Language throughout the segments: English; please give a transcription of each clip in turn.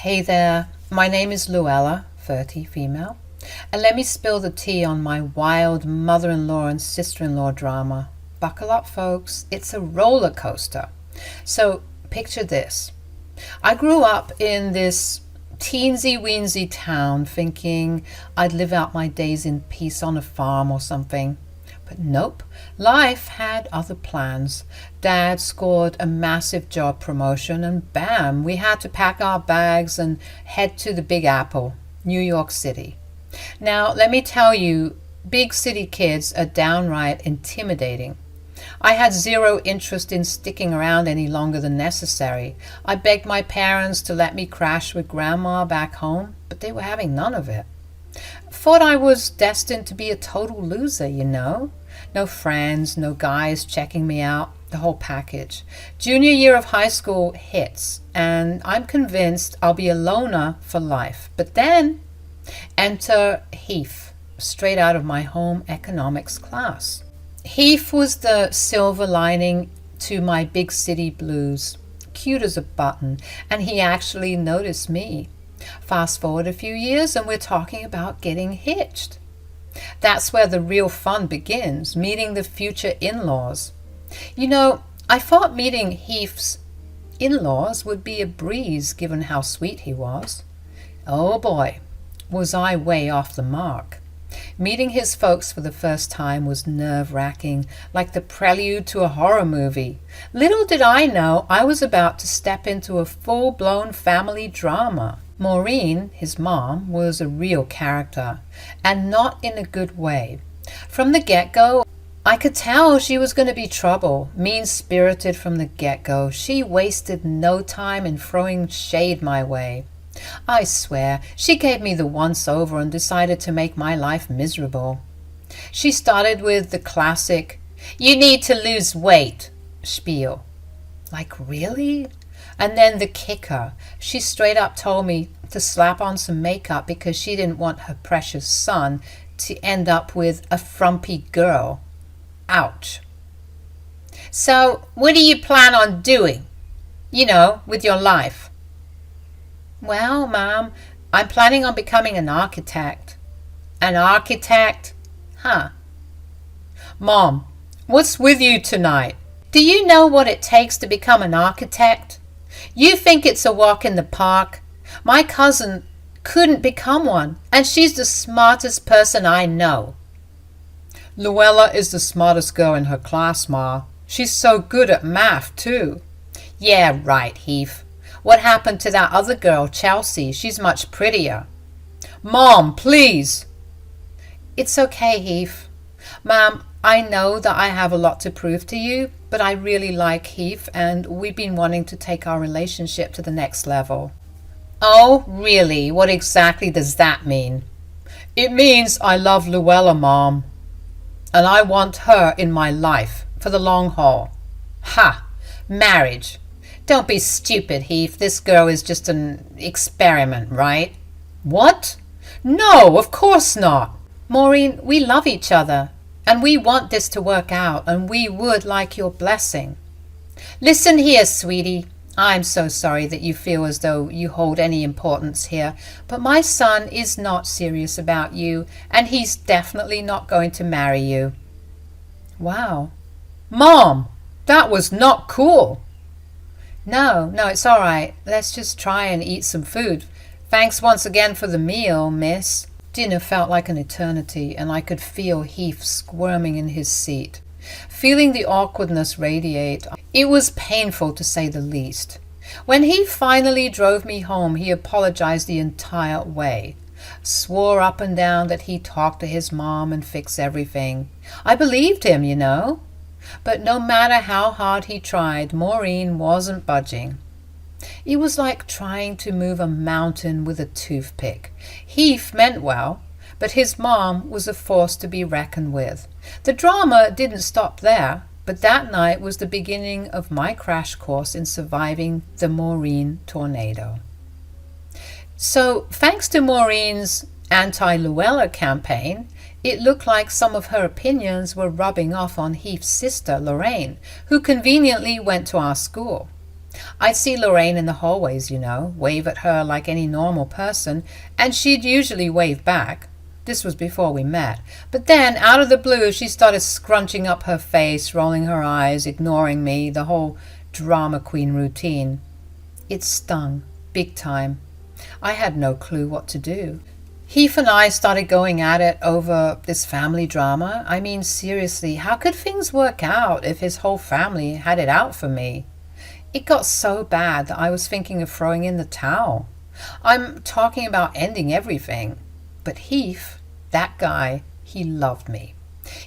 Hey there, my name is Luella, 30, female, and let me spill the tea on my wild mother-in-law and sister-in-law drama. Buckle up, folks, it's a roller coaster. So picture this. I grew up in this teensy-weensy town thinking I'd live out my days in peace on a farm or something. But nope, life had other plans. Dad scored a massive job promotion and bam, we had to pack our bags and head to the Big Apple, New York City. Now, let me tell you, big city kids are downright intimidating. I had zero interest in sticking around any longer than necessary. I begged my parents to let me crash with Grandma back home, but they were having none of it. Thought I was destined to be a total loser, you know. No friends, no guys checking me out, the whole package. Junior year of high school hits, and I'm convinced I'll be a loner for life. But then, enter Heath, straight out of my home economics class. Heath was the silver lining to my big city blues. Cute as a button, and he actually noticed me. Fast forward a few years and we're talking about getting hitched. That's where the real fun begins, meeting the future in-laws. You know, I thought meeting Heath's in-laws would be a breeze given how sweet he was. Oh boy, was I way off the mark. Meeting his folks for the first time was nerve-wracking, like the prelude to a horror movie. Little did I know I was about to step into a full-blown family drama. Maureen, his mom, was a real character, and not in a good way. From the get-go, I could tell she was going to be trouble, mean-spirited from the get-go. She wasted no time in throwing shade my way. I swear, she gave me the once-over and decided to make my life miserable. She started with the classic, "You need to lose weight," spiel. Like, really? And then the kicker, she straight up told me to slap on some makeup because she didn't want her precious son to end up with a frumpy girl. Ouch. "So, what do you plan on doing? You know, with your life?" "Well, Mom, I'm planning on becoming an architect." "An architect? Huh." "Mom, what's with you tonight? Do you know what it takes to become an architect? You think it's a walk in the park? My cousin couldn't become one, and she's the smartest person I know." "Luella is the smartest girl in her class, Ma. She's so good at math, too." "Yeah, right, Heath. What happened to that other girl, Chelsea? She's much prettier." "Mom, please." "It's okay, Heath. Mom, I know that I have a lot to prove to you, but I really like Heath, and we've been wanting to take our relationship to the next level." "Oh, really? What exactly does that mean?" "It means I love Luella, Mom, and I want her in my life for the long haul." "Ha! Marriage. Don't be stupid, Heath. This girl is just an experiment, right?" "What? No, of course not." "Maureen, we love each other, and we want this to work out, and we would like your blessing." "Listen here, sweetie. I'm so sorry that you feel as though you hold any importance here, but my son is not serious about you, and he's definitely not going to marry you." "Wow." "Mom, that was not cool." No, it's all right. Let's just try and eat some food. Thanks once again for the meal, miss." Dinner felt like an eternity, and I could feel Heath squirming in his seat. Feeling the awkwardness radiate, it was painful to say the least. When he finally drove me home, he apologized the entire way. Swore up and down that he talked to his mom and fixed everything. I believed him, you know. But no matter how hard he tried, Maureen wasn't budging. It was like trying to move a mountain with a toothpick. Heath meant well, but his mom was a force to be reckoned with. The drama didn't stop there, but that night was the beginning of my crash course in surviving the Maureen tornado. So, thanks to Maureen's anti-Luella campaign, it looked like some of her opinions were rubbing off on Heath's sister, Lorraine, who conveniently went to our school. I'd see Lorraine in the hallways, wave at her like any normal person, and she'd usually wave back. This was before we met. But then, out of the blue, she started scrunching up her face, rolling her eyes, ignoring me, the whole drama queen routine. It stung, big time. I had no clue what to do. Heath and I started going at it over this family drama. I mean, seriously, how could things work out if his whole family had it out for me? It got so bad that I was thinking of throwing in the towel. I'm talking about ending everything. But Heath, that guy, he loved me.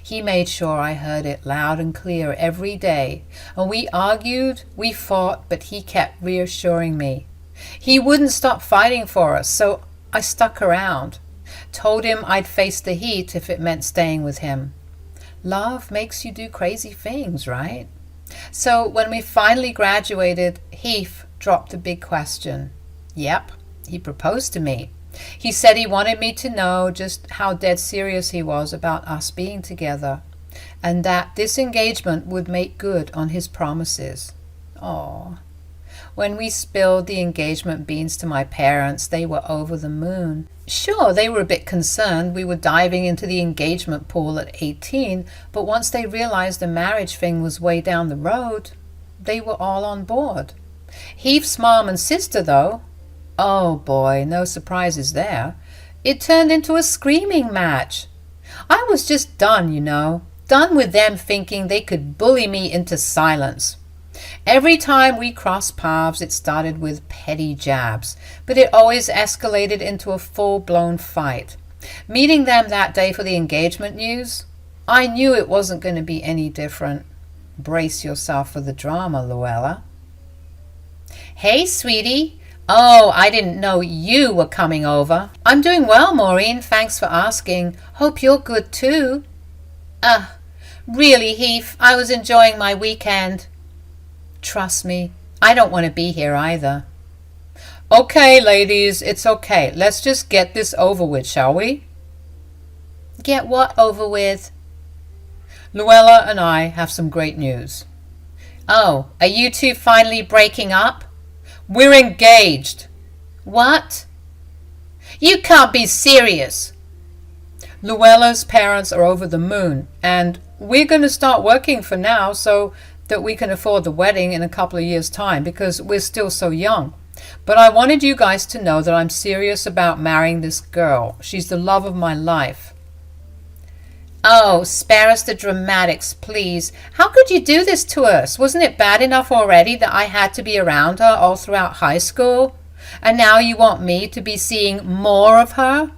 He made sure I heard it loud and clear every day. And we argued, we fought, but he kept reassuring me. He wouldn't stop fighting for us, so I stuck around. Told him I'd face the heat if it meant staying with him. Love makes you do crazy things, right? So when we finally graduated, Heath dropped a big question. Yep, he proposed to me. He said he wanted me to know just how dead serious he was about us being together, and that this engagement would make good on his promises. Aww. When we spilled the engagement beans to my parents, they were over the moon. Sure, they were a bit concerned we were diving into the engagement pool at 18, but once they realized the marriage thing was way down the road, they were all on board. Heath's mom and sister, though, oh boy, no surprises there. It turned into a screaming match. I was just done, done with them thinking they could bully me into silence. Every time we crossed paths, it started with petty jabs, but it always escalated into a full-blown fight. Meeting them that day for the engagement news, I knew it wasn't going to be any different. Brace yourself for the drama, Luella. Hey, sweetie. Oh, I didn't know you were coming over. I'm doing well, Maureen. Thanks for asking. Hope you're good too. Really, Heath, I was enjoying my weekend. Trust me, I don't want to be here either. Okay, ladies, it's okay. Let's just get this over with, shall we? Get what over with? Luella and I have some great news. Oh, are you two finally breaking up? We're engaged. What? You can't be serious. Luella's parents are over the moon, and we're going to start working for now so that we can afford the wedding in a couple of years' time because we're still so young. But I wanted you guys to know that I'm serious about marrying this girl. She's the love of my life. Oh, spare us the dramatics, please. How could you do this to us? Wasn't it bad enough already that I had to be around her all throughout high school? And now you want me to be seeing more of her?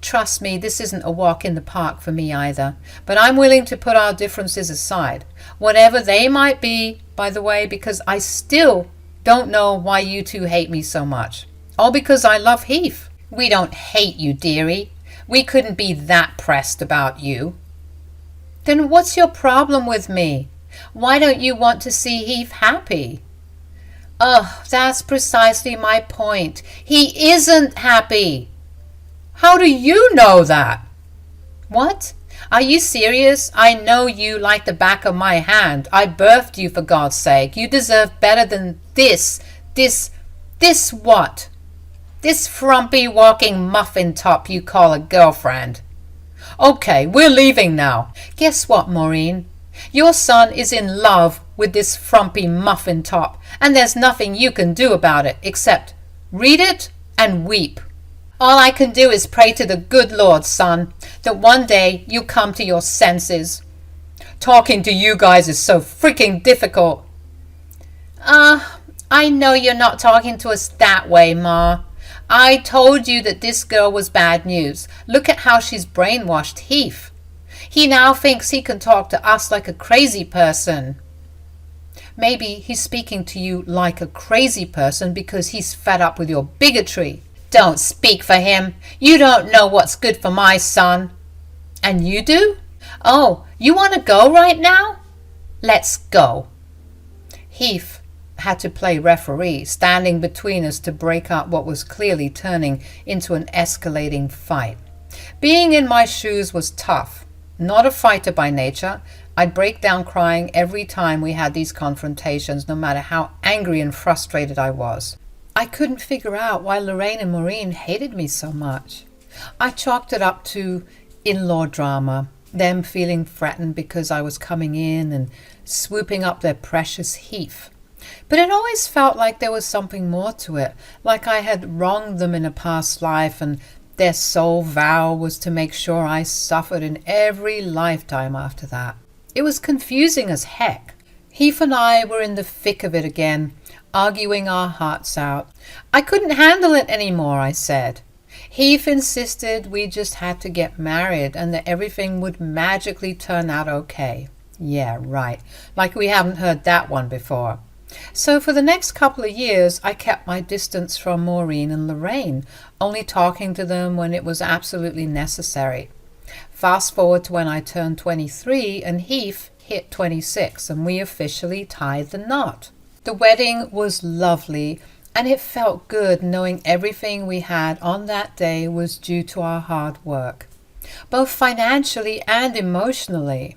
Trust me, this isn't a walk in the park for me either. But I'm willing to put our differences aside, whatever they might be, by the way, because I still don't know why you two hate me so much. All because I love Heath. We don't hate you, dearie. We couldn't be that pressed about you. Then what's your problem with me? Why don't you want to see Heath happy? Oh, that's precisely my point. He isn't happy. How do you know that? What? Are you serious? I know you like the back of my hand. I birthed you, for God's sake. You deserve better than this. This what? This frumpy walking muffin top you call a girlfriend. Okay, we're leaving now. Guess what, Maureen? Your son is in love with this frumpy muffin top, and there's nothing you can do about it except read it and weep. All I can do is pray to the good Lord, son, that one day you come to your senses. Talking to you guys is so freaking difficult. I know you're not talking to us that way, Ma. I told you that this girl was bad news. Look at how she's brainwashed Heath. He now thinks he can talk to us like a crazy person. Maybe he's speaking to you like a crazy person because he's fed up with your bigotry. Don't speak for him. You don't know what's good for my son. And you do? Oh, you want to go right now? Let's go. Heath had to play referee, standing between us to break up what was clearly turning into an escalating fight. Being in my shoes was tough. Not a fighter by nature, I'd break down crying every time we had these confrontations, no matter how angry and frustrated I was. I couldn't figure out why Lorraine and Maureen hated me so much. I chalked it up to in-law drama, them feeling threatened because I was coming in and swooping up their precious Heath. But it always felt like there was something more to it, like I had wronged them in a past life and their sole vow was to make sure I suffered in every lifetime after that. It was confusing as heck. Heath and I were in the thick of it again, arguing our hearts out. I couldn't handle it anymore, I said. Heath insisted we just had to get married and that everything would magically turn out okay. Yeah, right. Like we haven't heard that one before. So for the next couple of years, I kept my distance from Maureen and Lorraine, only talking to them when it was absolutely necessary. Fast forward to when I turned 23 and Heath hit 26 and we officially tied the knot. The wedding was lovely and it felt good knowing everything we had on that day was due to our hard work, both financially and emotionally.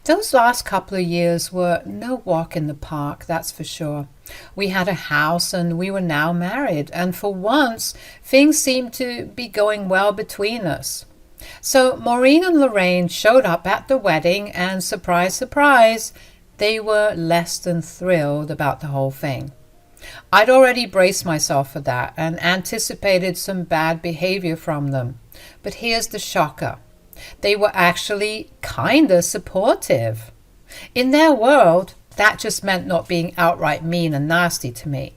Those last couple of years were no walk in the park, that's for sure. We had a house and we were now married, and for once things seemed to be going well between us. So Maureen and Lorraine showed up at the wedding and surprise, surprise, they were less than thrilled about the whole thing. I'd already braced myself for that and anticipated some bad behavior from them. But here's the shocker. They were actually kinda supportive. In their world, that just meant not being outright mean and nasty to me.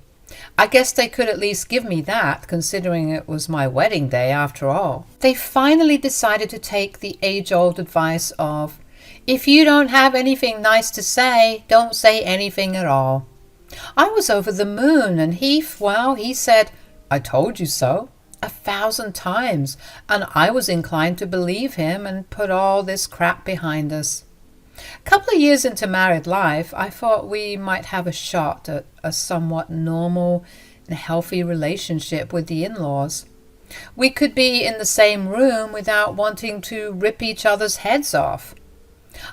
I guess they could at least give me that, considering it was my wedding day after all. They finally decided to take the age-old advice of, if you don't have anything nice to say, don't say anything at all. I was over the moon, and Heath, well, he said, I told you so, 1,000 times, and I was inclined to believe him and put all this crap behind us. A couple of years into married life, I thought we might have a shot at a somewhat normal and healthy relationship with the in-laws. We could be in the same room without wanting to rip each other's heads off.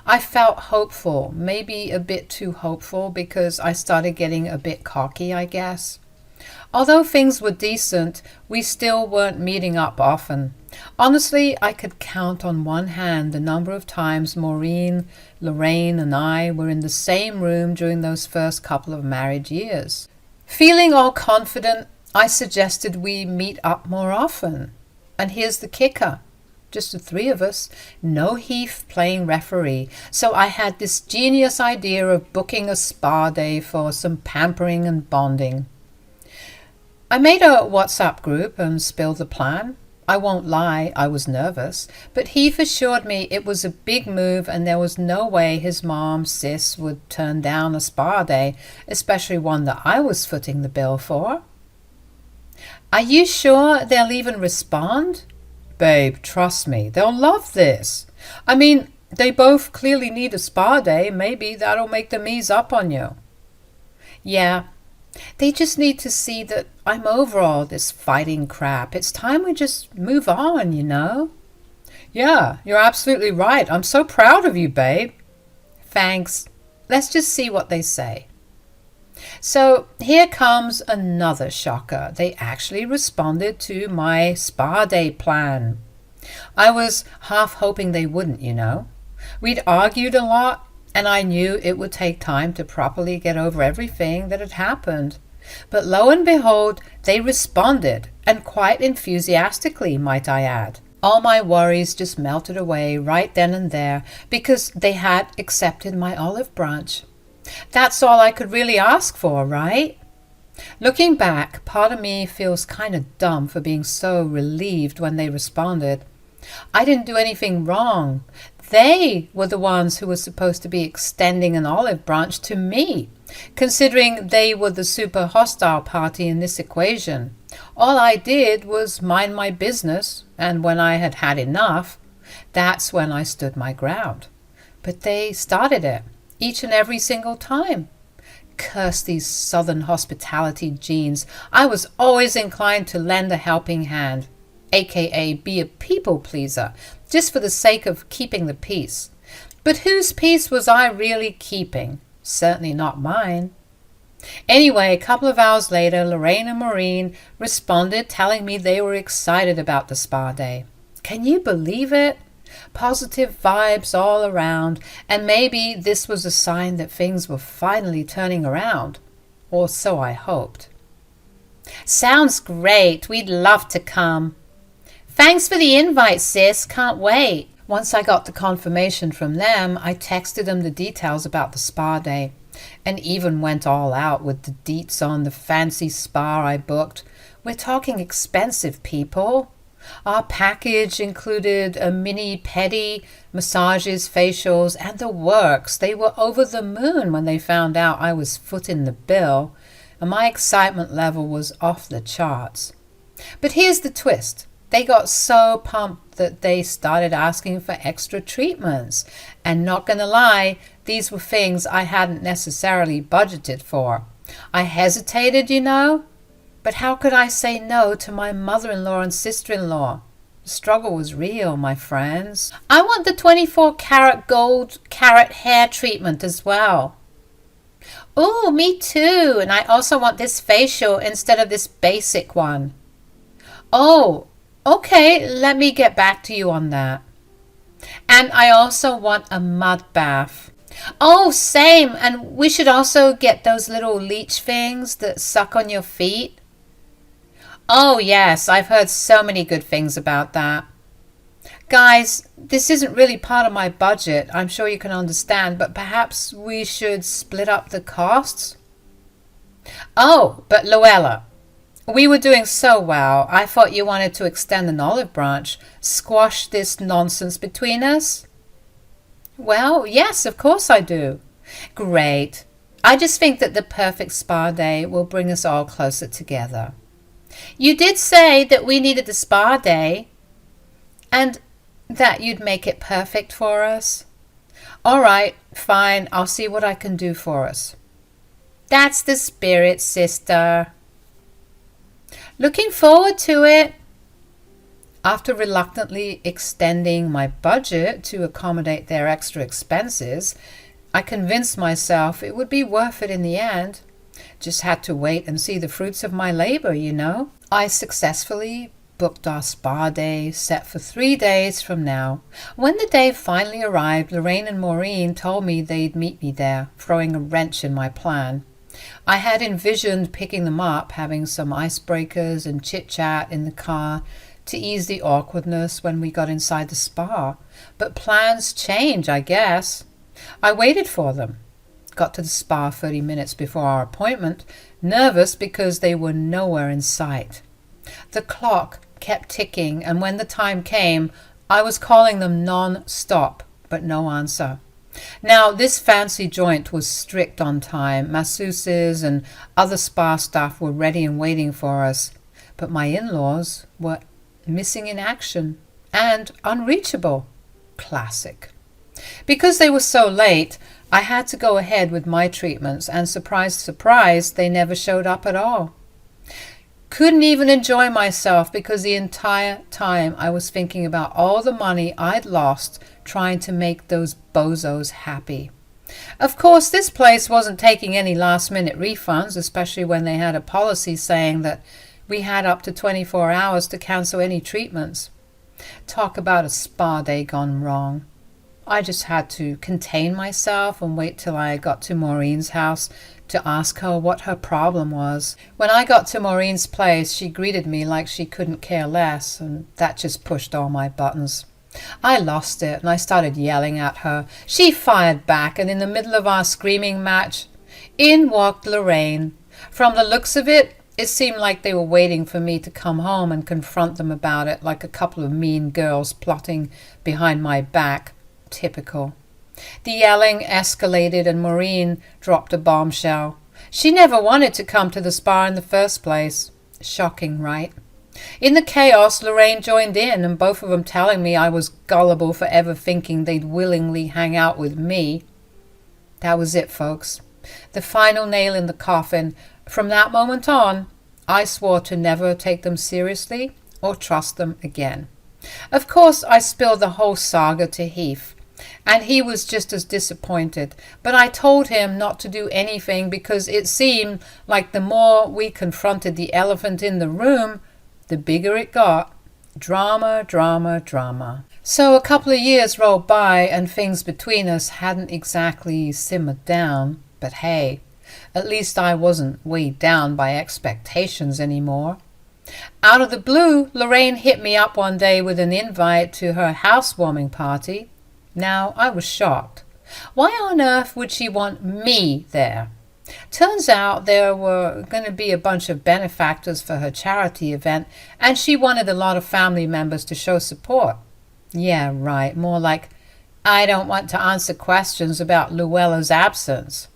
I felt hopeful, maybe a bit too hopeful because I started getting a bit cocky, I guess. Although things were decent, we still weren't meeting up often. Honestly, I could count on one hand the number of times Maureen, Lorraine, and I were in the same room during those first couple of married years. Feeling all confident, I suggested we meet up more often. And here's the kicker. Just the three of us, no Heath playing referee. So I had this genius idea of booking a spa day for some pampering and bonding. I made a WhatsApp group and spilled the plan. I won't lie, I was nervous, but Heath assured me it was a big move and there was no way his mom, sis, would turn down a spa day, especially one that I was footing the bill for. Are you sure they'll even respond? Babe, trust me, they'll love this. I mean, they both clearly need a spa day. Maybe that'll make them ease up on you. Yeah, they just need to see that I'm over all this fighting crap. It's time we just move on, you know? Yeah, you're absolutely right. I'm so proud of you, babe. Thanks. Let's just see what they say. So here comes another shocker. They actually responded to my spa day plan. I was half hoping they wouldn't, you know. We'd argued a lot, and I knew it would take time to properly get over everything that had happened. But lo and behold, they responded, and quite enthusiastically, might I add. All my worries just melted away right then and there because they had accepted my olive branch. That's all I could really ask for, right? Looking back, part of me feels kind of dumb for being so relieved when they responded. I didn't do anything wrong. They were the ones who were supposed to be extending an olive branch to me, considering they were the super hostile party in this equation. All I did was mind my business, and when I had had enough, that's when I stood my ground. But they started it. Each and every single time. Curse these southern hospitality genes. I was always inclined to lend a helping hand, aka be a people pleaser, just for the sake of keeping the peace. But whose peace was I really keeping? Certainly not mine. Anyway, a couple of hours later, Lorraine and Maureen responded telling me they were excited about the spa day. Can you believe it? Positive vibes all around, and maybe this was a sign that things were finally turning around. Or so I hoped. Sounds great. We'd love to come. Thanks for the invite, sis. Can't wait. Once I got the confirmation from them, I texted them the details about the spa day and even went all out with the deets on the fancy spa I booked. We're talking expensive, people. Our package included a mini pedi, massages, facials, and the works. They were over the moon when they found out I was footing the bill, and my excitement level was off the charts. But here's the twist. They got so pumped that they started asking for extra treatments. And not gonna lie, these were things I hadn't necessarily budgeted for. I hesitated, you know. But how could I say no to my mother-in-law and sister-in-law? The struggle was real, my friends. I want the 24-karat gold carrot hair treatment as well. Oh, me too. And I also want this facial instead of this basic one. Oh, okay, let me get back to you on that. And I also want a mud bath. Oh, same. And we should also get those little leech things that suck on your feet. Oh, yes, I've heard so many good things about that. Guys, this isn't really part of my budget. I'm sure you can understand, but perhaps we should split up the costs? Oh, but Luella, we were doing so well. I thought you wanted to extend an olive branch, squash this nonsense between us. Well, yes, of course I do. Great. I just think that the perfect spa day will bring us all closer together. You did say that we needed the spa day and that you'd make it perfect for us. All right, fine. I'll see what I can do for us. That's the spirit, sister. Looking forward to it. After reluctantly extending my budget to accommodate their extra expenses, I convinced myself it would be worth it in the end. Just had to wait and see the fruits of my labor, you know. I successfully booked our spa day set for 3 days from now. When the day finally arrived, Lorraine and Maureen told me they'd meet me there, throwing a wrench in my plan. I had envisioned picking them up, having some icebreakers and chit-chat in the car to ease the awkwardness when we got inside the spa. But plans change, I guess. I waited for them. Got to the spa 30 minutes before our appointment, nervous because they were nowhere in sight. The clock kept ticking, and when the time came, I was calling them non-stop, but no answer. Now, this fancy joint was strict on time. Masseuses and other spa staff were ready and waiting for us, but my in-laws were missing in action and unreachable. Classic. Because they were so late, I had to go ahead with my treatments, and surprise, surprise, they never showed up at all. Couldn't even enjoy myself because the entire time I was thinking about all the money I'd lost trying to make those bozos happy. Of course, this place wasn't taking any last-minute refunds, especially when they had a policy saying that we had up to 24 hours to cancel any treatments. Talk about a spa day gone wrong. I just had to contain myself and wait till I got to Maureen's house to ask her what her problem was. When I got to Maureen's place, she greeted me like she couldn't care less, and that just pushed all my buttons. I lost it, and I started yelling at her. She fired back, and in the middle of our screaming match, in walked Lorraine. From the looks of it, it seemed like they were waiting for me to come home and confront them about it, like a couple of mean girls plotting behind my back. Typical. The yelling escalated, and Maureen dropped a bombshell. She never wanted to come to the spa in the first place. Shocking, right? In the chaos, Lorraine joined in, and both of them telling me I was gullible for ever thinking they'd willingly hang out with me. That was it, folks. The final nail in the coffin. From that moment on, I swore to never take them seriously or trust them again. Of course, I spilled the whole saga to Heath. And he was just as disappointed. But I told him not to do anything because it seemed like the more we confronted the elephant in the room, the bigger it got. Drama, drama, drama. So a couple of years rolled by and things between us hadn't exactly simmered down. But hey, at least I wasn't weighed down by expectations anymore. Out of the blue, Lorraine hit me up one day with an invite to her housewarming party. Now, I was shocked. Why on earth would she want me there? Turns out there were going to be a bunch of benefactors for her charity event, and she wanted a lot of family members to show support. Yeah, right, more like, I don't want to answer questions about Luella's absence.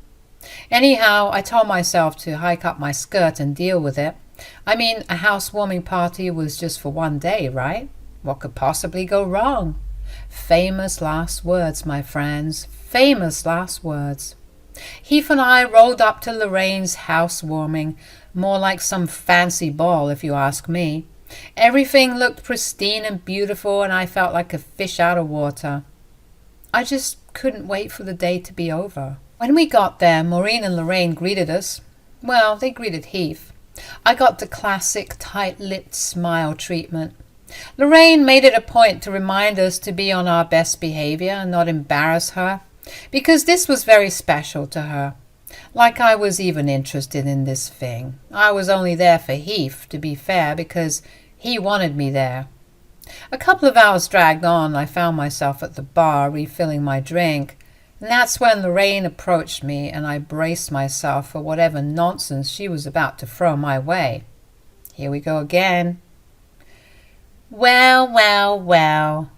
Anyhow, I told myself to hike up my skirt and deal with it. I mean, a housewarming party was just for one day, right? What could possibly go wrong? Famous last words, my friends. Famous last words. Heath and I rolled up to Lorraine's housewarming, more like some fancy ball, if you ask me. Everything looked pristine and beautiful, and I felt like a fish out of water. I just couldn't wait for the day to be over. When we got there, Maureen and Lorraine greeted us. Well, they greeted Heath. I got the classic tight-lipped smile treatment. Lorraine made it a point to remind us to be on our best behavior and not embarrass her, because this was very special to her. Like I was even interested in this thing. I was only there for Heath, to be fair, because he wanted me there. A couple of hours dragged on. I found myself at the bar refilling my drink, and that's when Lorraine approached me, and I braced myself for whatever nonsense she was about to throw my way. Here we go again. Well, well, well.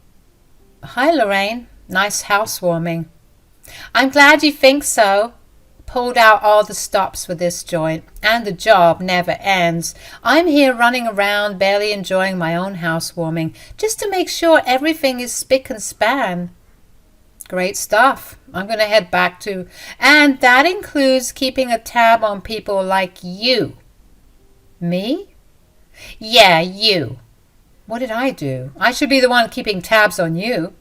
Hi, Lorraine. Nice housewarming. I'm glad you think so. Pulled out all the stops for this joint, and the job never ends. I'm here running around, barely enjoying my own housewarming, just to make sure everything is spick and span. Great stuff. I'm going to head back to... And that includes keeping a tab on people like you. Me? Yeah, you. What did I do? I should be the one keeping tabs on you.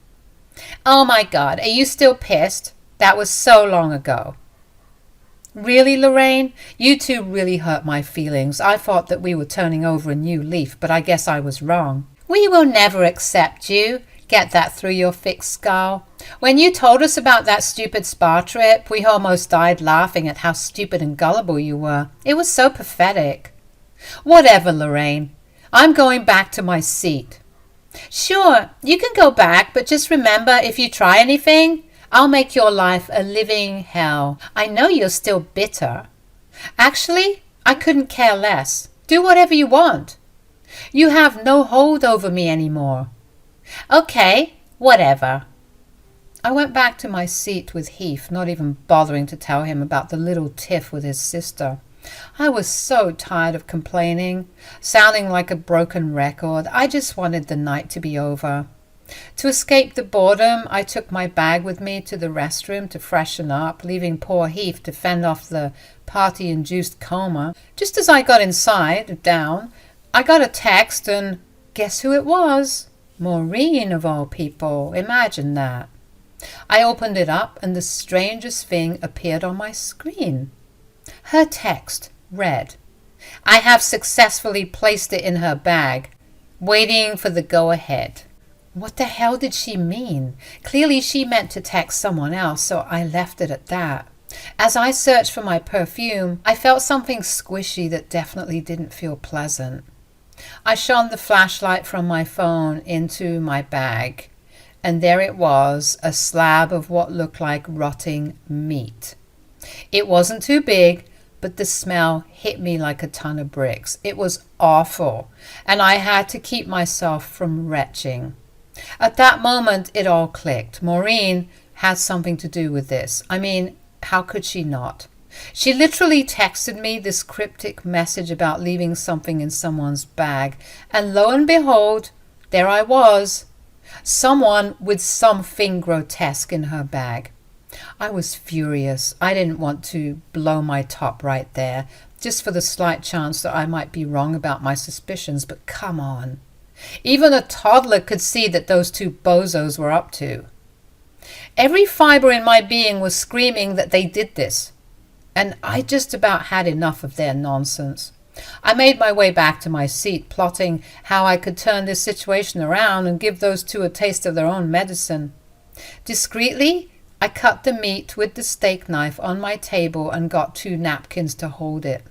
Oh my God, are you still pissed? That was so long ago. Really, Lorraine? You two really hurt my feelings. I thought that we were turning over a new leaf, but I guess I was wrong. We will never accept you. Get that through your thick skull. When you told us about that stupid spa trip, we almost died laughing at how stupid and gullible you were. It was so pathetic. Whatever, Lorraine. I'm going back to my seat. Sure, you can go back, but just remember, if you try anything, I'll make your life a living hell. I know you're still bitter. Actually, I couldn't care less. Do whatever you want. You have no hold over me anymore. Okay, whatever. I went back to my seat with Heath, not even bothering to tell him about the little tiff with his sister. I was so tired of complaining, sounding like a broken record. I just wanted the night to be over. To escape the boredom, I took my bag with me to the restroom to freshen up, leaving poor Heath to fend off the party-induced coma. Just as I got down, I got a text, and guess who it was? Maureen, of all people. Imagine that. I opened it up, and the strangest thing appeared on my screen. Her text read, I have successfully placed it in her bag, waiting for the go-ahead. What the hell did she mean? Clearly she meant to text someone else, so I left it at that. As I searched for my perfume, I felt something squishy that definitely didn't feel pleasant. I shone the flashlight from my phone into my bag, and there it was, a slab of what looked like rotting meat. It wasn't too big, but the smell hit me like a ton of bricks. It was awful, and I had to keep myself from retching. At that moment, it all clicked. Maureen had something to do with this. I mean, how could she not? She literally texted me this cryptic message about leaving something in someone's bag, and lo and behold, there I was. Someone with something grotesque in her bag. I was furious. I didn't want to blow my top right there, just for the slight chance that I might be wrong about my suspicions, but come on. Even a toddler could see that those two bozos were up to. Every fibre in my being was screaming that they did this, and I just about had enough of their nonsense. I made my way back to my seat, plotting how I could turn this situation around and give those two a taste of their own medicine. Discreetly, I cut the meat with the steak knife on my table and got 2 napkins to hold it.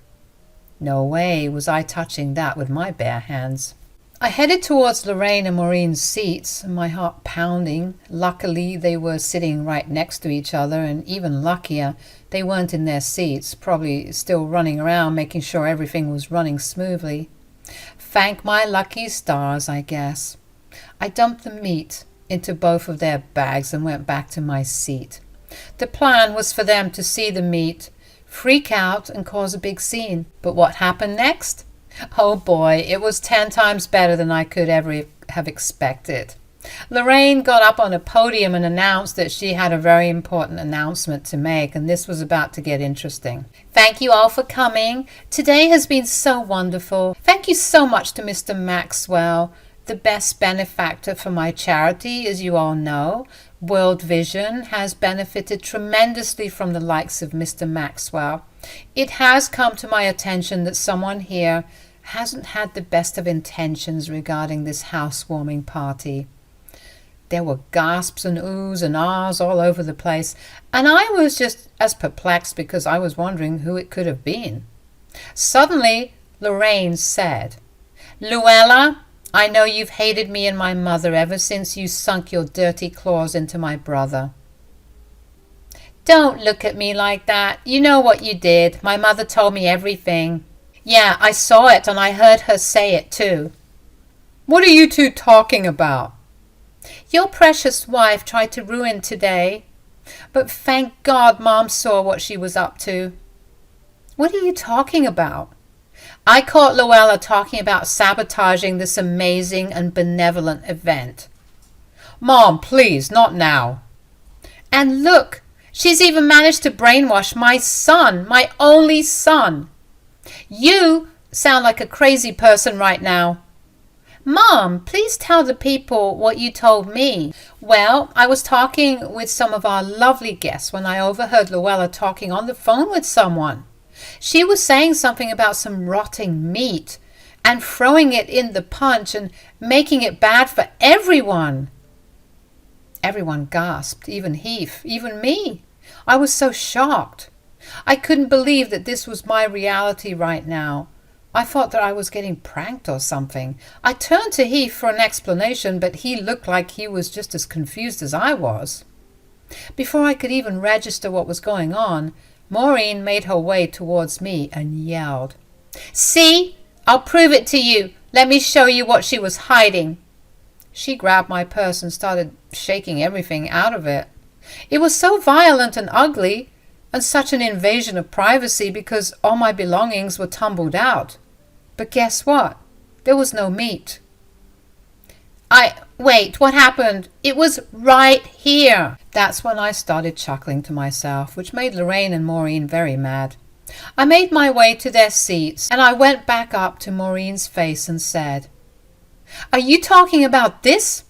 No way was I touching that with my bare hands. I headed towards Lorraine and Maureen's seats, my heart pounding. Luckily, they were sitting right next to each other, and even luckier, they weren't in their seats, probably still running around making sure everything was running smoothly. Thank my lucky stars, I guess. I dumped the meat into both of their bags and went back to my seat. The plan was for them to see the meat, freak out, and cause a big scene. But what happened next? Oh boy, it was 10 times better than I could ever have expected. Lorraine got up on a podium and announced that she had a very important announcement to make, and this was about to get interesting. Thank you all for coming. Today has been so wonderful. Thank you so much to Mr. Maxwell, the best benefactor for my charity, as you all know. World Vision has benefited tremendously from the likes of Mr. Maxwell. It has come to my attention that someone here hasn't had the best of intentions regarding this housewarming party. There were gasps and oohs and ahs all over the place, and I was just as perplexed because I was wondering who it could have been. Suddenly, Lorraine said, "Luella, I know you've hated me and my mother ever since you sunk your dirty claws into my brother." "Don't look at me like that. You know what you did. My mother told me everything." "Yeah, I saw it and I heard her say it too." "What are you two talking about?" "Your precious wife tried to ruin today, but thank God Mom saw what she was up to." "What are you talking about?" "I caught Luella talking about sabotaging this amazing and benevolent event." "Mom, please, not now." "And look, she's even managed to brainwash my son, my only son." "You sound like a crazy person right now." "Mom, please tell the people what you told me." "Well, I was talking with some of our lovely guests when I overheard Luella talking on the phone with someone. She was saying something about some rotting meat and throwing it in the punch and making it bad for everyone." Everyone gasped, even Heath, even me. I was so shocked. I couldn't believe that this was my reality right now. I thought that I was getting pranked or something. I turned to Heath for an explanation, but he looked like he was just as confused as I was. Before I could even register what was going on, Maureen made her way towards me and yelled, "See? I'll prove it to you. Let me show you what she was hiding." She grabbed my purse and started shaking everything out of it. It was so violent and ugly, and such an invasion of privacy because all my belongings were tumbled out. But guess what? There was no meat. Wait, what happened? It was right here." That's when I started chuckling to myself, which made Lorraine and Maureen very mad. I made my way to their seats, and I went back up to Maureen's face and said, "Are you talking about this?"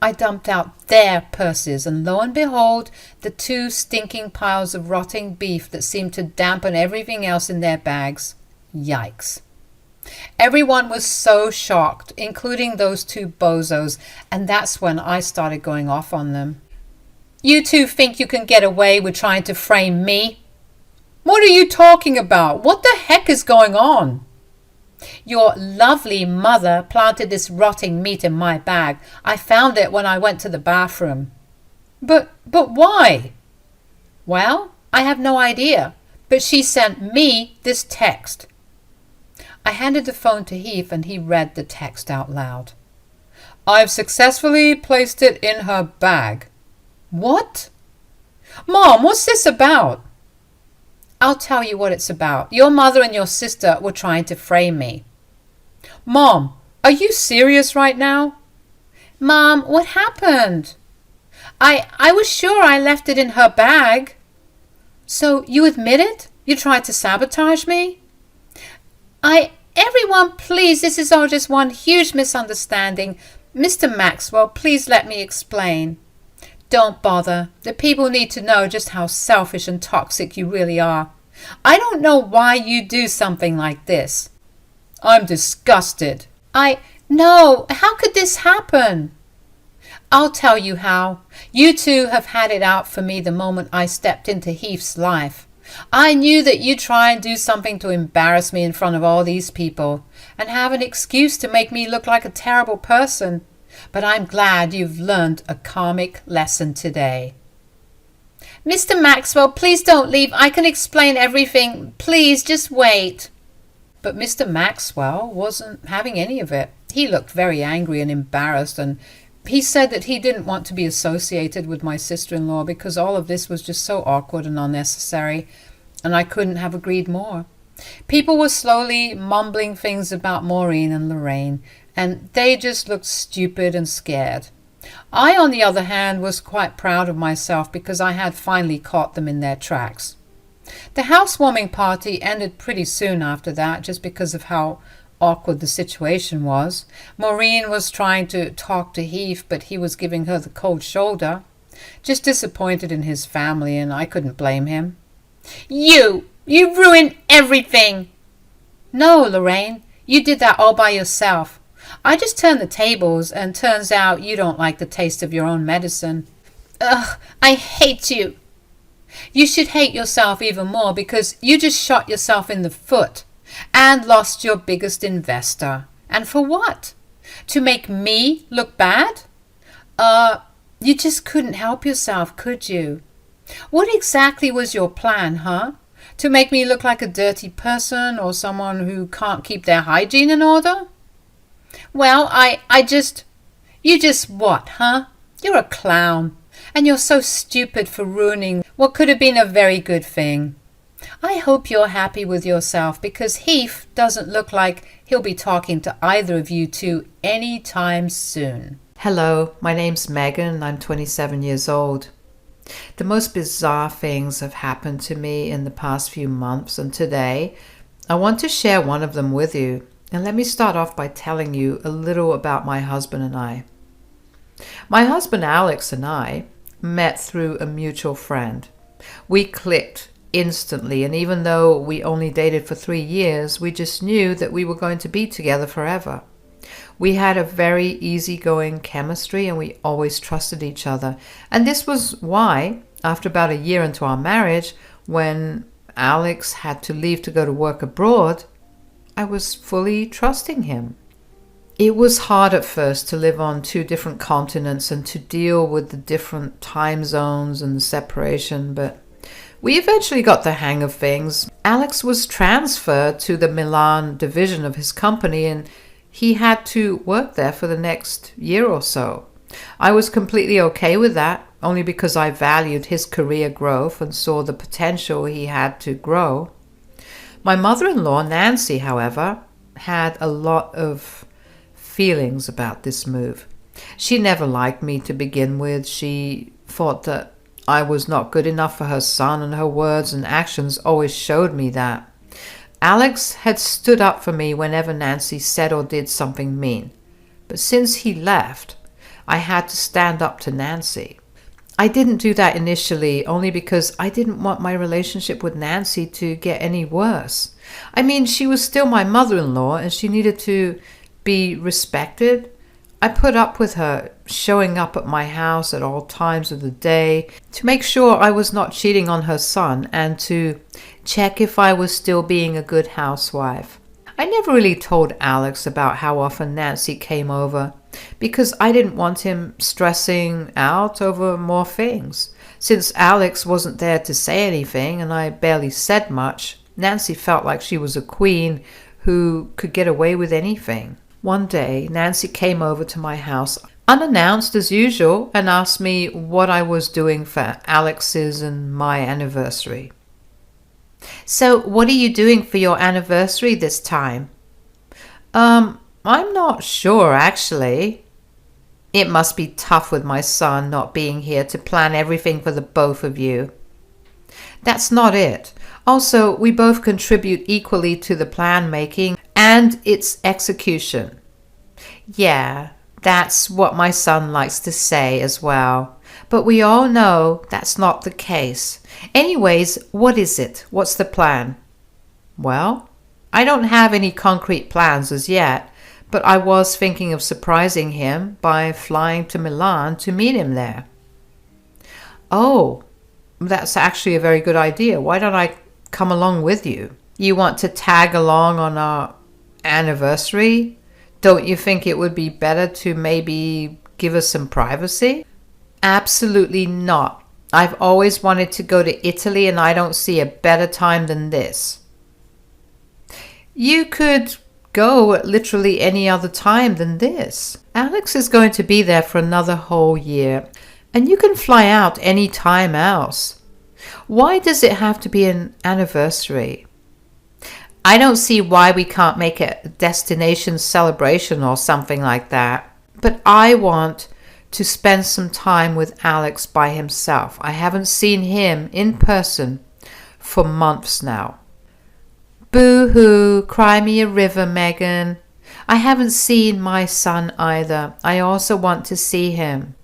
I dumped out their purses, and lo and behold, the 2 stinking piles of rotting beef that seemed to dampen everything else in their bags. Yikes. Everyone was so shocked, including those 2 bozos, and that's when I started going off on them. "You two think you can get away with trying to frame me?" "What are you talking about? What the heck is going on?" "Your lovely mother planted this rotting meat in my bag. I found it when I went to the bathroom." But why?" "Well, I have no idea, but she sent me this text." I handed the phone to Heath and he read the text out loud. "I've successfully placed it in her bag." "What?" "Mom, what's this about?" "I'll tell you what it's about. Your mother and your sister were trying to frame me." "Mom, are you serious right now?" "Mom, what happened?" I was sure I left it in her bag." "So you admit it? You tried to sabotage me?" Everyone, please, this is all just one huge misunderstanding. Mr. Maxwell, please let me explain." Don't bother. The people need to know just how selfish and toxic you really are. I don't know why you do something like this. I'm disgusted. No, how could this happen? I'll tell you how. You two have had it out for me the moment I stepped into Heath's life. I knew that you'd try and do something to embarrass me in front of all these people and have an excuse to make me look like a terrible person. But I'm glad you've learned a karmic lesson today. Mr. Maxwell, please don't leave. I can explain everything. Please, just wait. But Mr. Maxwell wasn't having any of it. He looked very angry and embarrassed, and he said that he didn't want to be associated with my sister-in-law because all of this was just so awkward and unnecessary, and I couldn't have agreed more. People were slowly mumbling things about Maureen and Lorraine, and they just looked stupid and scared. I, on the other hand, was quite proud of myself because I had finally caught them in their tracks. The housewarming party ended pretty soon after that, just because of how awkward the situation was. Maureen was trying to talk to Heath, but he was giving her the cold shoulder. Just disappointed in his family, and I couldn't blame him. You ruined everything! No, Lorraine, you did that all by yourself. I just turned the tables, and turns out you don't like the taste of your own medicine. Ugh, I hate you. You should hate yourself even more because you just shot yourself in the foot and lost your biggest investor. And for what? To make me look bad? You just couldn't help yourself, could you? What exactly was your plan, huh? To make me look like a dirty person or someone who can't keep their hygiene in order? Well, you just what, huh? You're a clown, and you're so stupid for ruining what could have been a very good thing. I hope you're happy with yourself because Heath doesn't look like he'll be talking to either of you two any time soon. Hello, my name's Megan and I'm 27 years old. The most bizarre things have happened to me in the past few months, and today I want to share one of them with you. And let me start off by telling you a little about my husband and I. My husband Alex and I met through a mutual friend. We clicked instantly, and even though we only dated for 3 years, we just knew that we were going to be together forever. We had a very easygoing chemistry and we always trusted each other. And this was why, after about a year into our marriage, when Alex had to leave to go to work abroad, I was fully trusting him. It was hard at first to live on 2 different continents and to deal with the different time zones and the separation, but we eventually got the hang of things. Alex was transferred to the Milan division of his company and he had to work there for the next year or so. I was completely okay with that, only because I valued his career growth and saw the potential he had to grow. My mother-in-law, Nancy, however, had a lot of feelings about this move. She never liked me to begin with. She thought that I was not good enough for her son, and her words and actions always showed me that. Alex had stood up for me whenever Nancy said or did something mean. But since he left, I had to stand up to Nancy. I didn't do that initially only because I didn't want my relationship with Nancy to get any worse. I mean, she was still my mother-in-law and she needed to be respected. I put up with her showing up at my house at all times of the day to make sure I was not cheating on her son and to check if I was still being a good housewife. I never really told Alex about how often Nancy came over because I didn't want him stressing out over more things. Since Alex wasn't there to say anything and I barely said much, Nancy felt like she was a queen who could get away with anything. One day, Nancy came over to my house unannounced as usual and asked me what I was doing for Alex's and my anniversary. "So what are you doing for your anniversary this time?" I'm not sure, actually. It must be tough with my son not being here to plan everything for the both of you." "That's not it. Also, we both contribute equally to the plan making and its execution." "Yeah, that's what my son likes to say as well. But we all know that's not the case. Anyways, what is it? What's the plan? Well, I don't have any concrete plans as yet, but I was thinking of surprising him by flying to Milan to meet him there. Oh, that's actually a very good idea. Why don't I come along with you? You want to tag along on our anniversary? Don't you think it would be better to maybe give us some privacy? Absolutely not. I've always wanted to go to Italy and I don't see a better time than this. You could go at literally any other time than this. Alex is going to be there for another whole year and you can fly out any time else. Why does it have to be an anniversary? I don't see why we can't make it a destination celebration or something like that. But I want to spend some time with Alex by himself. I haven't seen him in person for months now. Boo-hoo, cry me a river, Megan. I haven't seen my son either. I also want to see him.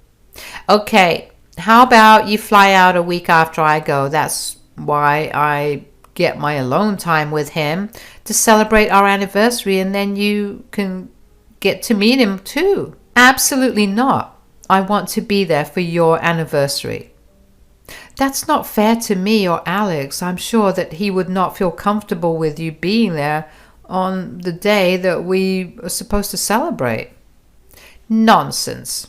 Okay, how about you fly out a week after I go? That's why I get my alone time with him to celebrate our anniversary, and then you can get to meet him too. Absolutely not. I want to be there for your anniversary. That's not fair to me or Alex. I'm sure that he would not feel comfortable with you being there on the day that we are supposed to celebrate. Nonsense.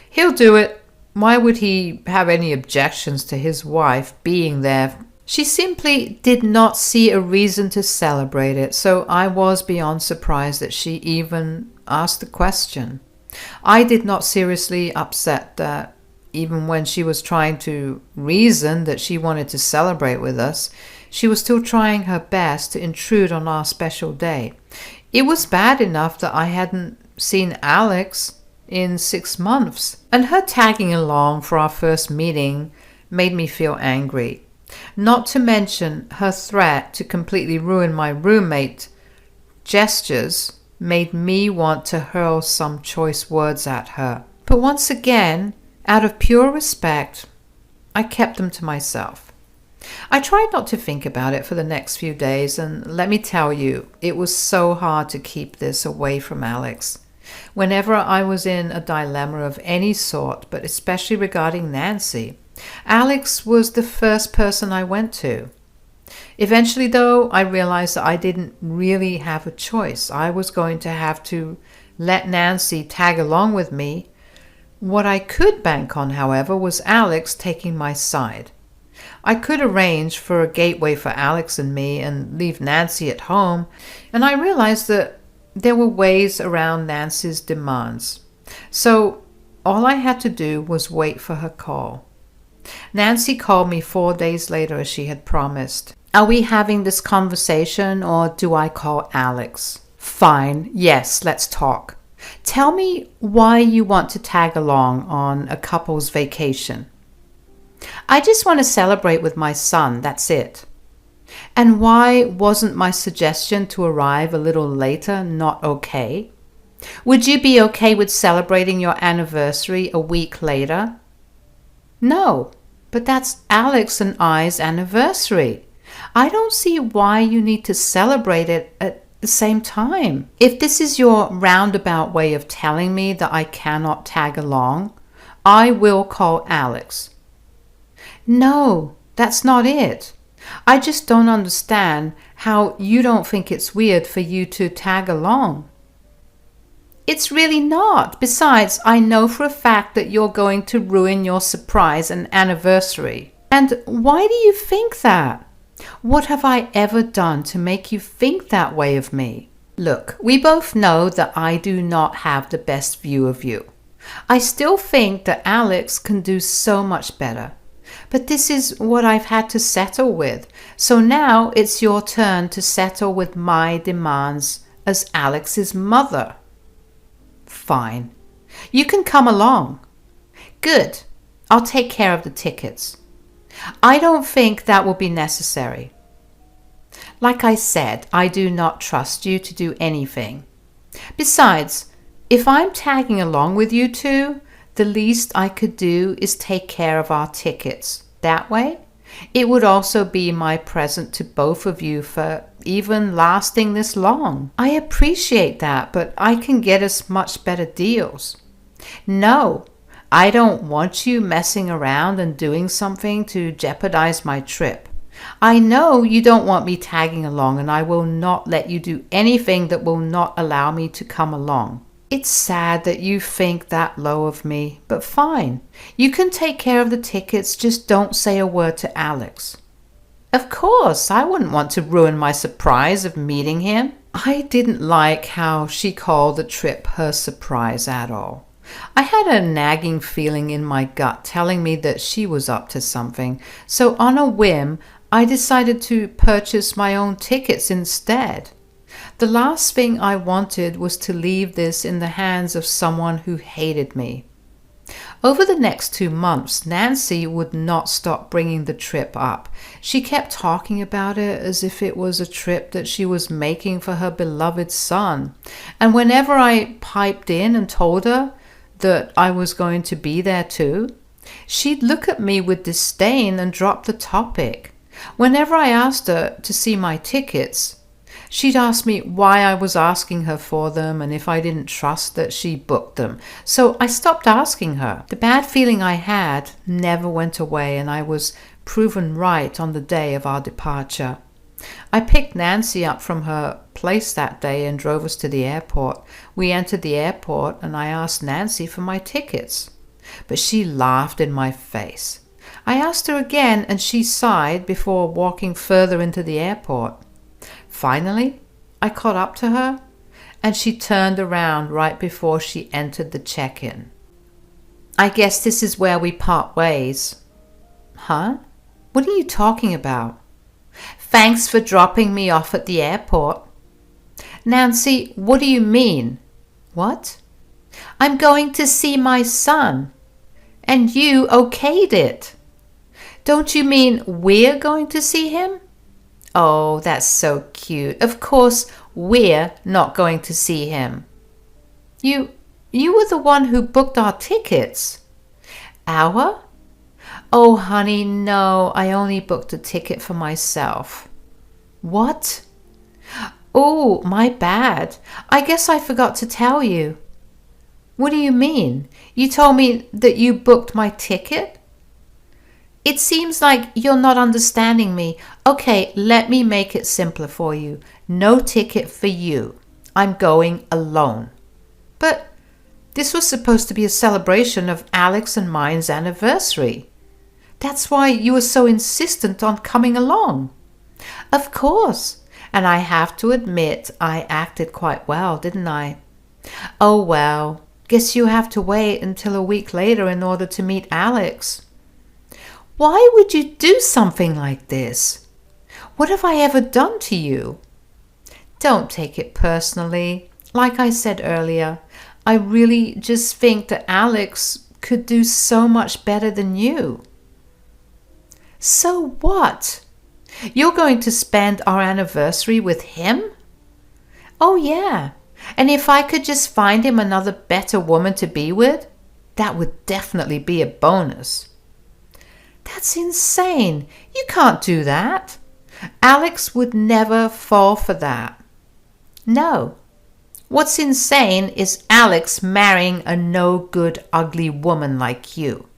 He'll do it. Why would he have any objections to his wife being there? She simply did not see a reason to celebrate it, so I was beyond surprised that she even asked the question. I did not seriously upset that even when she was trying to reason that she wanted to celebrate with us, she was still trying her best to intrude on our special day. It was bad enough that I hadn't seen Alex in 6 months, and her tagging along for our first meeting made me feel angry. Not to mention her threat to completely ruin my roommate gestures made me want to hurl some choice words at her. But once again, out of pure respect, I kept them to myself. I tried not to think about it for the next few days, and let me tell you, it was so hard to keep this away from Alex. Whenever I was in a dilemma of any sort, but especially regarding Nancy, Alex was the first person I went to. Eventually, though, I realized that I didn't really have a choice. I was going to have to let Nancy tag along with me. What I could bank on, however, was Alex taking my side. I could arrange for a gateway for Alex and me and leave Nancy at home, and I realized that there were ways around Nancy's demands. So all I had to do was wait for her call. Nancy called me 4 days later as she had promised. Are we having this conversation or do I call Alex? Fine, yes, let's talk. Tell me why you want to tag along on a couple's vacation. I just want to celebrate with my son, that's it. And why wasn't my suggestion to arrive a little later not okay? Would you be okay with celebrating your anniversary a week later? No, but that's Alex and I's anniversary. I don't see why you need to celebrate it at the same time. If this is your roundabout way of telling me that I cannot tag along, I will call Alex. No, that's not it. I just don't understand how you don't think it's weird for you to tag along. It's really not. Besides, I know for a fact that you're going to ruin your surprise and anniversary. And why do you think that? What have I ever done to make you think that way of me? Look, we both know that I do not have the best view of you. I still think that Alex can do so much better. But this is what I've had to settle with. So now it's your turn to settle with my demands as Alex's mother. Fine. You can come along. Good. I'll take care of the tickets. I don't think that will be necessary. Like I said, I do not trust you to do anything. Besides, if I'm tagging along with you two, The least I could do is take care of our tickets. That way, it would also be my present to both of you for even lasting this long. I appreciate that, but I can get us much better deals. No, I don't want you messing around and doing something to jeopardize my trip. I know you don't want me tagging along, and I will not let you do anything that will not allow me to come along. It's sad that you think that low of me, but fine. You can take care of the tickets, just don't say a word to Alex. Of course, I wouldn't want to ruin my surprise of meeting him. I didn't like how she called the trip her surprise at all. I had a nagging feeling in my gut telling me that she was up to something, so on a whim, I decided to purchase my own tickets instead. The last thing I wanted was to leave this in the hands of someone who hated me. Over the next 2 months, Nancy would not stop bringing the trip up. She kept talking about it as if it was a trip that she was making for her beloved son. And whenever I piped in and told her that I was going to be there too, she'd look at me with disdain and drop the topic. Whenever I asked her to see my tickets, she'd ask me why I was asking her for them and if I didn't trust that she booked them. So I stopped asking her. The bad feeling I had never went away, and I was proven right on the day of our departure. I picked Nancy up from her place that day and drove us to the airport. We entered the airport and I asked Nancy for my tickets, but she laughed in my face. I asked her again and she sighed before walking further into the airport. Finally, I caught up to her and she turned around right before she entered the check-in. I guess this is where we part ways. Huh? What are you talking about? Thanks for dropping me off at the airport. Nancy, what do you mean? What? I'm going to see my son. And you okayed it. Don't you mean we're going to see him? Oh, that's so cute. Of course, we're not going to see him. You were the one who booked our tickets. Our? Oh, honey, no, I only booked a ticket for myself. What? Oh, my bad. I guess I forgot to tell you. What do you mean? You told me that you booked my ticket? It seems like you're not understanding me. Okay, let me make it simpler for you. No ticket for you. I'm going alone. But this was supposed to be a celebration of Alex and mine's anniversary. That's why you were so insistent on coming along. Of course. And I have to admit, I acted quite well, didn't I? Oh well, guess you have to wait until a week later in order to meet Alex. Why would you do something like this? What have I ever done to you? Don't take it personally. Like I said earlier, I really just think that Alex could do so much better than you. So what? You're going to spend our anniversary with him? Oh yeah, and if I could just find him another better woman to be with, that would definitely be a bonus. That's insane. You can't do that. Alex would never fall for that. No. What's insane is Alex marrying a no-good, ugly woman like you.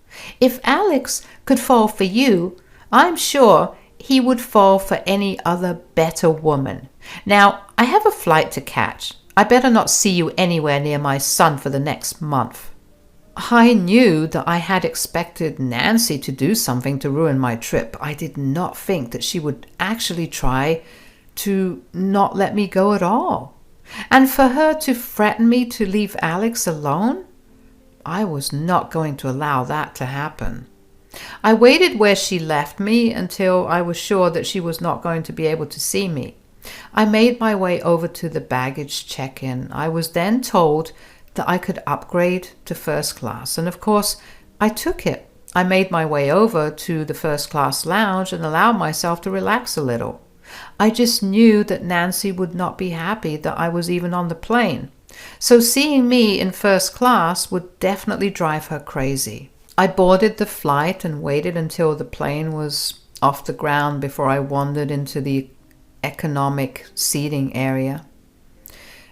If Alex could fall for you, I'm sure he would fall for any other better woman. Now, I have a flight to catch. I better not see you anywhere near my son for the next month. I knew that I had expected Nancy to do something to ruin my trip. I did not think that she would actually try to not let me go at all. And for her to threaten me to leave Alex alone, I was not going to allow that to happen. I waited where she left me until I was sure that she was not going to be able to see me. I made my way over to the baggage check-in. I was then told that I could upgrade to first class, and of course I took it. I made my way over to the first class lounge and allowed myself to relax a little. I just knew that Nancy would not be happy that I was even on the plane. So seeing me in first class would definitely drive her crazy. I boarded the flight and waited until the plane was off the ground before I wandered into the economic seating area.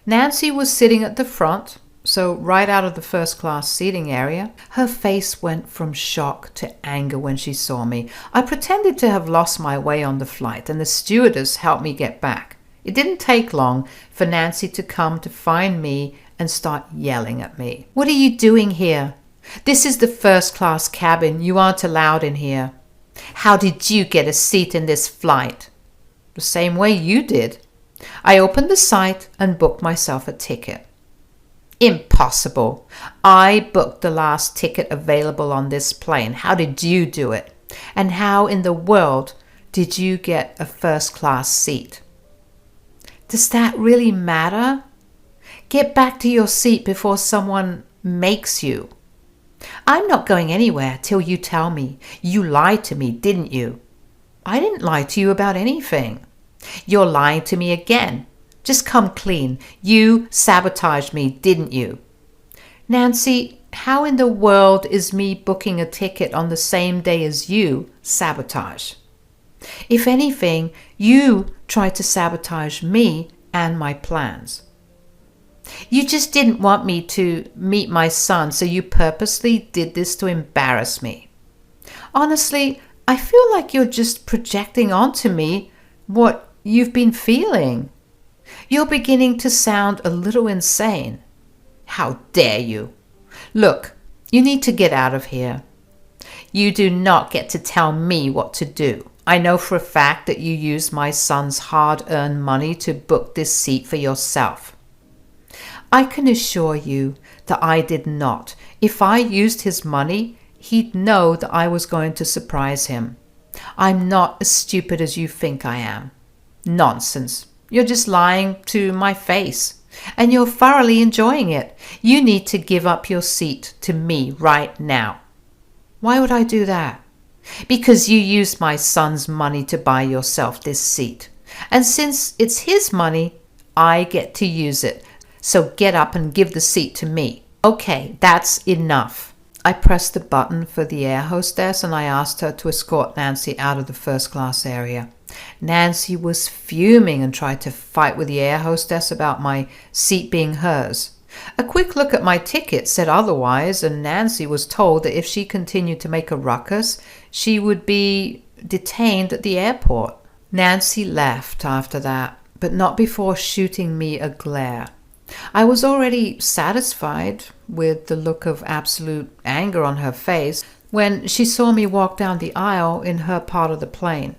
Nancy was sitting at the front, so right out of the first class seating area. Her face went from shock to anger when she saw me. I pretended to have lost my way on the flight, and the stewardess helped me get back. It didn't take long for Nancy to come to find me and start yelling at me. "What are you doing here? This is the first class cabin. You aren't allowed in here. How did you get a seat in this flight?" "The same way you did. I opened the site and booked myself a ticket." "Impossible. I booked the last ticket available on this plane. How did you do it? And how in the world did you get a first class seat?" "Does that really matter? Get back to your seat before someone makes you." "I'm not going anywhere till you tell me. You lied to me, didn't you?" "I didn't lie to you about anything." "You're lying to me again. Just come clean. You sabotaged me, didn't you?" "Nancy, how in the world is me booking a ticket on the same day as you sabotage?" "If anything, you tried to sabotage me and my plans." "You just didn't want me to meet my son, so you purposely did this to embarrass me." "Honestly, I feel like you're just projecting onto me what you've been feeling. You're beginning to sound a little insane." "How dare you! Look, you need to get out of here. You do not get to tell me what to do. I know for a fact that you used my son's hard-earned money to book this seat for yourself." "I can assure you that I did not. If I used his money, he'd know that I was going to surprise him. I'm not as stupid as you think I am." "Nonsense. You're just lying to my face, and you're thoroughly enjoying it. You need to give up your seat to me right now." "Why would I do that?" "Because you used my son's money to buy yourself this seat. And since it's his money, I get to use it. So get up and give the seat to me." "Okay, that's enough." I pressed the button for the air hostess and I asked her to escort Nancy out of the first class area. Nancy was fuming and tried to fight with the air hostess about my seat being hers. A quick look at my ticket said otherwise, and Nancy was told that if she continued to make a ruckus, she would be detained at the airport. Nancy left after that, but not before shooting me a glare. I was already satisfied with the look of absolute anger on her face when she saw me walk down the aisle in her part of the plane.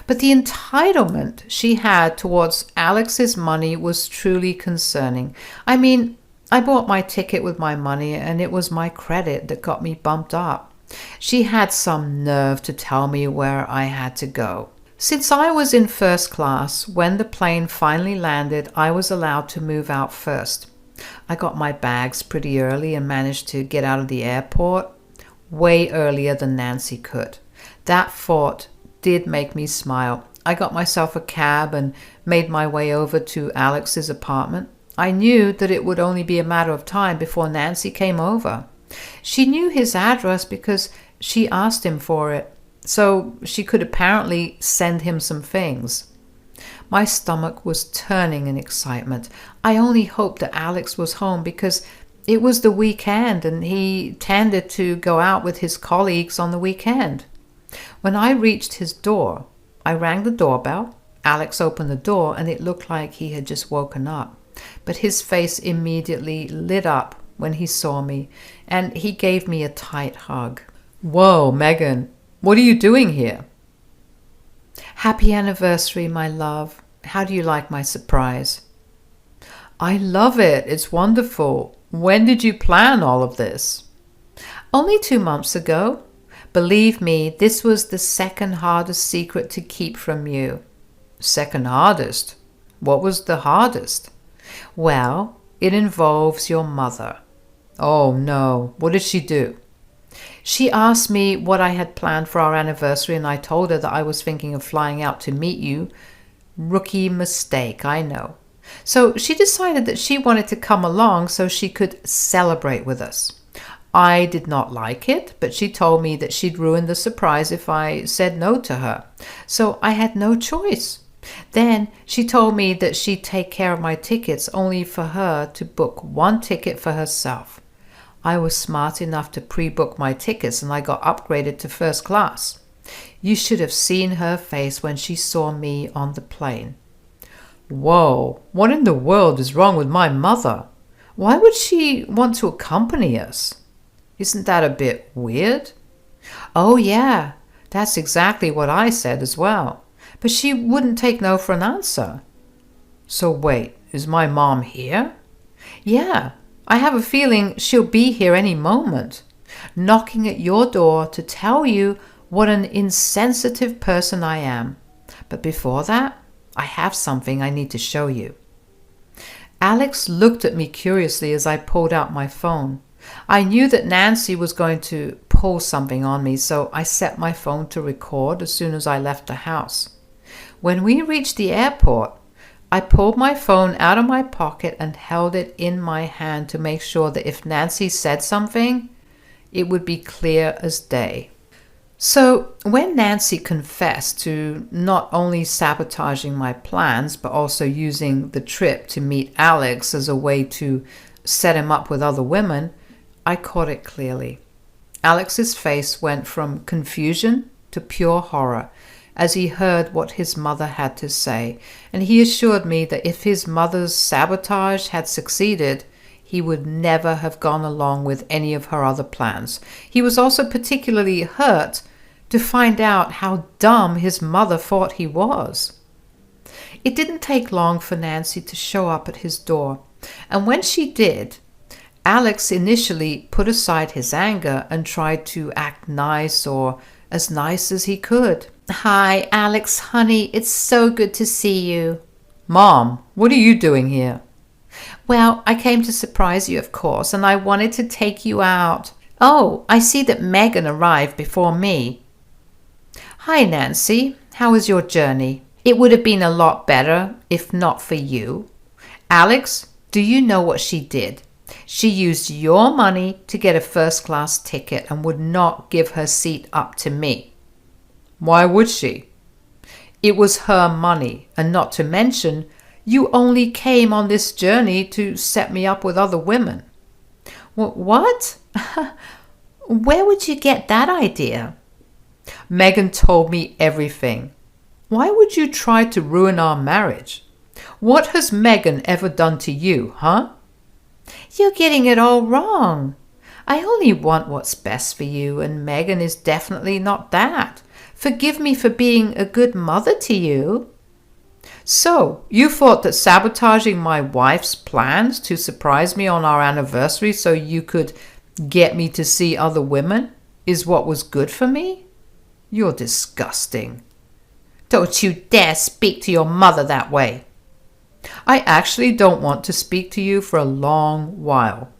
But the entitlement she had towards Alex's money was truly concerning. I mean, I bought my ticket with my money and it was my credit that got me bumped up. She had some nerve to tell me where I had to go. Since I was in first class, when the plane finally landed, I was allowed to move out first. I got my bags pretty early and managed to get out of the airport way earlier than Nancy could. That thought did make me smile. I got myself a cab and made my way over to Alex's apartment. I knew that it would only be a matter of time before Nancy came over. She knew his address because she asked him for it, so she could apparently send him some things. My stomach was turning in excitement. I only hoped that Alex was home because it was the weekend and he tended to go out with his colleagues on the weekend. When I reached his door, I rang the doorbell. Alex opened the door and it looked like he had just woken up. But his face immediately lit up when he saw me, and he gave me a tight hug. "Whoa, Megan, what are you doing here?" "Happy anniversary, my love. How do you like my surprise?" "I love it. It's wonderful. When did you plan all of this?" "Only 2 months ago. Believe me, this was the second hardest secret to keep from you." "Second hardest? What was the hardest?" "Well, it involves your mother." "Oh no, what did she do?" "She asked me what I had planned for our anniversary and I told her that I was thinking of flying out to meet you. Rookie mistake, I know. So she decided that she wanted to come along so she could celebrate with us. I did not like it, but she told me that she'd ruin the surprise if I said no to her. So I had no choice. Then she told me that she'd take care of my tickets only for her to book one ticket for herself. I was smart enough to pre-book my tickets and I got upgraded to first class. You should have seen her face when she saw me on the plane. Whoa, what in the world is wrong with my mother? Why would she want to accompany us? Isn't that a bit weird? Oh yeah, that's exactly what I said as well. But she wouldn't take no for an answer. So wait, is my mom here? Yeah, I have a feeling she'll be here any moment, knocking at your door to tell you what an insensitive person I am. But before that, I have something I need to show you. Alex looked at me curiously as I pulled out my phone. I knew that Nancy was going to pull something on me, so I set my phone to record as soon as I left the house. When we reached the airport, I pulled my phone out of my pocket and held it in my hand to make sure that if Nancy said something, it would be clear as day. So when Nancy confessed to not only sabotaging my plans, but also using the trip to meet Alex as a way to set him up with other women, I caught it clearly. Alex's face went from confusion to pure horror as he heard what his mother had to say, and he assured me that if his mother's sabotage had succeeded, he would never have gone along with any of her other plans. He was also particularly hurt to find out how dumb his mother thought he was. It didn't take long for Nancy to show up at his door, and when she did, Alex initially put aside his anger and tried to act nice, or as nice as he could. Hi, Alex, honey, it's so good to see you. Mom, what are you doing here? Well, I came to surprise you, of course, and I wanted to take you out. Oh, I see that Megan arrived before me. Hi, Nancy. How was your journey? It would have been a lot better if not for you. Alex, do you know what she did? She used your money to get a first-class ticket and would not give her seat up to me. Why would she? It was her money, and not to mention, you only came on this journey to set me up with other women. What? Where would you get that idea? Megan told me everything. Why would you try to ruin our marriage? What has Megan ever done to you, huh? You're getting it all wrong. I only want what's best for you, and Megan is definitely not that. Forgive me for being a good mother to you. So, you thought that sabotaging my wife's plans to surprise me on our anniversary so you could get me to see other women is what was good for me? You're disgusting. Don't you dare speak to your mother that way. I actually don't want to speak to you for a long while.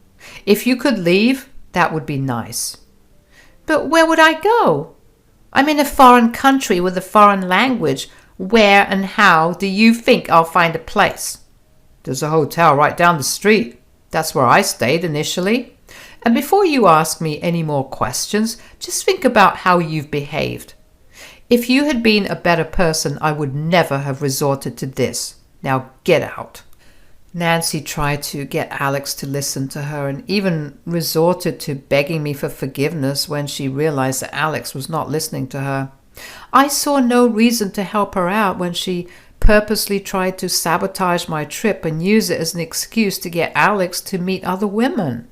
If you could leave, that would be nice. But where would I go? I'm in a foreign country with a foreign language. Where and how do you think I'll find a place? There's a hotel right down the street. That's where I stayed initially. And before you ask me any more questions, just think about how you've behaved. If you had been a better person, I would never have resorted to this. Now get out. Nancy tried to get Alex to listen to her and even resorted to begging me for forgiveness when she realized that Alex was not listening to her. I saw no reason to help her out when she purposely tried to sabotage my trip and use it as an excuse to get Alex to meet other women.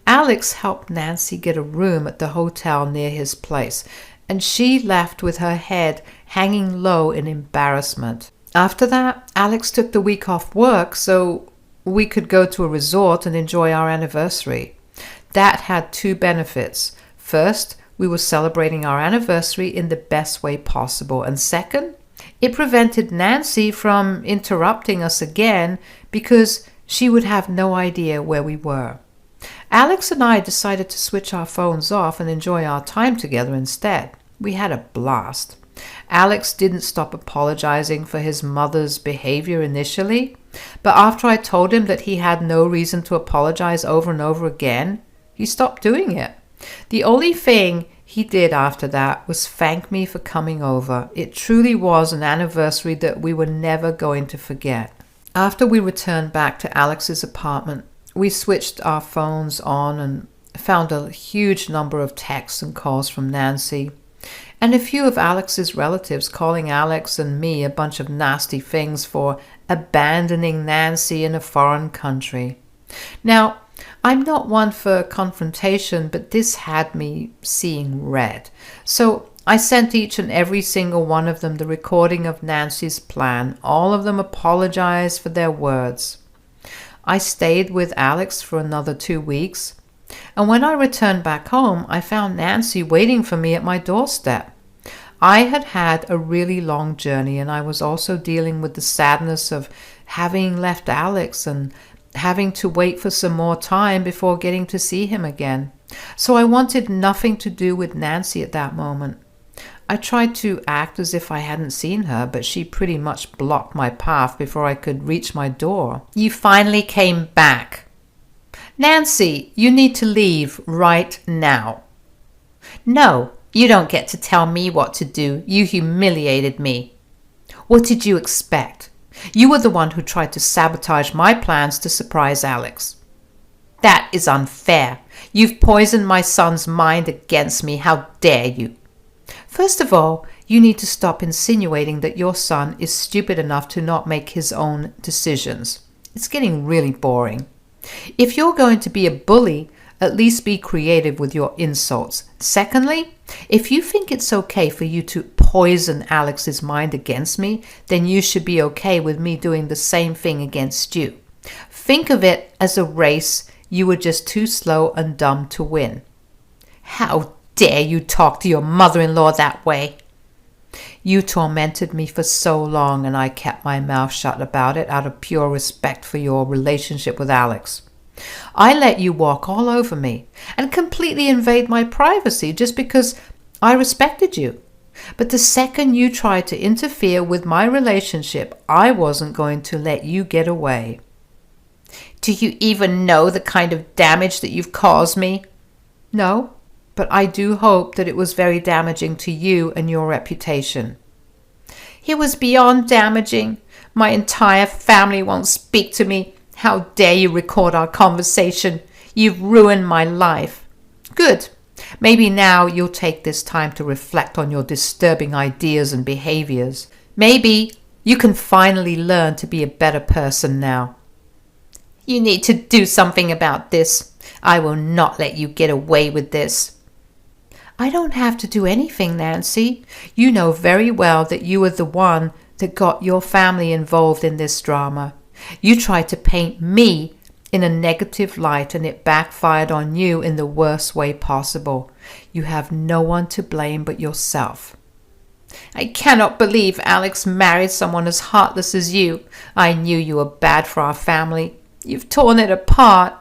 Alex helped Nancy get a room at the hotel near his place, and she left with her head hanging low in embarrassment. After that, Alex took the week off work so we could go to a resort and enjoy our anniversary. That had two benefits. First, we were celebrating our anniversary in the best way possible. And second, it prevented Nancy from interrupting us again because she would have no idea where we were. Alex and I decided to switch our phones off and enjoy our time together instead. We had a blast. Alex didn't stop apologizing for his mother's behavior initially. But after I told him that he had no reason to apologize over and over again, he stopped doing it. The only thing he did after that was thank me for coming over. It truly was an anniversary that we were never going to forget. After we returned back to Alex's apartment, we switched our phones on and found a huge number of texts and calls from Nancy, and a few of Alex's relatives calling Alex and me a bunch of nasty things for abandoning Nancy in a foreign country. Now, I'm not one for confrontation, but this had me seeing red. So I sent each and every single one of them the recording of Nancy's plan. All of them apologized for their words. I stayed with Alex for another 2 weeks, and when I returned back home, I found Nancy waiting for me at my doorstep. I had had a really long journey, and I was also dealing with the sadness of having left Alex and having to wait for some more time before getting to see him again. So I wanted nothing to do with Nancy at that moment. I tried to act as if I hadn't seen her, but she pretty much blocked my path before I could reach my door. You finally came back. Nancy, you need to leave right now. No, you don't get to tell me what to do. You humiliated me. What did you expect? You were the one who tried to sabotage my plans to surprise Alex. That is unfair. You've poisoned my son's mind against me. How dare you? First of all, you need to stop insinuating that your son is stupid enough to not make his own decisions. It's getting really boring. If you're going to be a bully, at least be creative with your insults. Secondly, if you think it's okay for you to poison Alex's mind against me, then you should be okay with me doing the same thing against you. Think of it as a race. You were just too slow and dumb to win. How dare you talk to your mother-in-law that way? You tormented me for so long, and I kept my mouth shut about it out of pure respect for your relationship with Alex. I let you walk all over me and completely invade my privacy just because I respected you. But the second you tried to interfere with my relationship, I wasn't going to let you get away. Do you even know the kind of damage that you've caused me? No, but I do hope that it was very damaging to you and your reputation. It was beyond damaging. My entire family won't speak to me. How dare you record our conversation? You've ruined my life. Good. Maybe now you'll take this time to reflect on your disturbing ideas and behaviors. Maybe you can finally learn to be a better person now. You need to do something about this. I will not let you get away with this. I don't have to do anything, Nancy. You know very well that you were the one that got your family involved in this drama. You tried to paint me in a negative light, and it backfired on you in the worst way possible. You have no one to blame but yourself. I cannot believe Alex married someone as heartless as you. I knew you were bad for our family. You've torn it apart.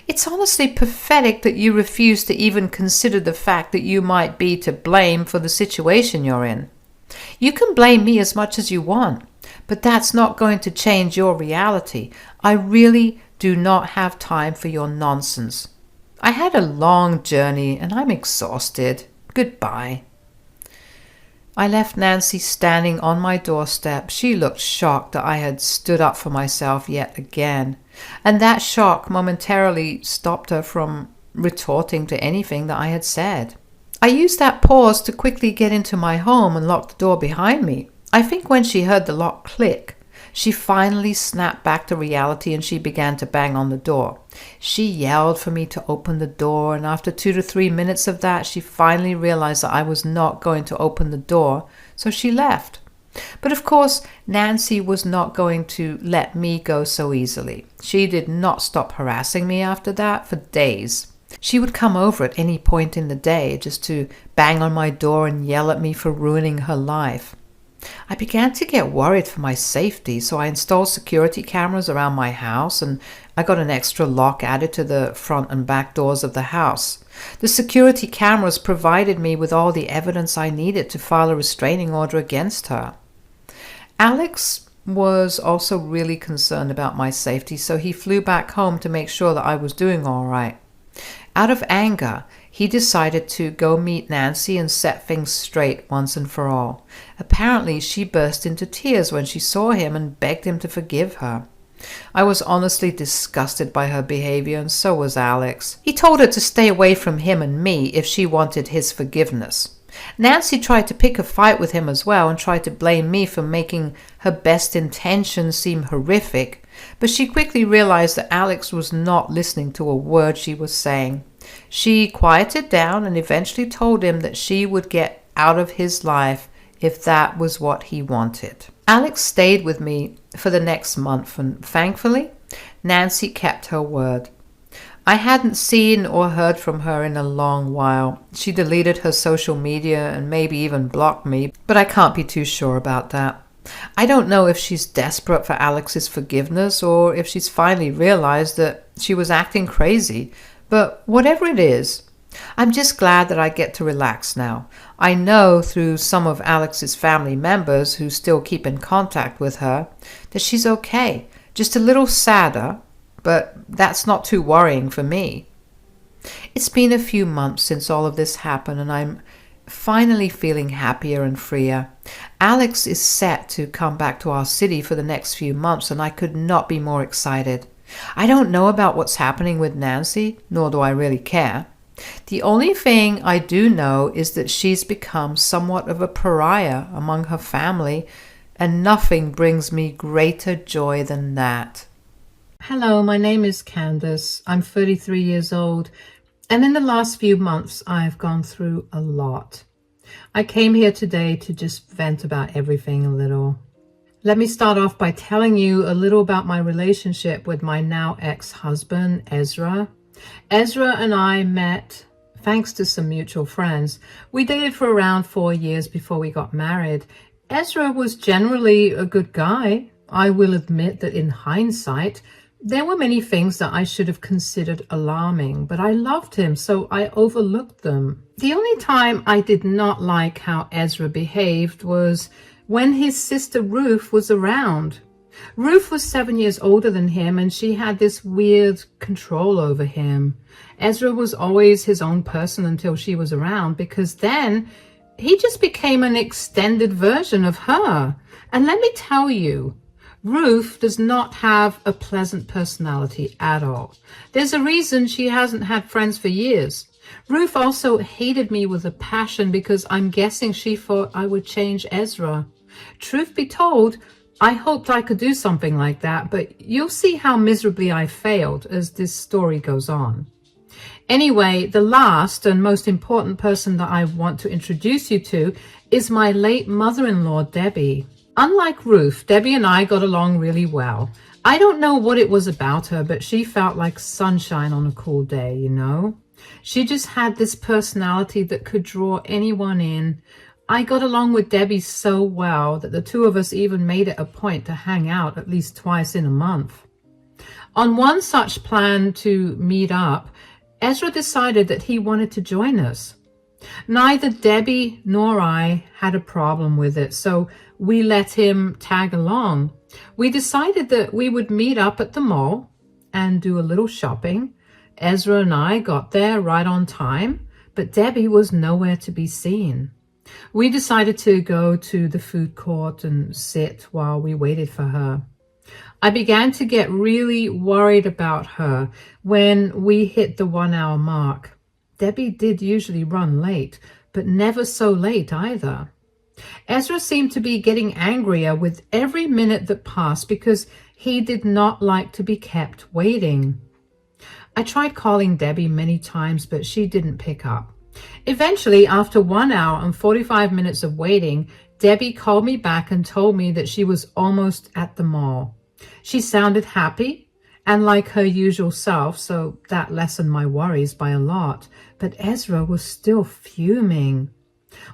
It's honestly pathetic that you refuse to even consider the fact that you might be to blame for the situation you're in. You can blame me as much as you want, but that's not going to change your reality. I really do not have time for your nonsense. I had a long journey and I'm exhausted. Goodbye. I left Nancy standing on my doorstep. She looked shocked that I had stood up for myself yet again, and that shock momentarily stopped her from retorting to anything that I had said. I used that pause to quickly get into my home and lock the door behind me. I think when she heard the lock click, she finally snapped back to reality and she began to bang on the door. She yelled for me to open the door, and after 2 to 3 minutes of that, she finally realized that I was not going to open the door, so she left. But of course, Nancy was not going to let me go so easily. She did not stop harassing me after that for days. She would come over at any point in the day just to bang on my door and yell at me for ruining her life. I began to get worried for my safety, so I installed security cameras around my house, and I got an extra lock added to the front and back doors of the house. The security cameras provided me with all the evidence I needed to file a restraining order against her. Alex was also really concerned about my safety, so he flew back home to make sure that I was doing all right. Out of anger, he decided to go meet Nancy and set things straight once and for all. Apparently, she burst into tears when she saw him and begged him to forgive her. I was honestly disgusted by her behavior, and so was Alex. He told her to stay away from him and me if she wanted his forgiveness. Nancy tried to pick a fight with him as well and tried to blame me for making her best intentions seem horrific, but she quickly realized that Alex was not listening to a word she was saying. She quieted down and eventually told him that she would get out of his life if that was what he wanted. Alex stayed with me for the next month, and thankfully, Nancy kept her word. I hadn't seen or heard from her in a long while. She deleted her social media and maybe even blocked me, but I can't be too sure about that. I don't know if she's desperate for Alex's forgiveness or if she's finally realized that she was acting crazy, but whatever it is, I'm just glad that I get to relax now. I know through some of Alex's family members who still keep in contact with her that she's okay, just a little sadder, but that's not too worrying for me. It's been a few months since all of this happened, and I'm finally feeling happier and freer. Alex is set to come back to our city for the next few months, and I could not be more excited. I don't know about what's happening with Nancy, nor do I really care. The only thing I do know is that she's become somewhat of a pariah among her family, and nothing brings me greater joy than that. Hello, my name is Candace. I'm 33 years old, and in the last few months, I've gone through a lot. I came here today to just vent about everything a little. Let me start off by telling you a little about my relationship with my now ex-husband, Ezra. Ezra and I met thanks to some mutual friends. We dated for around 4 years before we got married. Ezra was generally a good guy. I will admit that in hindsight, there were many things that I should have considered alarming, but I loved him, so I overlooked them. The only time I did not like how Ezra behaved was when his sister Ruth was around. Ruth was 7 years older than him, and she had this weird control over him. Ezra was always his own person until she was around, because then he just became an extended version of her. And let me tell you, Ruth does not have a pleasant personality at all. There's a reason she hasn't had friends for years. Ruth also hated me with a passion because I'm guessing she thought I would change Ezra. Truth be told, I hoped I could do something like that, but you'll see how miserably I failed as this story goes on. Anyway, the last and most important person that I want to introduce you to is my late mother-in-law, Debbie. Unlike Ruth, Debbie and I got along really well. I don't know what it was about her, but she felt like sunshine on a cool day, you know? She just had this personality that could draw anyone in. I got along with Debbie so well that the two of us even made it a point to hang out at least twice in a month. On one such plan to meet up, Ezra decided that he wanted to join us. Neither Debbie nor I had a problem with it, so we let him tag along. We decided that we would meet up at the mall and do a little shopping. Ezra and I got there right on time, but Debbie was nowhere to be seen. We decided to go to the food court and sit while we waited for her. I began to get really worried about her when we hit the 1 hour mark. Debbie did usually run late, but never so late either. Ezra seemed to be getting angrier with every minute that passed because he did not like to be kept waiting. I tried calling Debbie many times, but she didn't pick up. Eventually, after 1 hour and 45 minutes of waiting, Debbie called me back and told me that she was almost at the mall. She sounded happy and like her usual self, so that lessened my worries by a lot. But Ezra was still fuming.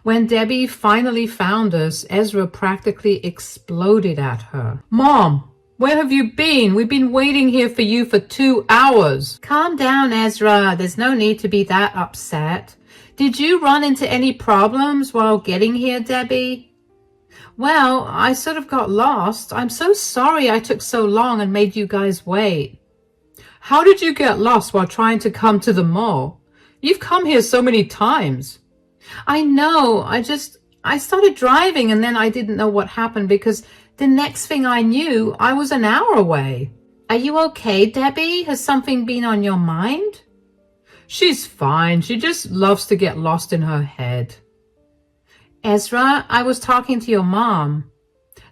When Debbie finally found us, Ezra practically exploded at her. "Mom, where have you been? We've been waiting here for you for 2 hours. Calm down, Ezra. There's no need to be that upset. Did you run into any problems while getting here, Debbie? Well, I sort of got lost. I'm so sorry I took so long and made you guys wait. How did you get lost while trying to come to the mall? You've come here so many times. I know. I started driving and then I didn't know what happened because the next thing I knew, I was an hour away. Are you okay, Debbie? Has something been on your mind? She's fine. She just loves to get lost in her head. Ezra, I was talking to your mom.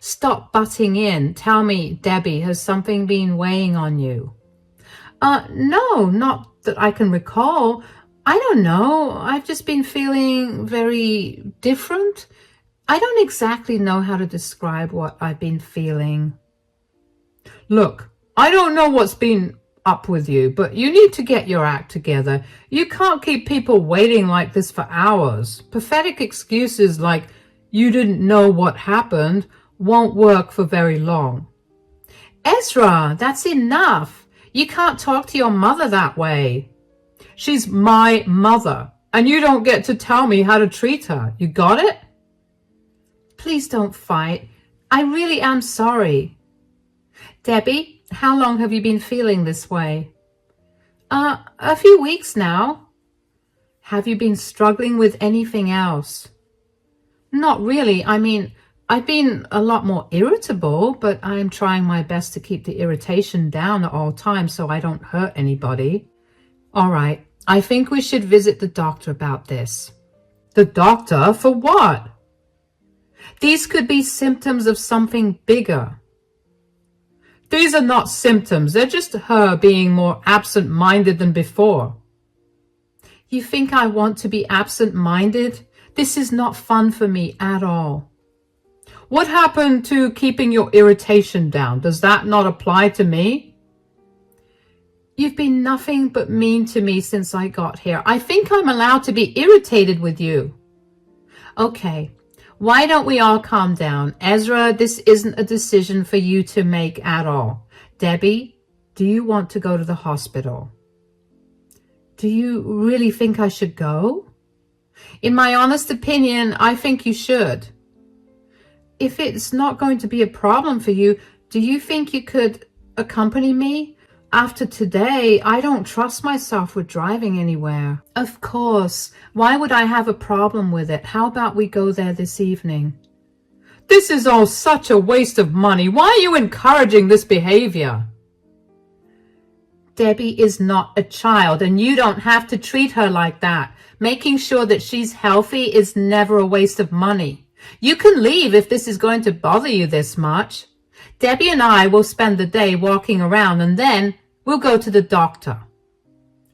Stop butting in. Tell me, Debbie, has something been weighing on you? No, not that I can recall. I don't know. I've just been feeling very different. I don't exactly know how to describe what I've been feeling. Look, I don't know what's been up with you, but you need to get your act together. You can't keep people waiting like this for hours. Pathetic excuses like you didn't know what happened won't work for very long. Ezra, that's enough. You can't talk to your mother that way. She's my mother, and you don't get to tell me how to treat her. You got it? Please don't fight. I really am sorry. Debbie, how long have you been feeling this way? A few weeks now. Have you been struggling with anything else? Not really. I mean, I've been a lot more irritable, but I'm trying my best to keep the irritation down at all times so I don't hurt anybody. All right, I think we should visit the doctor about this. The doctor? For what? These could be symptoms of something bigger. These are not symptoms. They're just her being more absent-minded than before. You think I want to be absent-minded? This is not fun for me at all. What happened to keeping your irritation down? Does that not apply to me? You've been nothing but mean to me since I got here. I think I'm allowed to be irritated with you. Okay, why don't we all calm down? Ezra, this isn't a decision for you to make at all. Debbie, do you want to go to the hospital? Do you really think I should go? In my honest opinion, I think you should. If it's not going to be a problem for you, do you think you could accompany me? After today, I don't trust myself with driving anywhere. Of course. Why would I have a problem with it? How about we go there this evening? This is all such a waste of money. Why are you encouraging this behavior? Debbie is not a child, and you don't have to treat her like that. Making sure that she's healthy is never a waste of money. You can leave if this is going to bother you this much. Debbie and I will spend the day walking around and then we'll go to the doctor.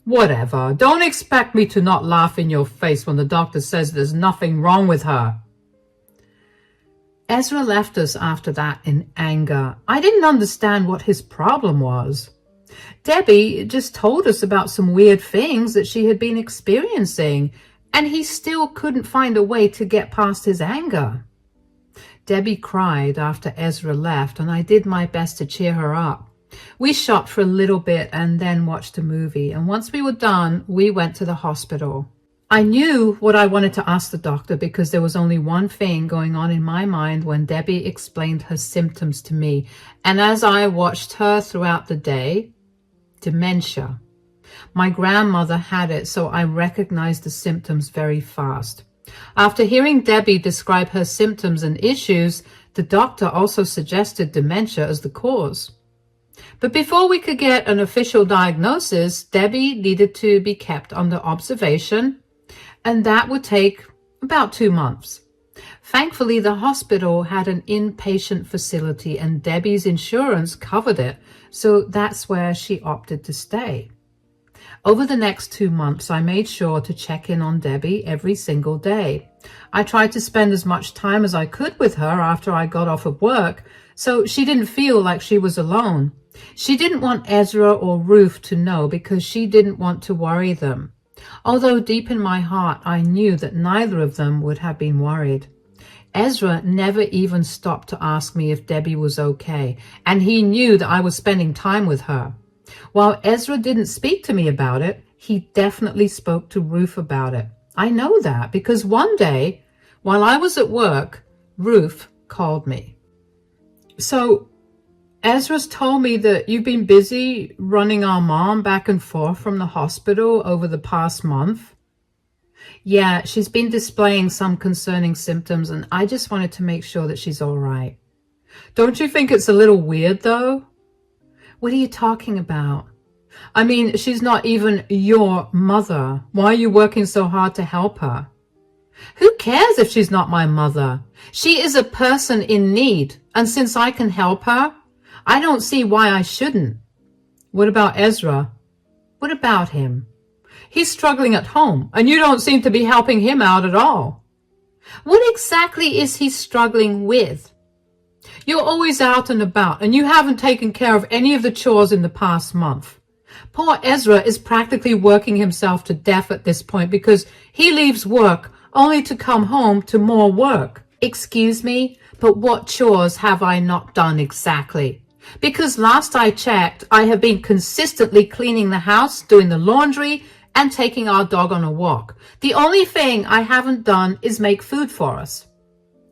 Whatever. Don't expect me to not laugh in your face when the doctor says there's nothing wrong with her. Ezra left us after that in anger. I didn't understand what his problem was. Debbie just told us about some weird things that she had been experiencing, and he still couldn't find a way to get past his anger. Debbie cried after Ezra left, and I did my best to cheer her up. We shopped for a little bit and then watched a movie, and once we were done, we went to the hospital. I knew what I wanted to ask the doctor because there was only one thing going on in my mind when Debbie explained her symptoms to me, and as I watched her throughout the day, dementia. My grandmother had it, so I recognized the symptoms very fast. After hearing Debbie describe her symptoms and issues, the doctor also suggested dementia as the cause. But before we could get an official diagnosis, Debbie needed to be kept under observation, and that would take about 2 months. Thankfully, the hospital had an inpatient facility and Debbie's insurance covered it, so that's where she opted to stay. Over the next 2 months, I made sure to check in on Debbie every single day. I tried to spend as much time as I could with her after I got off of work, so she didn't feel like she was alone. She didn't want Ezra or Ruth to know because she didn't want to worry them. Although deep in my heart, I knew that neither of them would have been worried. Ezra never even stopped to ask me if Debbie was okay, and he knew that I was spending time with her. While Ezra didn't speak to me about it, he definitely spoke to Ruth about it. I know that because one day, while I was at work, Ruth, called me. So Ezra's told me that you've been busy running our mom back and forth from the hospital over the past month. Yeah, she's been displaying some concerning symptoms, and I just wanted to make sure that she's all right. Don't you think it's a little weird, though? What are you talking about? I mean, she's not even your mother. Why are you working so hard to help her? Who cares if she's not my mother? She is a person in need, and since I can help her, I don't see why I shouldn't. What about Ezra? What about him? He's struggling at home, and you don't seem to be helping him out at all. What exactly is he struggling with? You're always out and about, and you haven't taken care of any of the chores in the past month. Poor Ezra is practically working himself to death at this point because he leaves work only to come home to more work. Excuse me, but what chores have I not done exactly? Because last I checked, I have been consistently cleaning the house, doing the laundry, and taking our dog on a walk. The only thing I haven't done is make food for us.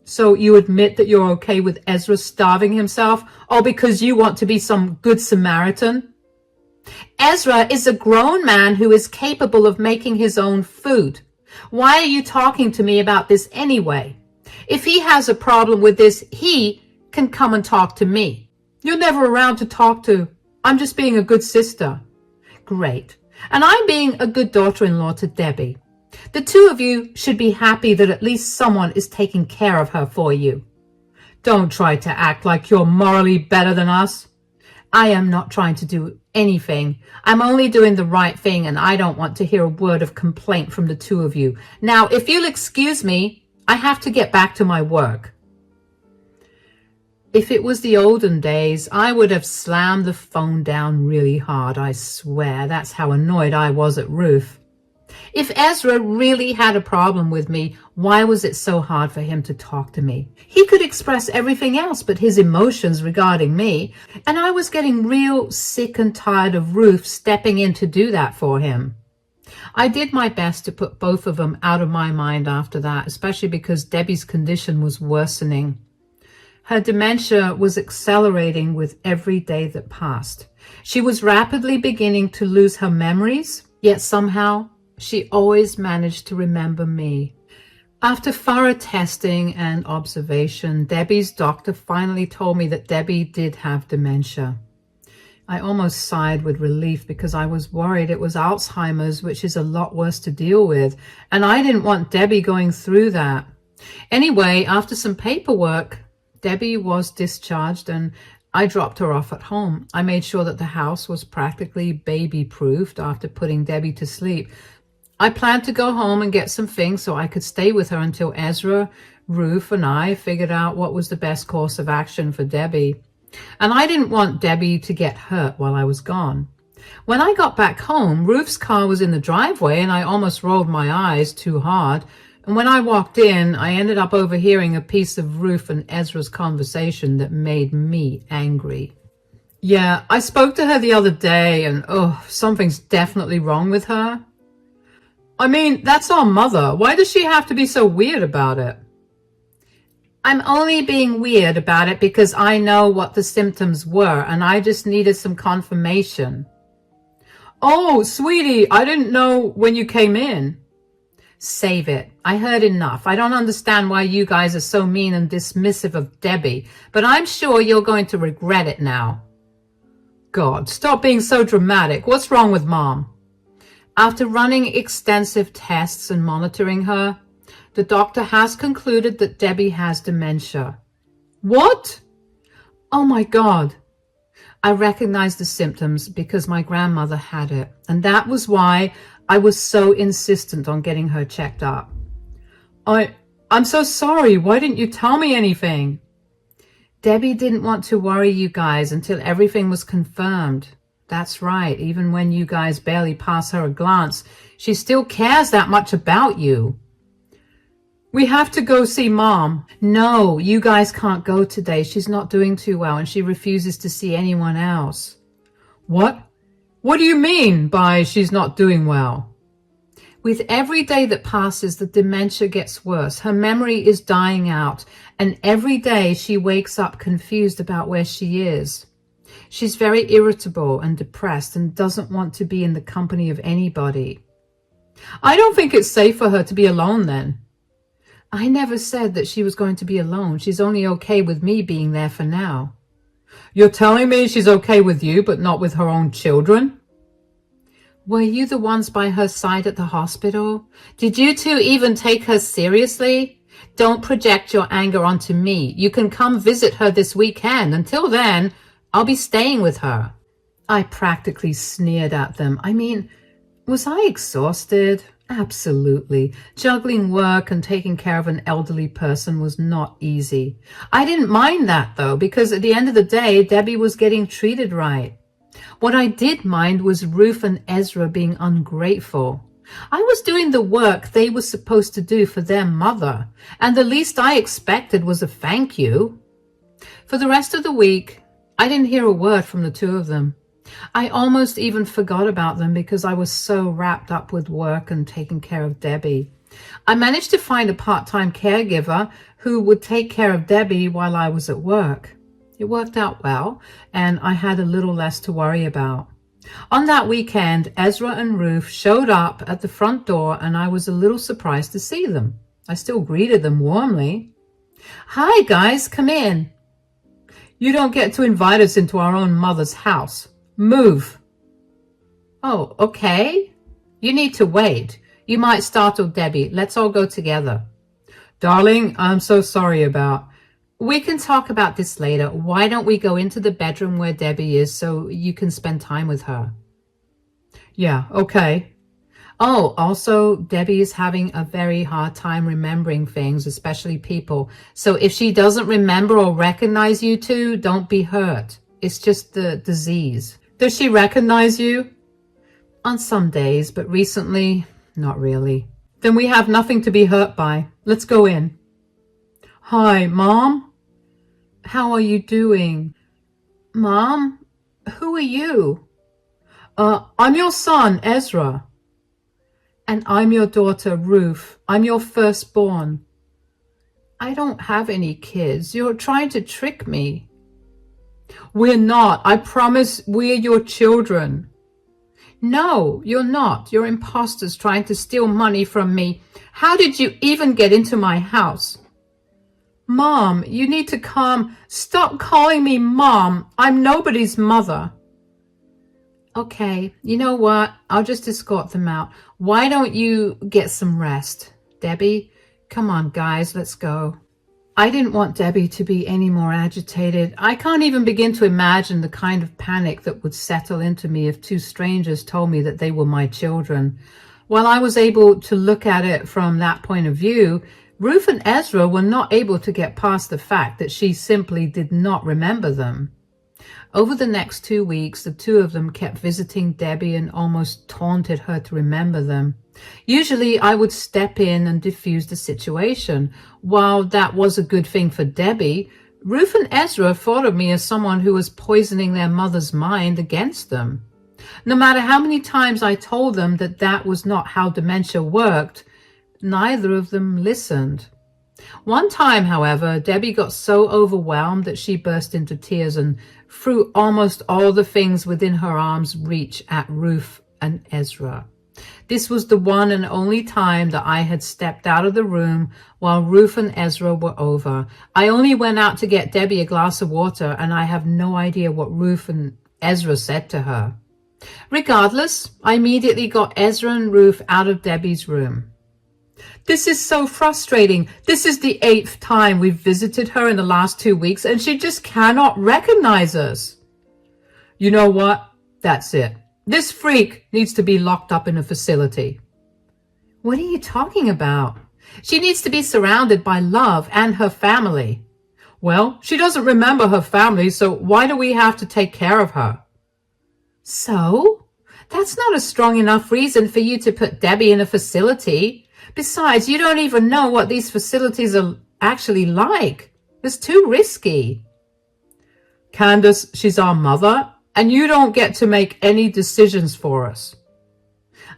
So you admit that you're okay with Ezra starving himself, all because you want to be some good Samaritan? Ezra is a grown man who is capable of making his own food. Why are you talking to me about this anyway? If he has a problem with this, he can come and talk to me. You're never around to talk to. I'm just being a good sister. Great. And I'm being a good daughter-in-law to Debbie. The two of you should be happy that at least someone is taking care of her for you. Don't try to act like you're morally better than us. I am not trying to do anything. I'm only doing the right thing, and I don't want to hear a word of complaint from the two of you. Now, if you'll excuse me, I have to get back to my work. If it was the olden days, I would have slammed the phone down really hard, I swear. That's how annoyed I was at Ruth. If Ezra really had a problem with me, why was it so hard for him to talk to me? He could express everything else but his emotions regarding me, and I was getting real sick and tired of Ruth stepping in to do that for him. I did my best to put both of them out of my mind after that, especially because Debbie's condition was worsening. Her dementia was accelerating with every day that passed. She was rapidly beginning to lose her memories, yet somehow she always managed to remember me. After thorough testing and observation, Debbie's doctor finally told me that Debbie did have dementia. I almost sighed with relief because I was worried it was Alzheimer's, which is a lot worse to deal with, and I didn't want Debbie going through that. Anyway, after some paperwork, Debbie was discharged and I dropped her off at home. I made sure that the house was practically baby-proofed after putting Debbie to sleep. I planned to go home and get some things so I could stay with her until Ezra, Ruth, and I figured out what was the best course of action for Debbie. And I didn't want Debbie to get hurt while I was gone. When I got back home, Ruth's car was in the driveway and I almost rolled my eyes too hard. And when I walked in, I ended up overhearing a piece of Ruth and Ezra's conversation that made me angry. Yeah, I spoke to her the other day and, something's definitely wrong with her. I mean, that's our mother. Why does she have to be so weird about it? I'm only being weird about it because I know what the symptoms were and I just needed some confirmation. Oh, sweetie, I didn't know when you came in. Save it. I heard enough. I don't understand why you guys are so mean and dismissive of Debbie, but I'm sure you're going to regret it now. God, stop being so dramatic. What's wrong with Mom? After running extensive tests and monitoring her, the doctor has concluded that Debbie has dementia. What? Oh my God. I recognize the symptoms because my grandmother had it, and that was why I was so insistent on getting her checked up. I'm so sorry. Why didn't you tell me anything? Debbie didn't want to worry you guys until everything was confirmed. That's right. Even when you guys barely pass her a glance, she still cares that much about you. We have to go see Mom. No, you guys can't go today. She's not doing too well and she refuses to see anyone else. What? What do you mean by she's not doing well? With every day that passes, the dementia gets worse. Her memory is dying out, and every day she wakes up confused about where she is. She's very irritable and depressed and doesn't want to be in the company of anybody. I don't think it's safe for her to be alone then. I never said that she was going to be alone. She's only okay with me being there for now. You're telling me she's okay with you, but not with her own children? Were you the ones by her side at the hospital? Did you two even take her seriously? Don't project your anger onto me. You can come visit her this weekend. Until then, I'll be staying with her. I practically sneered at them. I mean, was I exhausted? Absolutely. Juggling work and taking care of an elderly person was not easy. I didn't mind that, though, because at the end of the day, Debbie was getting treated right. What I did mind was Ruth and Ezra being ungrateful. I was doing the work they were supposed to do for their mother, and the least I expected was a thank you. For the rest of the week, I didn't hear a word from the two of them. I almost even forgot about them because I was so wrapped up with work and taking care of Debbie. I managed to find a part-time caregiver who would take care of Debbie while I was at work. It worked out well, and I had a little less to worry about. On that weekend, Ezra and Ruth showed up at the front door, and I was a little surprised to see them. I still greeted them warmly. Hi, guys, come in. You don't get to invite us into our own mother's house. Move. Oh, okay. You need to wait. You might startle Debbie. Let's all go together. Darling, I'm so sorry about... We can talk about this later. Why don't we go into the bedroom where Debbie is so you can spend time with her? Yeah, okay. Oh, also, Debbie is having a very hard time remembering things, especially people. So if she doesn't remember or recognize you two, don't be hurt. It's just the disease. Does she recognize you? On some days, but recently, not really. Then we have nothing to be hurt by. Let's go in. Hi, Mom. How are you doing? Mom, who are you? I'm your son, Ezra. And I'm your daughter, Ruth. I'm your firstborn. I don't have any kids. You're trying to trick me. We're not. I promise we're your children. No, you're not. You're imposters trying to steal money from me. How did you even get into my house? Mom, you need to calm. Stop calling me Mom. I'm nobody's mother. Okay, you know what? I'll just escort them out. Why don't you get some rest? Debbie, come on, guys, let's go. I didn't want Debbie to be any more agitated. I can't even begin to imagine the kind of panic that would settle into me if two strangers told me that they were my children. While I was able to look at it from that point of view, Ruth and Ezra were not able to get past the fact that she simply did not remember them. Over the next 2 weeks, the two of them kept visiting Debbie and almost taunted her to remember them. Usually, I would step in and diffuse the situation. While that was a good thing for Debbie, Ruth and Ezra thought of me as someone who was poisoning their mother's mind against them. No matter how many times I told them that that was not how dementia worked, neither of them listened. One time, however, Debbie got so overwhelmed that she burst into tears and threw almost all the things within her arm's reach at Ruth and Ezra. This was the one and only time that I had stepped out of the room while Ruth and Ezra were over. I only went out to get Debbie a glass of water, and I have no idea what Ruth and Ezra said to her. Regardless, I immediately got Ezra and Ruth out of Debbie's room. This is so frustrating. This is the 8th time we've visited her in the last 2 weeks, and she just cannot recognize us. You know what? That's it. This freak needs to be locked up in a facility. What are you talking about? She needs to be surrounded by love and her family. Well, she doesn't remember her family, so why do we have to take care of her? So? That's not a strong enough reason for you to put Debbie in a facility. Besides, you don't even know what these facilities are actually like. It's too risky. Candace, she's our mother, and you don't get to make any decisions for us.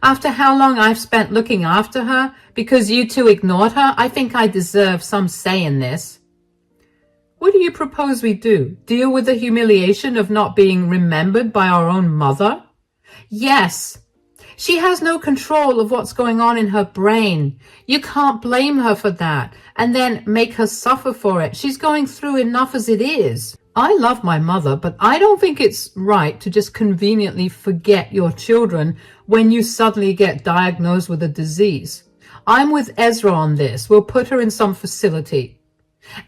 After how long I've spent looking after her because you two ignored her, I think I deserve some say in this. What do you propose we do? Deal with the humiliation of not being remembered by our own mother? Yes. She has no control of what's going on in her brain. You can't blame her for that and then make her suffer for it. She's going through enough as it is. I love my mother, but I don't think it's right to just conveniently forget your children when you suddenly get diagnosed with a disease. I'm with Ezra on this. We'll put her in some facility.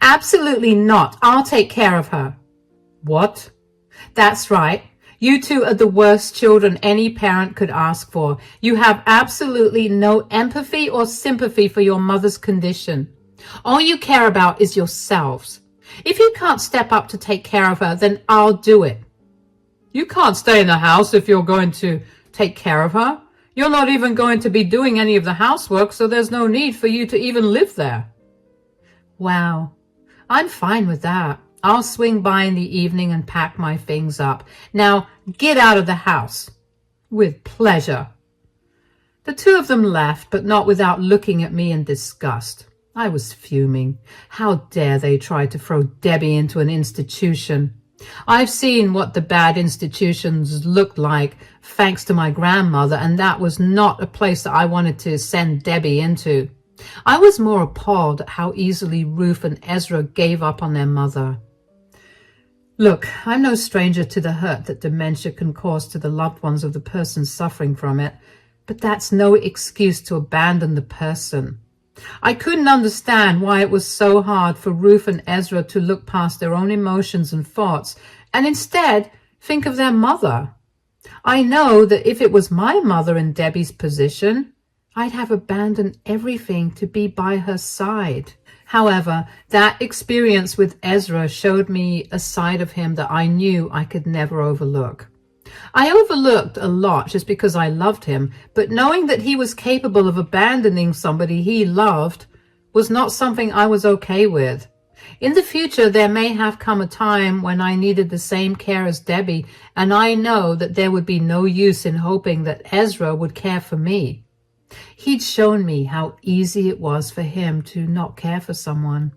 Absolutely not. I'll take care of her. What? That's right. You two are the worst children any parent could ask for. You have absolutely no empathy or sympathy for your mother's condition. All you care about is yourselves. If you can't step up to take care of her, then I'll do it. You can't stay in the house if you're going to take care of her. You're not even going to be doing any of the housework, so there's no need for you to even live there. Wow, I'm fine with that. I'll swing by in the evening and pack my things up. Now, get out of the house. With pleasure. The two of them left, but not without looking at me in disgust. I was fuming. How dare they try to throw Debbie into an institution? I've seen what the bad institutions look like, thanks to my grandmother, and that was not a place that I wanted to send Debbie into. I was more appalled at how easily Ruth and Ezra gave up on their mother. Look, I'm no stranger to the hurt that dementia can cause to the loved ones of the person suffering from it, but that's no excuse to abandon the person. I couldn't understand why it was so hard for Ruth and Ezra to look past their own emotions and thoughts and instead think of their mother. I know that if it was my mother in Debbie's position, I'd have abandoned everything to be by her side. However, that experience with Ezra showed me a side of him that I knew I could never overlook. I overlooked a lot just because I loved him, but knowing that he was capable of abandoning somebody he loved was not something I was okay with. In the future, there may have come a time when I needed the same care as Debbie, and I know that there would be no use in hoping that Ezra would care for me. He'd shown me how easy it was for him to not care for someone.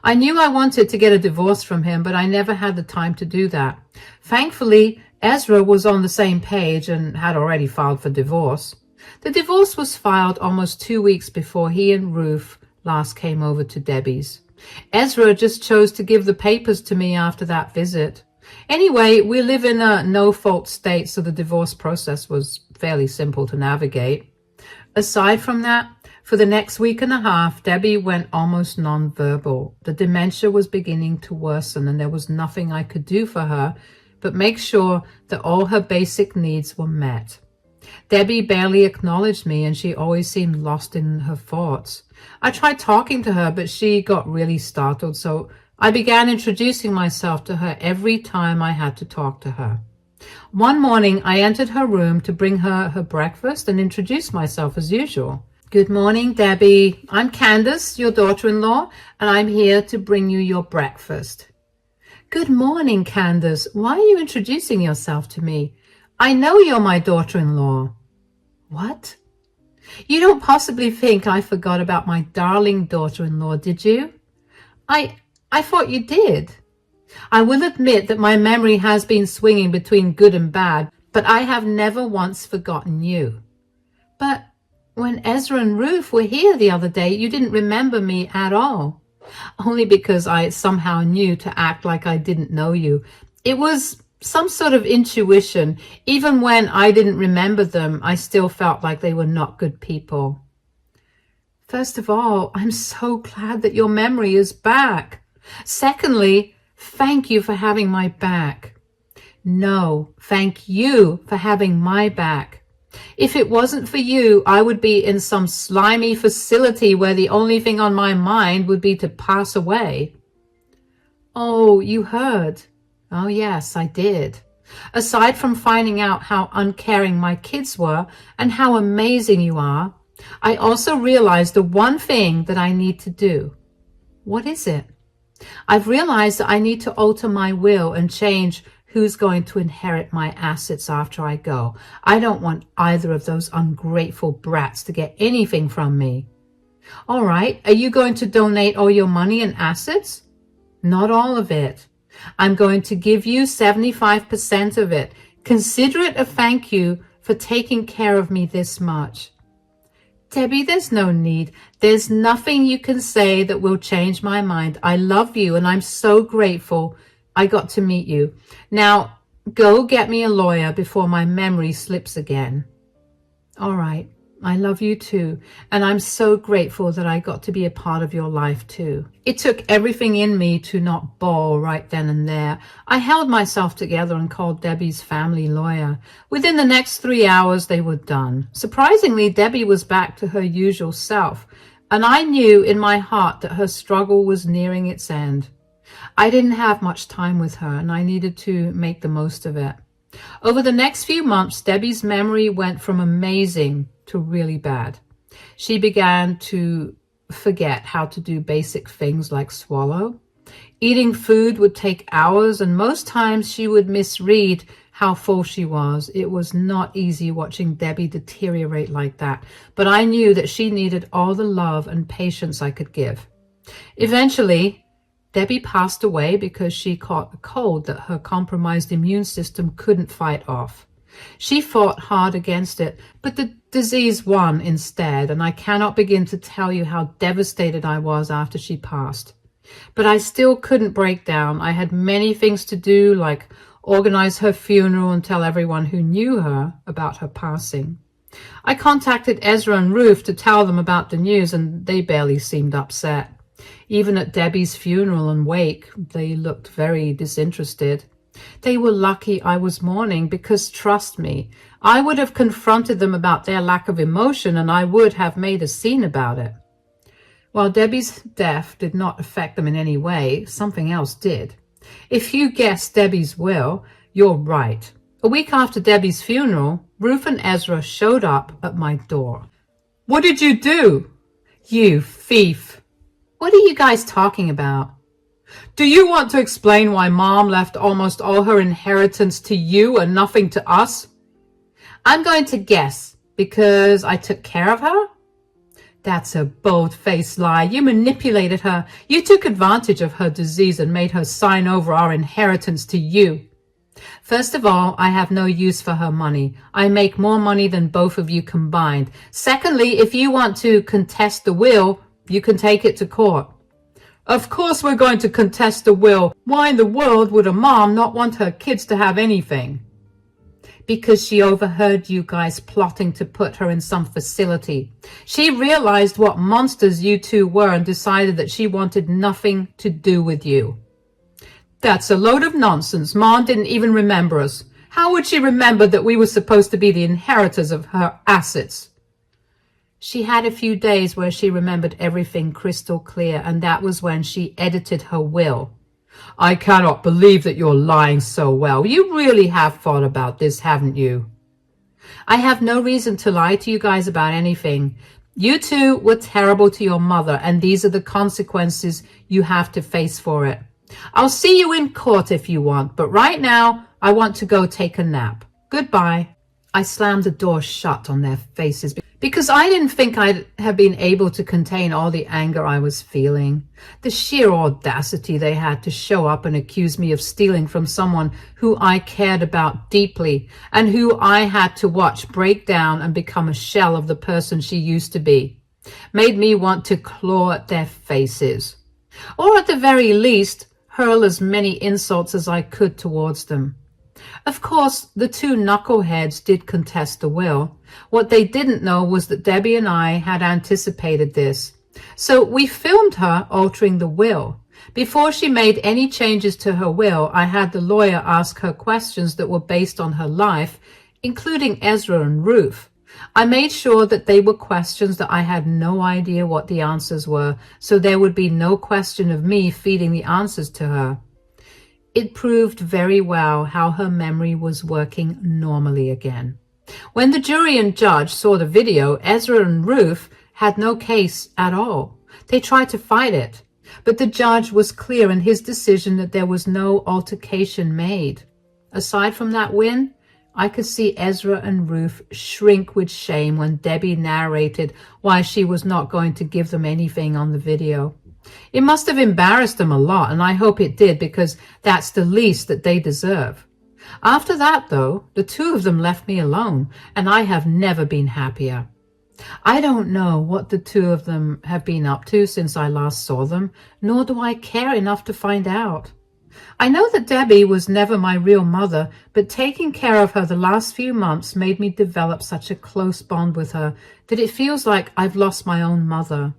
I knew I wanted to get a divorce from him, but I never had the time to do that. Thankfully, Ezra was on the same page and had already filed for divorce. The divorce was filed almost 2 weeks before he and Ruth last came over to Debbie's. Ezra just chose to give the papers to me after that visit. Anyway, we live in a no-fault state, so the divorce process was fairly simple to navigate. Aside from that, for the next week and a half, Debbie went almost nonverbal. The dementia was beginning to worsen, and there was nothing I could do for her but make sure that all her basic needs were met. Debbie barely acknowledged me, and she always seemed lost in her thoughts. I tried talking to her, but she got really startled, so I began introducing myself to her every time I had to talk to her. One morning, I entered her room to bring her her breakfast and introduce myself as usual. Good morning, Debbie. I'm Candace, your daughter-in-law, and I'm here to bring you your breakfast. Good morning, Candace. Why are you introducing yourself to me? I know you're my daughter-in-law. What? You don't possibly think I forgot about my darling daughter-in-law, did you? I thought you did. I will admit that my memory has been swinging between good and bad, but I have never once forgotten you. But when Ezra and Ruth were here the other day, you didn't remember me at all. Only because I somehow knew to act like I didn't know you. It was some sort of intuition. Even when I didn't remember them, I still felt like they were not good people. First of all, I'm so glad that your memory is back. Secondly, thank you for having my back. No, thank you for having my back. If it wasn't for you, I would be in some slimy facility where the only thing on my mind would be to pass away. Oh, you heard? Oh, yes, I did. Aside from finding out how uncaring my kids were and how amazing you are, I also realized the one thing that I need to do. What is it? I've realized that I need to alter my will and change who's going to inherit my assets after I go. I don't want either of those ungrateful brats to get anything from me. All right, are you going to donate all your money and assets? Not all of it. I'm going to give you 75% of it. Consider it a thank you for taking care of me this much. Debbie, there's no need. There's nothing you can say that will change my mind. I love you and I'm so grateful I got to meet you. Now, go get me a lawyer before my memory slips again. All right. I love you too, and I'm so grateful that I got to be a part of your life too. It took everything in me to not bawl right then and there. I held myself together and called Debbie's family lawyer. Within the next 3 hours, they were done. Surprisingly, Debbie was back to her usual self, and I knew in my heart that her struggle was nearing its end. I didn't have much time with her, and I needed to make the most of it. Over the next few months, Debbie's memory went from amazing to really bad. She began to forget how to do basic things like swallow. Eating food would take hours, and most times she would misread how full she was. It was not easy watching Debbie deteriorate like that, but I knew that she needed all the love and patience I could give. Eventually, Debbie passed away because she caught a cold that her compromised immune system couldn't fight off. She fought hard against it, but the disease won instead, and I cannot begin to tell you how devastated I was after she passed. But I still couldn't break down. I had many things to do, like organize her funeral and tell everyone who knew her about her passing. I contacted Ezra and Ruth to tell them about the news, and they barely seemed upset. Even at Debbie's funeral and wake, they looked very disinterested. They were lucky I was mourning because, trust me, I would have confronted them about their lack of emotion and I would have made a scene about it. While Debbie's death did not affect them in any way, something else did. If you guessed Debbie's will, you're right. A week after Debbie's funeral, Ruth and Ezra showed up at my door. "What did you do?" "You thief." "What are you guys talking about?" "Do you want to explain why Mom left almost all her inheritance to you and nothing to us?" "I'm going to guess, because I took care of her?" "That's a bold-faced lie. You manipulated her. You took advantage of her disease and made her sign over our inheritance to you." "First of all, I have no use for her money. I make more money than both of you combined. Secondly, if you want to contest the will, you can take it to court." "Of course we're going to contest the will. Why in the world would a mom not want her kids to have anything?" "Because she overheard you guys plotting to put her in some facility. She realized what monsters you two were and decided that she wanted nothing to do with you." "That's a load of nonsense. Mom didn't even remember us. How would she remember that we were supposed to be the inheritors of her assets?" "She had a few days where she remembered everything crystal clear, and that was when she edited her will." "I cannot believe that you're lying so well. You really have thought about this, haven't you?" "I have no reason to lie to you guys about anything. You two were terrible to your mother, and these are the consequences you have to face for it. I'll see you in court if you want, but right now I want to go take a nap. Goodbye." I slammed the door shut on their faces because I didn't think I'd have been able to contain all the anger I was feeling. The sheer audacity they had to show up and accuse me of stealing from someone who I cared about deeply and who I had to watch break down and become a shell of the person she used to be made me want to claw at their faces, or at the very least hurl as many insults as I could towards them. Of course, the two knuckleheads did contest the will. What they didn't know was that Debbie and I had anticipated this. So we filmed her altering the will. Before she made any changes to her will, I had the lawyer ask her questions that were based on her life, including Ezra and Ruth. I made sure that they were questions that I had no idea what the answers were, so there would be no question of me feeding the answers to her. It proved very well how her memory was working normally again. When the jury and judge saw the video, Ezra and Ruth had no case at all. They tried to fight it, but the judge was clear in his decision that there was no altercation made. Aside from that win, I could see Ezra and Ruth shrink with shame when Debbie narrated why she was not going to give them anything on the video. It must have embarrassed them a lot, and I hope it did, because that's the least that they deserve. After that, though, the two of them left me alone, and I have never been happier. I don't know what the two of them have been up to since I last saw them, nor do I care enough to find out. I know that Debbie was never my real mother, but taking care of her the last few months made me develop such a close bond with her that it feels like I've lost my own mother.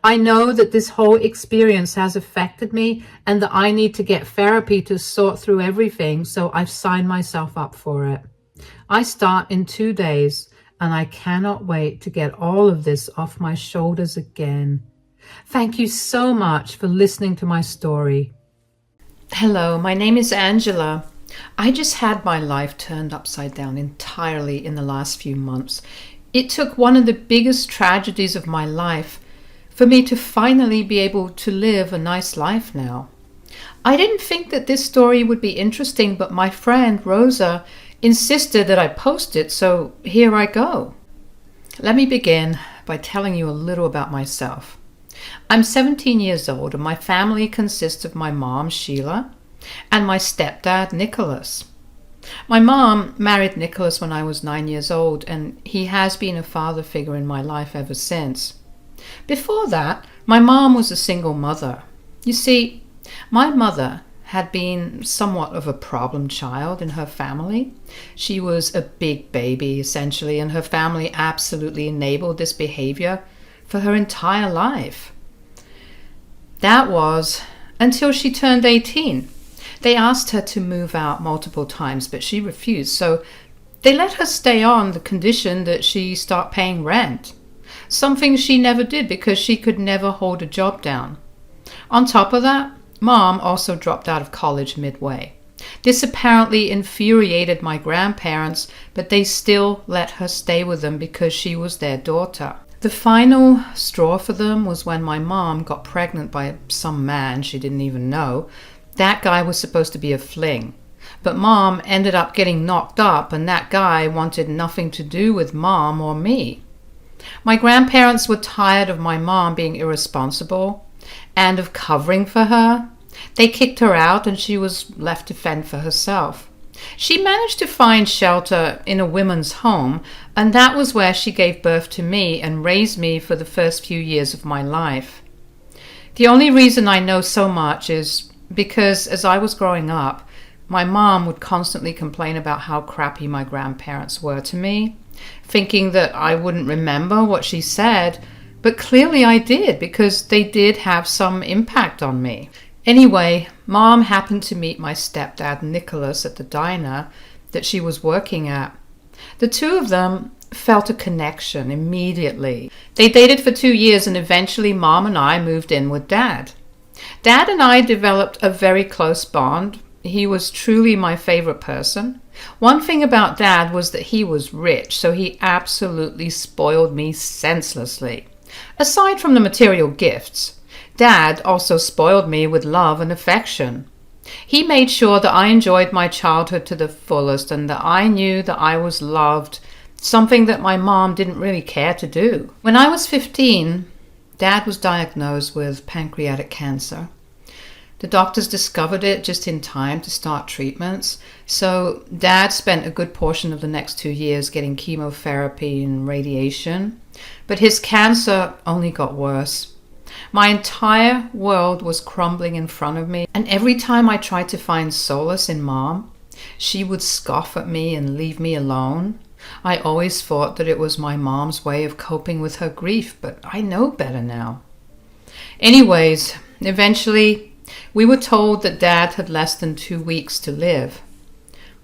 I know that this whole experience has affected me and that I need to get therapy to sort through everything, so I've signed myself up for it. I start in 2 days, and I cannot wait to get all of this off my shoulders again. Thank you so much for listening to my story. Hello, my name is Angela. I just had my life turned upside down entirely in the last few months. It took one of the biggest tragedies of my life for me to finally be able to live a nice life now. I didn't think that this story would be interesting, but my friend Rosa insisted that I post it, so here I go. Let me begin by telling you a little about myself. I'm 17 years old, and my family consists of my mom, Sheila, and my stepdad, Nicholas. My mom married Nicholas when I was 9 years old, and he has been a father figure in my life ever since. Before that, my mom was a single mother. You see, my mother had been somewhat of a problem child in her family. She was a big baby, essentially, and her family absolutely enabled this behavior for her entire life. That was until she turned 18. They asked her to move out multiple times, but she refused, so they let her stay on the condition that she start paying rent, something she never did because she could never hold a job down. On top of that, Mom also dropped out of college midway. This apparently infuriated my grandparents, but they still let her stay with them because she was their daughter. The final straw for them was when my mom got pregnant by some man she didn't even know. That guy was supposed to be a fling, but Mom ended up getting knocked up, and that guy wanted nothing to do with Mom or me. My grandparents were tired of my mom being irresponsible and of covering for her. They kicked her out, and she was left to fend for herself. She managed to find shelter in a women's home, and that was where she gave birth to me and raised me for the first few years of my life. The only reason I know so much is because as I was growing up, my mom would constantly complain about how crappy my grandparents were to me, thinking that I wouldn't remember what she said, but clearly I did, because they did have some impact on me. Anyway, Mom happened to meet my stepdad, Nicholas, at the diner that she was working at. The two of them felt a connection immediately. They dated for 2 years, and eventually Mom and I moved in with Dad. Dad and I developed a very close bond. He was truly my favorite person. One thing about Dad was that he was rich, so he absolutely spoiled me senselessly. Aside from the material gifts, Dad also spoiled me with love and affection. He made sure that I enjoyed my childhood to the fullest and that I knew that I was loved, something that my mom didn't really care to do. When I was 15, Dad was diagnosed with pancreatic cancer. The doctors discovered it just in time to start treatments, so Dad spent a good portion of the next 2 years getting chemotherapy and radiation, but his cancer only got worse. My entire world was crumbling in front of me, and every time I tried to find solace in Mom, she would scoff at me and leave me alone. I always thought that it was my mom's way of coping with her grief, but I know better now. Anyways, eventually, we were told that Dad had less than 2 weeks to live.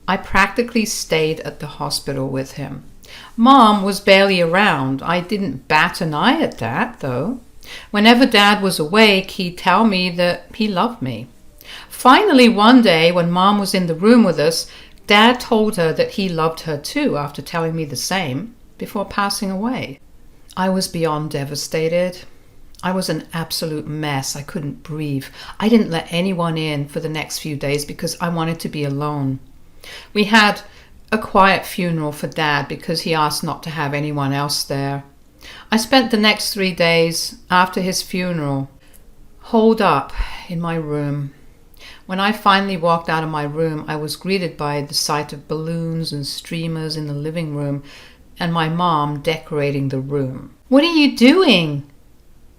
I practically stayed at the hospital with him. Mom was barely around. I didn't bat an eye at that, though. Whenever Dad was awake, he'd tell me that he loved me. Finally, one day, when Mom was in the room with us, Dad told her that he loved her too, after telling me the same, before passing away. I was beyond devastated. I was an absolute mess. I couldn't breathe. I didn't let anyone in for the next few days because I wanted to be alone. We had a quiet funeral for Dad because he asked not to have anyone else there. I spent the next 3 days after his funeral holed up in my room. When I finally walked out of my room, I was greeted by the sight of balloons and streamers in the living room and my mom decorating the room. "What are you doing?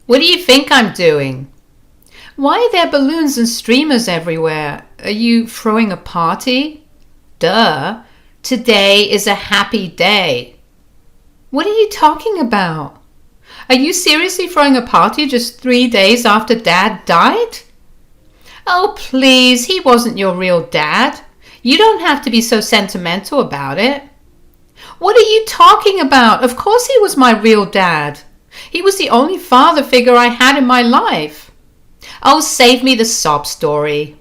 What do you think I'm doing? Why are there balloons and streamers everywhere? Are you throwing a party? Duh. Today is a happy day." "What are you talking about? Are you seriously throwing a party just 3 days after Dad died?" "Oh, please, he wasn't your real dad. You don't have to be so sentimental about it." "What are you talking about? Of course he was my real dad. He was the only father figure I had in my life." "Oh, save me the sob story."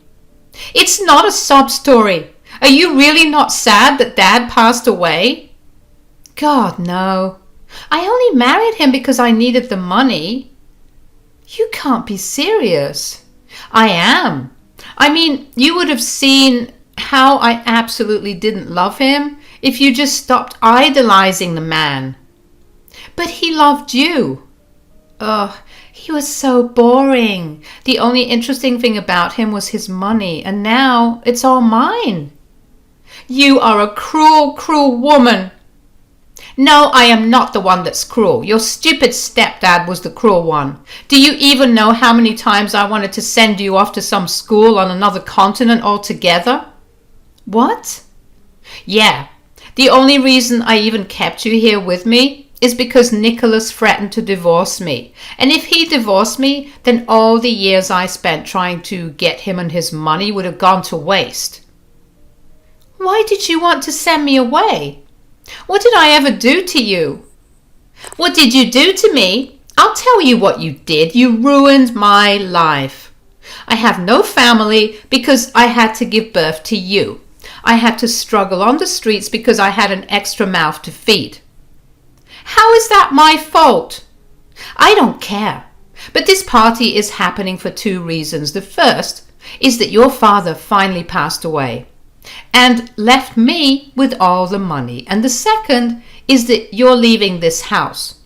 "It's not a sob story. Are you really not sad that Dad passed away?" "God, no. I only married him because I needed the money." "You can't be serious." "I am. I mean, you would have seen how I absolutely didn't love him if you just stopped idolizing the man." "But he loved you." "Ugh, he was so boring. The only interesting thing about him was his money, and now it's all mine." "You are a cruel, cruel woman." "No, I am not the one that's cruel. Your stupid stepdad was the cruel one. Do you even know how many times I wanted to send you off to some school on another continent altogether?" "What?" "Yeah. The only reason I even kept you here with me is because Nicholas threatened to divorce me. And if he divorced me, then all the years I spent trying to get him and his money would have gone to waste." "Why did you want to send me away? What did I ever do to you?" "What did you do to me? I'll tell you what you did. You ruined my life. I have no family because I had to give birth to you. I had to struggle on the streets because I had an extra mouth to feed." "How is that my fault?" "I don't care. But this party is happening for 2 reasons. The first is that your father finally passed away and left me with all the money. And the second is that you're leaving this house."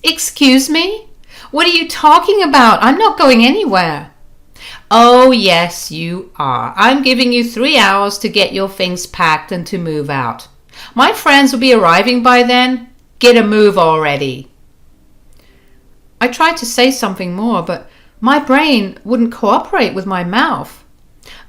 "Excuse me? What are you talking about? I'm not going anywhere." "Oh, yes, you are. I'm giving you 3 hours to get your things packed and to move out. My friends will be arriving by then. Get a move already." I tried to say something more, but my brain wouldn't cooperate with my mouth.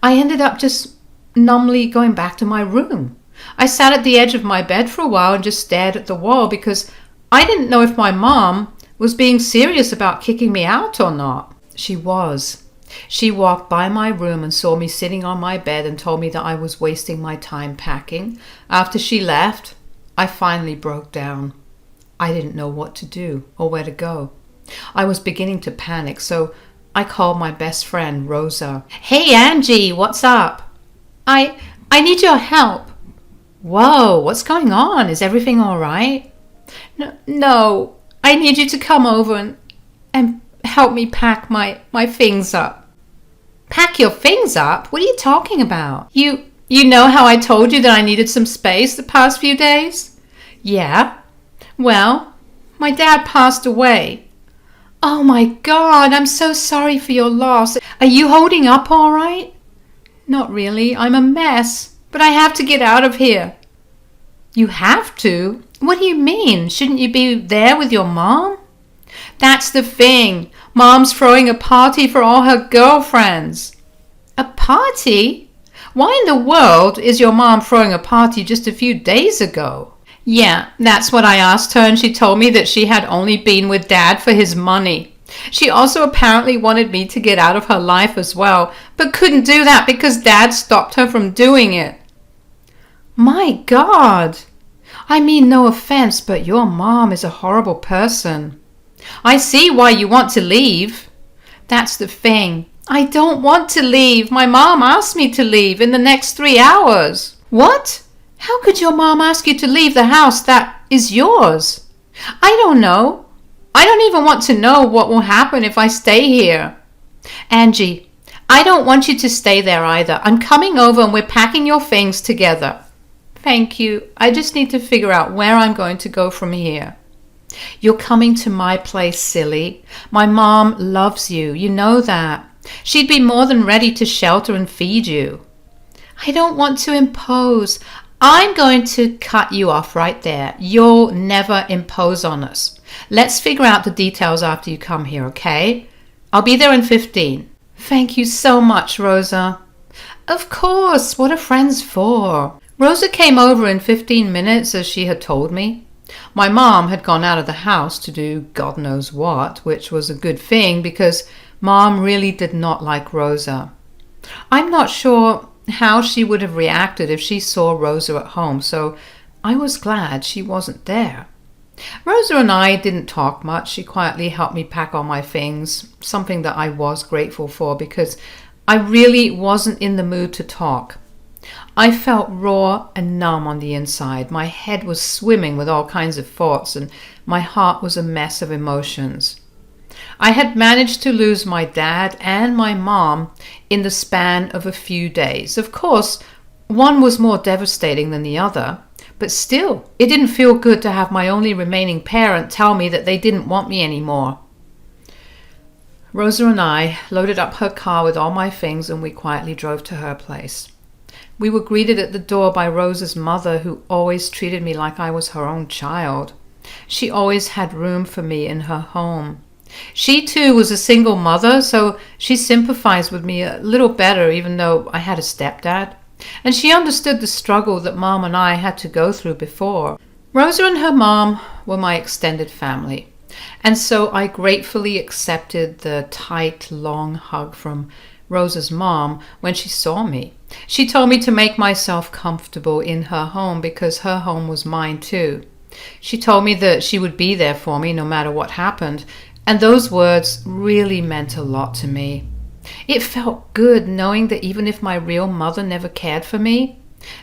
I ended up just numbly going back to my room. I sat at the edge of my bed for a while and just stared at the wall because I didn't know if my mom was being serious about kicking me out or not. She was. She walked by my room and saw me sitting on my bed and told me that I was wasting my time packing. After she left, I finally broke down. I didn't know what to do or where to go. I was beginning to panic, so I called my best friend, Rosa. "Hey, Angie, what's up?" I need your help." "Whoa, what's going on? Is everything all right?" No, I need you to come over and help me pack my things up." "Pack your things up? What are you talking about? You know how I told you that I needed some space the past few days?" "Yeah. Well, my dad passed away." "Oh my God, I'm so sorry for your loss. Are you holding up all right?" "Not really. I'm a mess, but I have to get out of here." "You have to? What do you mean? Shouldn't you be there with your mom?" "That's the thing. Mom's throwing a party for all her girlfriends." "A party? Why in the world is your mom throwing a party just a few days ago?" "Yeah, that's what I asked her, and she told me that she had only been with Dad for his money. She also apparently wanted me to get out of her life as well, but couldn't do that because Dad stopped her from doing it." "My God! I mean, no offense, but your mom is a horrible person." "I see why you want to leave." "That's the thing. I don't want to leave. My mom asked me to leave in the next 3 hours." "What? How could your mom ask you to leave the house that is yours?" "I don't know. I don't even want to know what will happen if I stay here." "Angie, I don't want you to stay there either. I'm coming over and we're packing your things together. Thank you. I just need to figure out where I'm going to go from here. You're coming to my place, silly. My mom loves you. You know that. She'd be more than ready to shelter and feed you. I don't want to impose. I'm going to cut you off right there. You'll never impose on us. Let's figure out the details after you come here, okay? I'll be there in 15. Thank you so much, Rosa. Of course. What are friends for? Rosa came over in 15 minutes as she had told me. My mom had gone out of the house to do God knows what, which was a good thing because Mom really did not like Rosa. I'm not sure how she would have reacted if she saw Rosa at home, so I was glad she wasn't there. Rosa and I didn't talk much. She quietly helped me pack all my things, something that I was grateful for because I really wasn't in the mood to talk. I felt raw and numb on the inside. My head was swimming with all kinds of thoughts and my heart was a mess of emotions. I had managed to lose my dad and my mom in the span of a few days. Of course, one was more devastating than the other, but still, it didn't feel good to have my only remaining parent tell me that they didn't want me anymore. Rosa and I loaded up her car with all my things and we quietly drove to her place. We were greeted at the door by Rosa's mother, who always treated me like I was her own child. She always had room for me in her home. She too was a single mother, so she sympathized with me a little better even though I had a stepdad. And she understood the struggle that Mom and I had to go through before. Rosa and her mom were my extended family. And so I gratefully accepted the tight, long hug from Rosa's mom when she saw me. She told me to make myself comfortable in her home because her home was mine too. She told me that she would be there for me no matter what happened, and those words really meant a lot to me. It felt good knowing that even if my real mother never cared for me,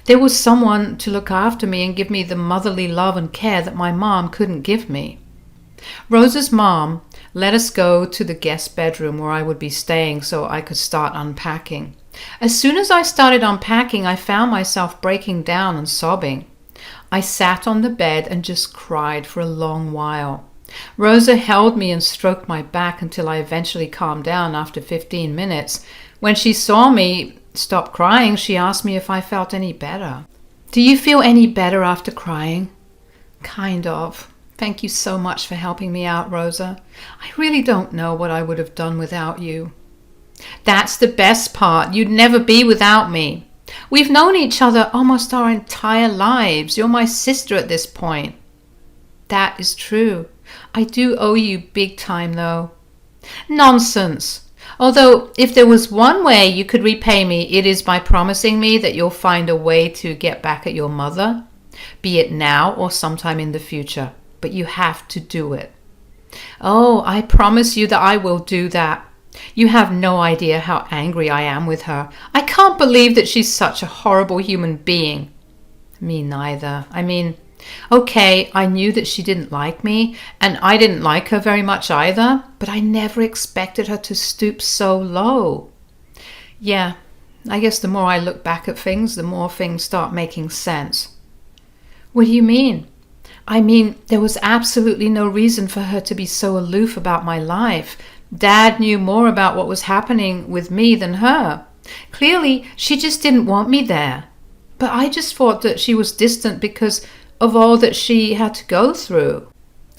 there was someone to look after me and give me the motherly love and care that my mom couldn't give me. Rosa's mom let us go to the guest bedroom where I would be staying so I could start unpacking. As soon as I started unpacking, I found myself breaking down and sobbing. I sat on the bed and just cried for a long while. Rosa held me and stroked my back until I eventually calmed down after 15 minutes. When she saw me stop crying, she asked me if I felt any better. Do you feel any better after crying? Kind of. Thank you so much for helping me out, Rosa. I really don't know what I would have done without you. That's the best part. You'd never be without me. We've known each other almost our entire lives. You're my sister at this point. That is true. I do owe you big time, though. Nonsense. Although, if there was one way you could repay me, it is by promising me that you'll find a way to get back at your mother, be it now or sometime in the future. But you have to do it. Oh, I promise you that I will do that. You have no idea how angry I am with her. I can't believe that she's such a horrible human being. Me neither. I mean, okay, I knew that she didn't like me, and I didn't like her very much either, but I never expected her to stoop so low. Yeah, I guess the more I look back at things, the more things start making sense. What do you mean? I mean, there was absolutely no reason for her to be so aloof about my life. Dad knew more about what was happening with me than her. Clearly, she just didn't want me there. But I just thought that she was distant because of all that she had to go through.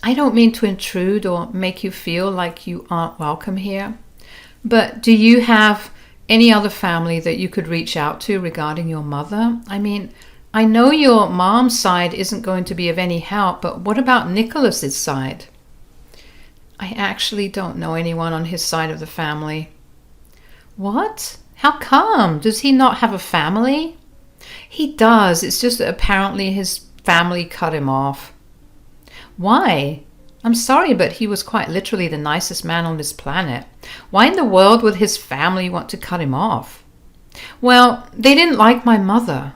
I don't mean to intrude or make you feel like you aren't welcome here. But do you have any other family that you could reach out to regarding your mother? I mean, I know your mom's side isn't going to be of any help, but what about Nicholas's side? I actually don't know anyone on his side of the family. What? How come? Does he not have a family? He does. It's just that apparently his family cut him off. Why? I'm sorry, but he was quite literally the nicest man on this planet. Why in the world would his family want to cut him off? Well, they didn't like my mother.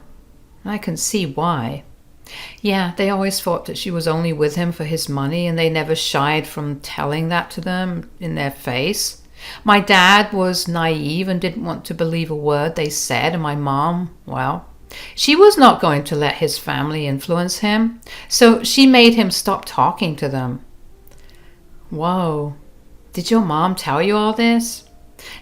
I can see why. Yeah, they always thought that she was only with him for his money, and they never shied from telling that to them in their face. My dad was naive and didn't want to believe a word they said, and my mom, well, she was not going to let his family influence him, so she made him stop talking to them. Whoa, did your mom tell you all this?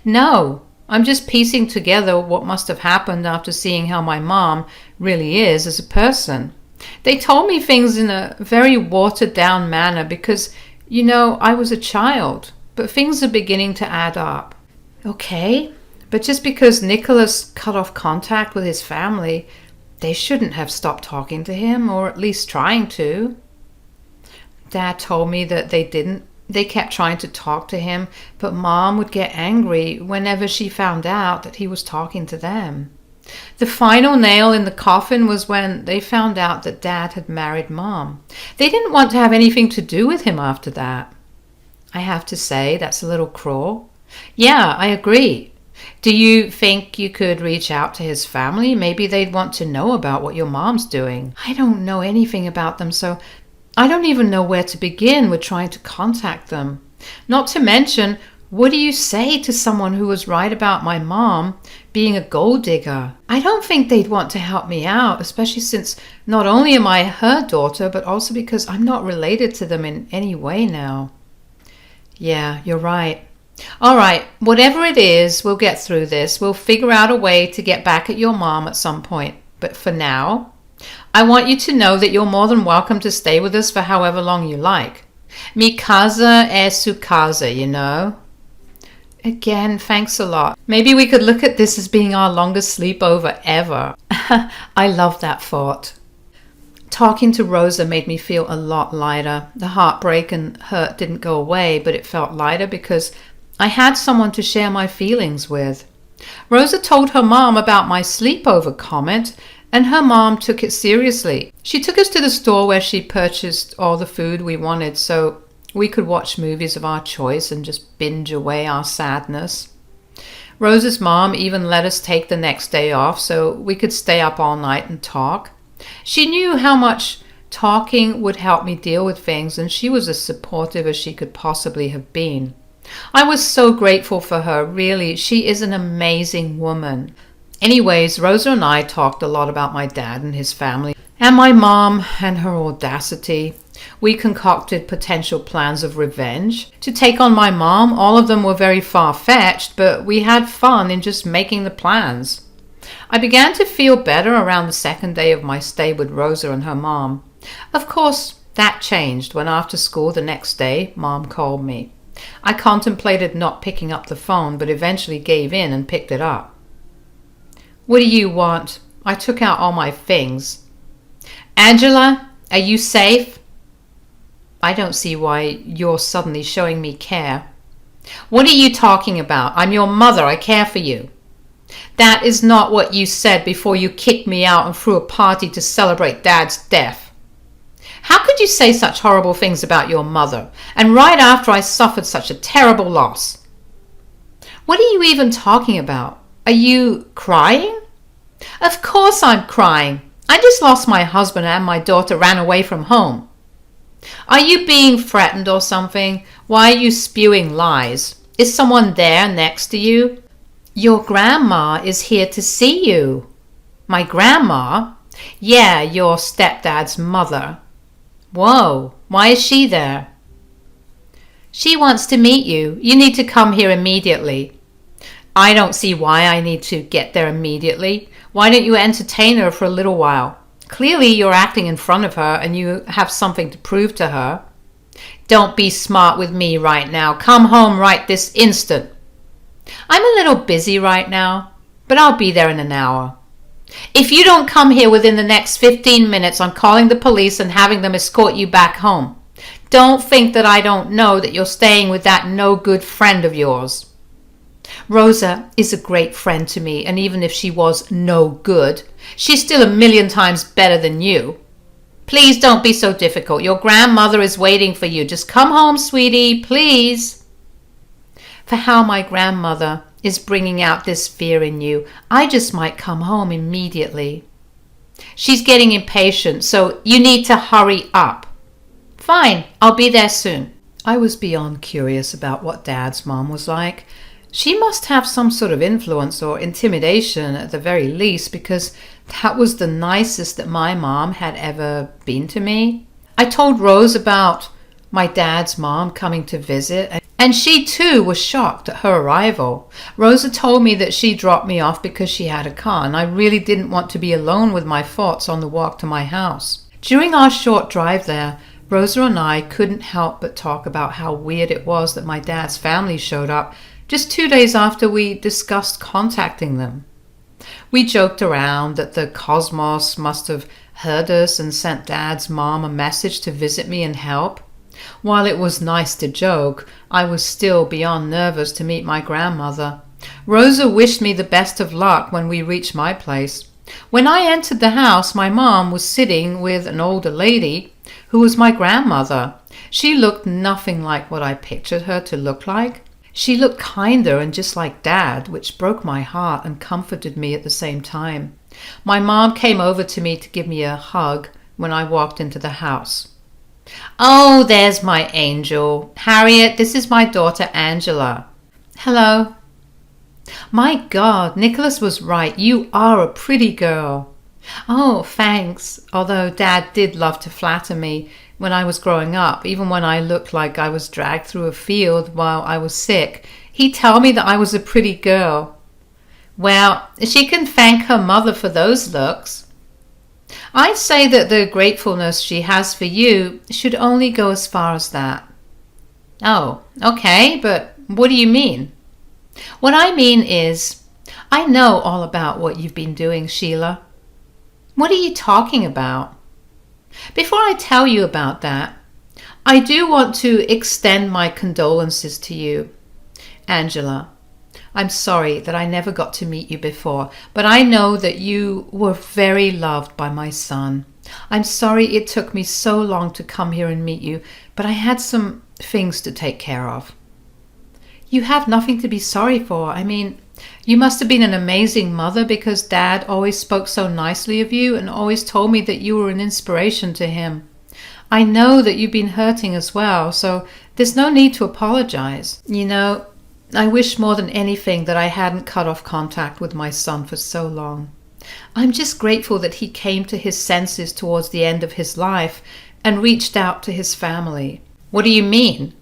No, I'm just piecing together what must have happened after seeing how my mom really is as a person. They told me things in a very watered down manner because, I was a child, but things are beginning to add up. Okay, but just because Nicholas cut off contact with his family, they shouldn't have stopped talking to him, or at least trying to. Dad told me that they didn't. They kept trying to talk to him, but Mom would get angry whenever she found out that he was talking to them. The final nail in the coffin was when they found out that Dad had married Mom. They didn't want to have anything to do with him after that. I have to say, that's a little cruel. Yeah, I agree. Do you think you could reach out to his family? Maybe they'd want to know about what your mom's doing. I don't know anything about them, so I don't even know where to begin with trying to contact them. Not to mention, what do you say to someone who was right about my mom being a gold digger? I don't think they'd want to help me out, especially since not only am I her daughter, but also because I'm not related to them in any way now. Yeah, you're right. All right, whatever it is, we'll get through this. We'll figure out a way to get back at your mom at some point. But for now, I want you to know that you're more than welcome to stay with us for however long you like. Mi casa es su casa, Again, thanks a lot. Maybe we could look at this as being our longest sleepover ever. I love that thought. Talking to Rosa made me feel a lot lighter. The heartbreak and hurt didn't go away, but it felt lighter because I had someone to share my feelings with. Rosa told her mom about my sleepover comment, and her mom took it seriously. She took us to the store where she purchased all the food we wanted so we could watch movies of our choice and just binge away our sadness. Rosa's mom even let us take the next day off so we could stay up all night and talk. She knew how much talking would help me deal with things, and she was as supportive as she could possibly have been. I was so grateful for her, really. She is an amazing woman. Anyways, Rosa and I talked a lot about my dad and his family, and my mom and her audacity. We concocted potential plans of revenge to take on my mom. All of them were very far-fetched, but we had fun in just making the plans. I began to feel better around the second day of my stay with Rosa and her mom. Of course, that changed when after school the next day, Mom called me. I contemplated not picking up the phone, but eventually gave in and picked it up. What do you want? I took out all my things. Angela, are you safe? I don't see why you're suddenly showing me care. What are you talking about? I'm your mother. I care for you. That is not what you said before you kicked me out and threw a party to celebrate Dad's death. How could you say such horrible things about your mother, and right after I suffered such a terrible loss? What are you even talking about? Are you crying? Of course I'm crying. I just lost my husband and my daughter ran away from home. Are you being threatened or something? Why are you spewing lies? Is someone there next to you? Your grandma is here to see you. My grandma? Yeah, your stepdad's mother. Whoa, why is she there? She wants to meet you. You need to come here immediately. I don't see why I need to get there immediately. Why don't you entertain her for a little while? Clearly you're acting in front of her and you have something to prove to her. Don't be smart with me right now. Come home right this instant. I'm a little busy right now, but I'll be there in an hour. If you don't come here within the next 15 minutes, I'm calling the police and having them escort you back home. Don't think that I don't know that you're staying with that no-good friend of yours. Rosa is a great friend to me, and even if she was no good, she's still a million times better than you. Please don't be so difficult. Your grandmother is waiting for you. Just come home, sweetie, please. For how my grandmother is bringing out this fear in you, I just might come home immediately. She's getting impatient, so you need to hurry up. Fine, I'll be there soon. I was beyond curious about what Dad's mom was like. She must have some sort of influence or intimidation at the very least, because that was the nicest that my mom had ever been to me. I told Rose about my dad's mom coming to visit, and she too was shocked at her arrival. Rosa told me that she dropped me off because she had a car, and I really didn't want to be alone with my thoughts on the walk to my house. During our short drive there, Rosa and I couldn't help but talk about how weird it was that my dad's family showed up just 2 days after we discussed contacting them. We joked around that the cosmos must have heard us and sent Dad's mom a message to visit me and help. While it was nice to joke, I was still beyond nervous to meet my grandmother. Rosa wished me the best of luck when we reached my place. When I entered the house, my mom was sitting with an older lady who was my grandmother. She looked nothing like what I pictured her to look like. She looked kinder and just like Dad, which broke my heart and comforted me at the same time. My mom came over to me to give me a hug when I walked into the house. "Oh, there's my angel. Harriet, this is my daughter Angela." "Hello." "My God, Nicholas was right. You are a pretty girl." "Oh, thanks." Although Dad did love to flatter me when I was growing up, even when I looked like I was dragged through a field while I was sick, he'd tell me that I was a pretty girl. Well, she can thank her mother for those looks. I'd say that the gratefulness she has for you should only go as far as that. Oh, okay, but what do you mean? What I mean is, I know all about what you've been doing, Sheila. What are you talking about? Before I tell you about that, I do want to extend my condolences to you. Angela, I'm sorry that I never got to meet you before, but I know that you were very loved by my son. I'm sorry it took me so long to come here and meet you, but I had some things to take care of. You have nothing to be sorry for. I mean, you must have been an amazing mother, because Dad always spoke so nicely of you and always told me that you were an inspiration to him. I know that you've been hurting as well, so there's no need to apologize. You know, I wish more than anything that I hadn't cut off contact with my son for so long. I'm just grateful that he came to his senses towards the end of his life and reached out to his family. What do you mean?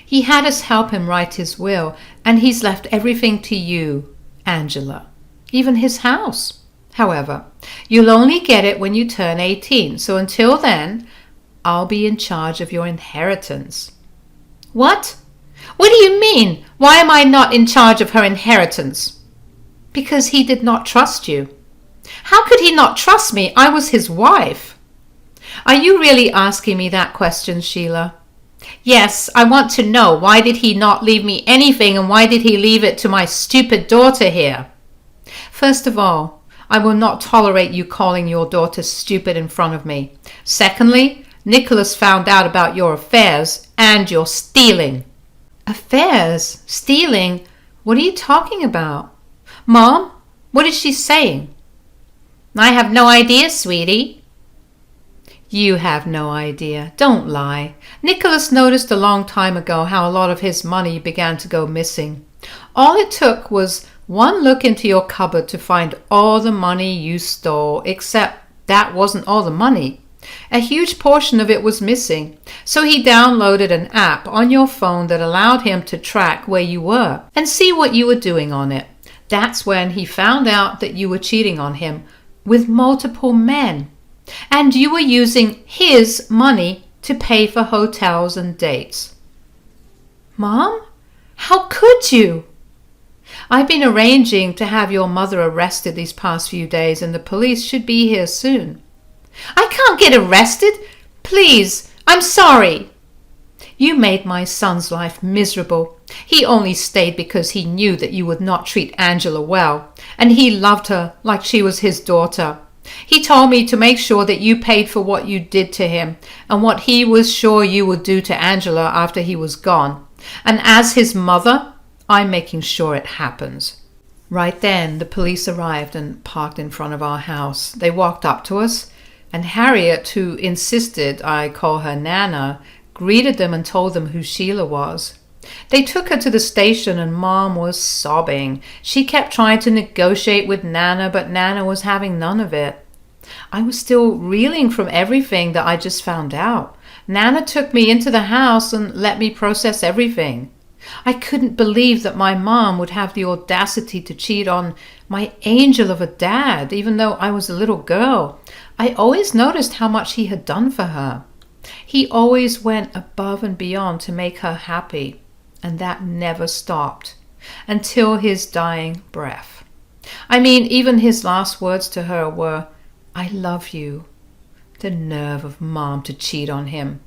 He had us help him write his will, and he's left everything to you, Angela, even his house. However, you'll only get it when you turn 18, so until then, I'll be in charge of your inheritance. What? What do you mean? Why am I not in charge of her inheritance? Because he did not trust you. How could he not trust me? I was his wife. Are you really asking me that question, Sheila? Yes, I want to know, why did he not leave me anything, and why did he leave it to my stupid daughter here? First of all, I will not tolerate you calling your daughter stupid in front of me. Secondly, Nicholas found out about your affairs and your stealing. Affairs? Stealing? What are you talking about? Mom, what is she saying? I have no idea, sweetie. You have no idea. Don't lie. Nicholas noticed a long time ago how a lot of his money began to go missing. All it took was one look into your cupboard to find all the money you stole, except that wasn't all the money. A huge portion of it was missing. So he downloaded an app on your phone that allowed him to track where you were and see what you were doing on it. That's when he found out that you were cheating on him with multiple men. And you were using his money to pay for hotels and dates. Mom? How could you? I've been arranging to have your mother arrested these past few days, and the police should be here soon. I can't get arrested. Please, I'm sorry. You made my son's life miserable. He only stayed because he knew that you would not treat Angela well, and he loved her like she was his daughter. He told me to make sure that you paid for what you did to him and what he was sure you would do to Angela after he was gone. And as his mother, I'm making sure it happens. Right then, the police arrived and parked in front of our house. They walked up to us, and Harriet, who insisted I call her Nana, greeted them and told them who Sheila was. They took her to the station and Mom was sobbing. She kept trying to negotiate with Nana, but Nana was having none of it. I was still reeling from everything that I just found out. Nana took me into the house and let me process everything. I couldn't believe that my mom would have the audacity to cheat on my angel of a dad, even though I was a little girl. I always noticed how much he had done for her. He always went above and beyond to make her happy, and that never stopped until his dying breath. I mean, even his last words to her were, "I love you." The nerve of Mom to cheat on him.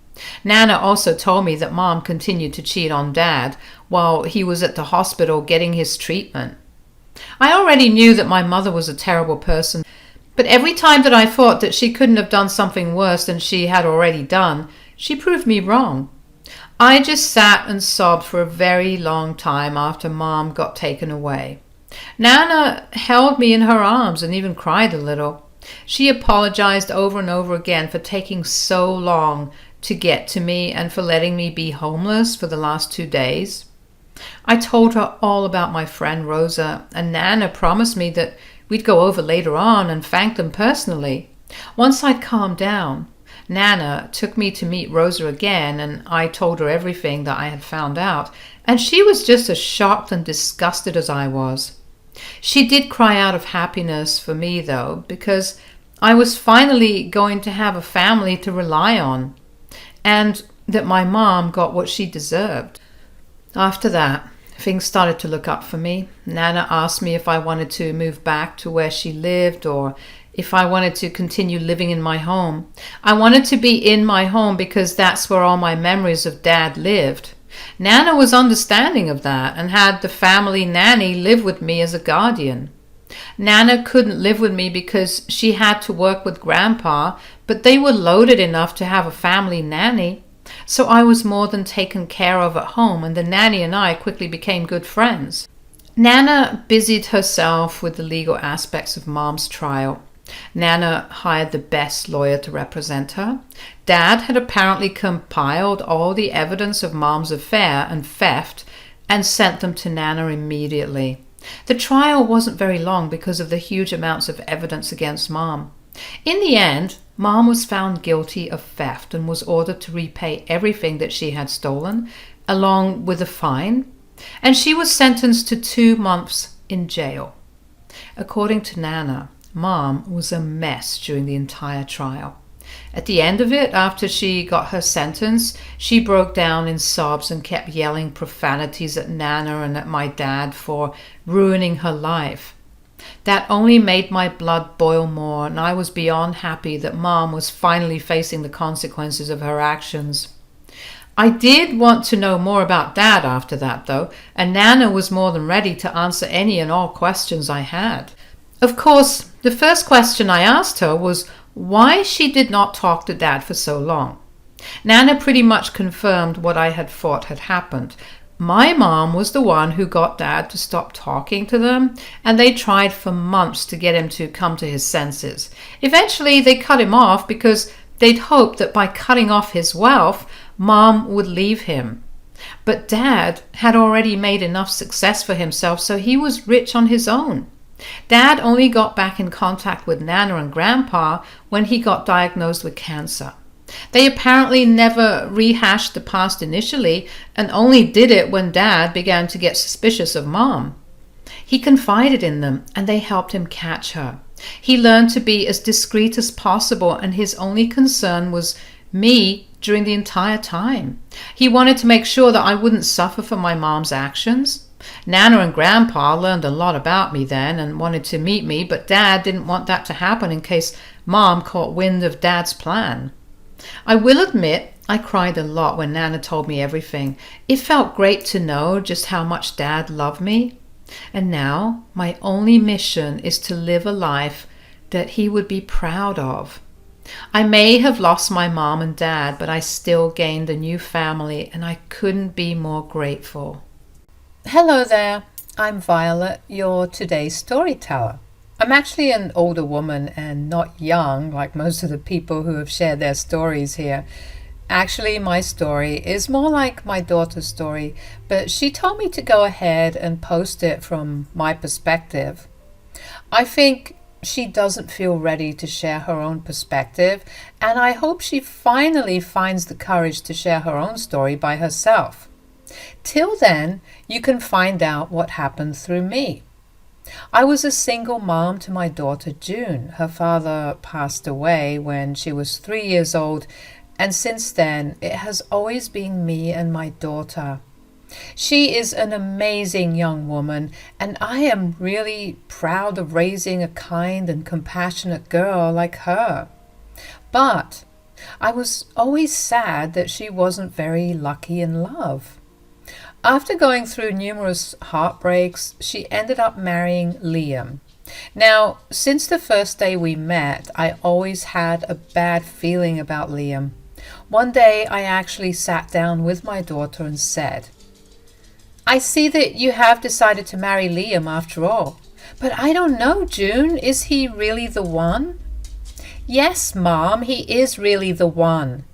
Nana also told me that Mom continued to cheat on Dad while he was at the hospital getting his treatment. I already knew that my mother was a terrible person, but every time that I thought that she couldn't have done something worse than she had already done, she proved me wrong. I just sat and sobbed for a very long time after Mom got taken away. Nana held me in her arms and even cried a little. She apologized over and over again for taking so long to get to me and for letting me be homeless for the last 2 days. I told her all about my friend Rosa, and Nana promised me that we'd go over later on and thank them personally. Once I'd calmed down, Nana took me to meet Rosa again, and I told her everything that I had found out, and she was just as shocked and disgusted as I was. She did cry out of happiness for me, though, because I was finally going to have a family to rely on, and that my mom got what she deserved. After that, things started to look up for me. Nana asked me if I wanted to move back to where she lived or if I wanted to continue living in my home. I wanted to be in my home because that's where all my memories of Dad lived. Nana was understanding of that and had the family nanny live with me as a guardian. Nana couldn't live with me because she had to work with Grandpa, but they were loaded enough to have a family nanny. So I was more than taken care of at home, and the nanny and I quickly became good friends. Nana busied herself with the legal aspects of Mom's trial. Nana hired the best lawyer to represent her. Dad had apparently compiled all the evidence of Mom's affair and theft and sent them to Nana immediately. The trial wasn't very long because of the huge amounts of evidence against Mom. In the end, Mom was found guilty of theft and was ordered to repay everything that she had stolen, along with a fine, and she was sentenced to 2 months in jail. According to Nana, Mom was a mess during the entire trial. At the end of it, after she got her sentence, she broke down in sobs and kept yelling profanities at Nana and at my dad for ruining her life. That only made my blood boil more, and I was beyond happy that Mom was finally facing the consequences of her actions. I did want to know more about Dad after that, though, and Nana was more than ready to answer any and all questions I had. Of course, the first question I asked her was why she did not talk to Dad for so long. Nana pretty much confirmed what I had thought had happened. My mom was the one who got Dad to stop talking to them, and they tried for months to get him to come to his senses. Eventually, they cut him off because they'd hoped that by cutting off his wealth, Mom would leave him. But Dad had already made enough success for himself, so he was rich on his own. Dad only got back in contact with Nana and Grandpa when he got diagnosed with cancer. They apparently never rehashed the past initially and only did it when Dad began to get suspicious of Mom. He confided in them and they helped him catch her. He learned to be as discreet as possible, and his only concern was me during the entire time. He wanted to make sure that I wouldn't suffer for my mom's actions. Nana and Grandpa learned a lot about me then and wanted to meet me, but Dad didn't want that to happen in case Mom caught wind of Dad's plan. I will admit I cried a lot when Nana told me everything. It felt great to know just how much Dad loved me. And now my only mission is to live a life that he would be proud of. I may have lost my mom and dad, but I still gained a new family, and I couldn't be more grateful. Hello there, I'm Violet, your today's storyteller. I'm actually an older woman and not young like most of the people who have shared their stories here. Actually, my story is more like my daughter's story, but she told me to go ahead and post it from my perspective. I think she doesn't feel ready to share her own perspective, and I hope she finally finds the courage to share her own story by herself. Till then, you can find out what happened through me. I was a single mom to my daughter June. Her father passed away when she was 3 years old, and since then it has always been me and my daughter. She is an amazing young woman, and I am really proud of raising a kind and compassionate girl like her. But I was always sad that she wasn't very lucky in love. After going through numerous heartbreaks, she ended up marrying Liam. Now, since the first day we met, I always had a bad feeling about Liam. One day I actually sat down with my daughter and said, "I see that you have decided to marry Liam after all. But I don't know, June, is he really the one?" "Yes, Mom, he is really the one.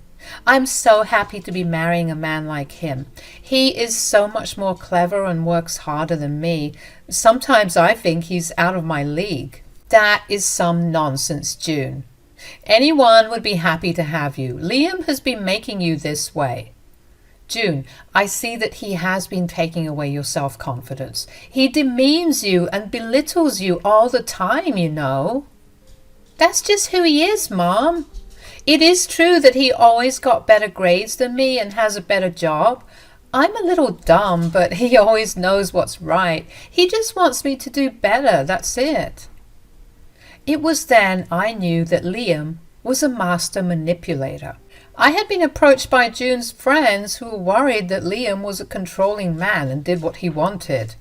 I'm so happy to be marrying a man like him. He is so much more clever and works harder than me. Sometimes I think he's out of my league." "That is some nonsense, June. Anyone would be happy to have you. Liam has been making you this way." "June, I see that he has been taking away your self-confidence. He demeans you and belittles you all the time, you know." "That's just who he is, Mom. It is true that he always got better grades than me and has a better job. I'm a little dumb, but he always knows what's right. He just wants me to do better, that's it." It was then I knew that Liam was a master manipulator. I had been approached by June's friends who were worried that Liam was a controlling man and did what he wanted.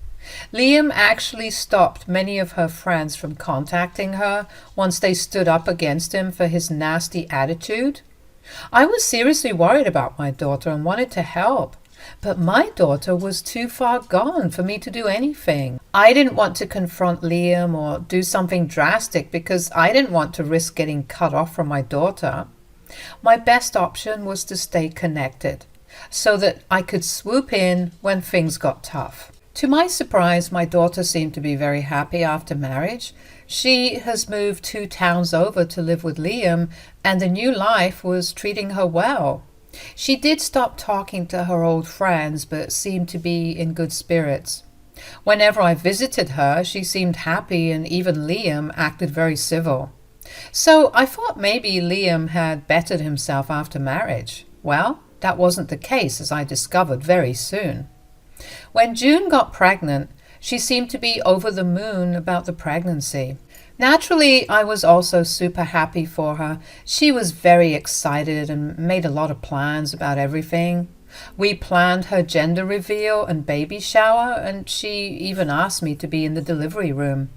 Liam actually stopped many of her friends from contacting her once they stood up against him for his nasty attitude. I was seriously worried about my daughter and wanted to help, but my daughter was too far gone for me to do anything. I didn't want to confront Liam or do something drastic because I didn't want to risk getting cut off from my daughter. My best option was to stay connected so that I could swoop in when things got tough. To my surprise, my daughter seemed to be very happy after marriage. She has moved 2 towns over to live with Liam, and the new life was treating her well. She did stop talking to her old friends, but seemed to be in good spirits. Whenever I visited her, she seemed happy, and even Liam acted very civil. So I thought maybe Liam had bettered himself after marriage. Well, that wasn't the case, as I discovered very soon. When June got pregnant, she seemed to be over the moon about the pregnancy. Naturally, I was also super happy for her. She was very excited and made a lot of plans about everything. We planned her gender reveal and baby shower, and she even asked me to be in the delivery room.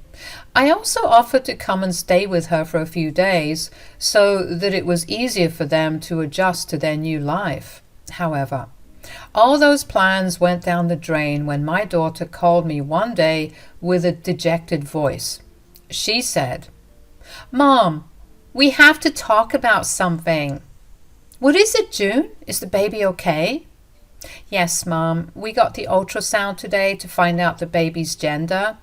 I also offered to come and stay with her for a few days so that it was easier for them to adjust to their new life. However, all those plans went down the drain when my daughter called me one day with a dejected voice. She said, "Mom, we have to talk about something." "What is it, June? Is the baby okay?" "Yes, Mom. We got the ultrasound today to find out the baby's gender.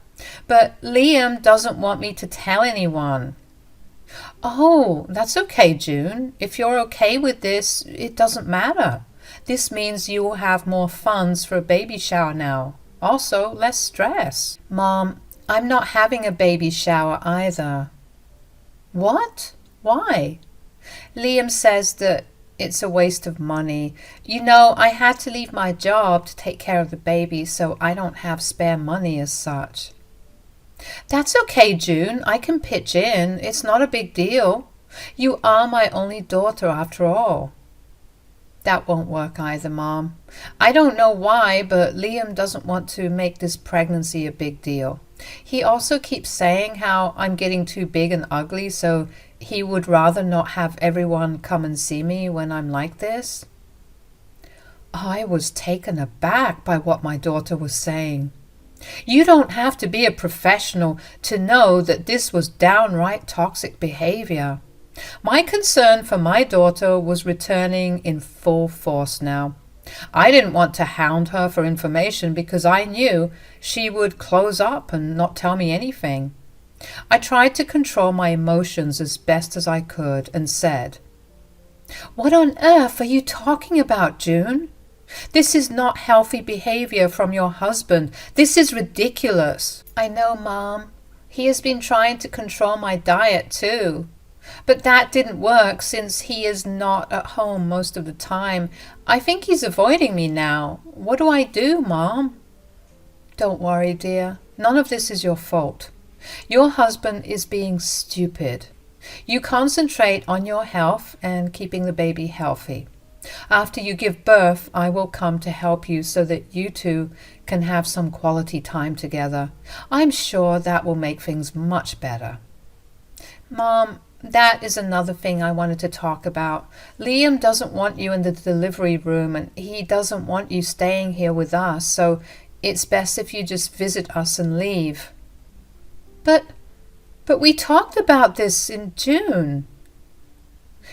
But Liam doesn't want me to tell anyone." "Oh, that's okay, June. If you're okay with this, it doesn't matter. This means you will have more funds for a baby shower now. Also, less stress." "Mom, I'm not having a baby shower either." "What? Why?" "Liam says that it's a waste of money. You know, I had to leave my job to take care of the baby, so I don't have spare money as such." "That's okay, June. I can pitch in. It's not a big deal. You are my only daughter after all." "That won't work either, Mom. I don't know why, but Liam doesn't want to make this pregnancy a big deal. He also keeps saying how I'm getting too big and ugly, so he would rather not have everyone come and see me when I'm like this." I was taken aback by what my daughter was saying. You don't have to be a professional to know that this was downright toxic behavior. My concern for my daughter was returning in full force now. I didn't want to hound her for information because I knew she would close up and not tell me anything. I tried to control my emotions as best as I could and said, "What on earth are you talking about, June? This is not healthy behavior from your husband. This is ridiculous." "I know, Mom. He has been trying to control my diet too. But that didn't work since he is not at home most of the time. I think he's avoiding me now. What do I do, Mom?" "Don't worry, dear. None of this is your fault. Your husband is being stupid. You concentrate on your health and keeping the baby healthy. After you give birth, I will come to help you so that you two can have some quality time together. I'm sure that will make things much better." "Mom, that is another thing I wanted to talk about. Liam doesn't want you in the delivery room and he doesn't want you staying here with us, so it's best if you just visit us and leave." But we talked about this in June."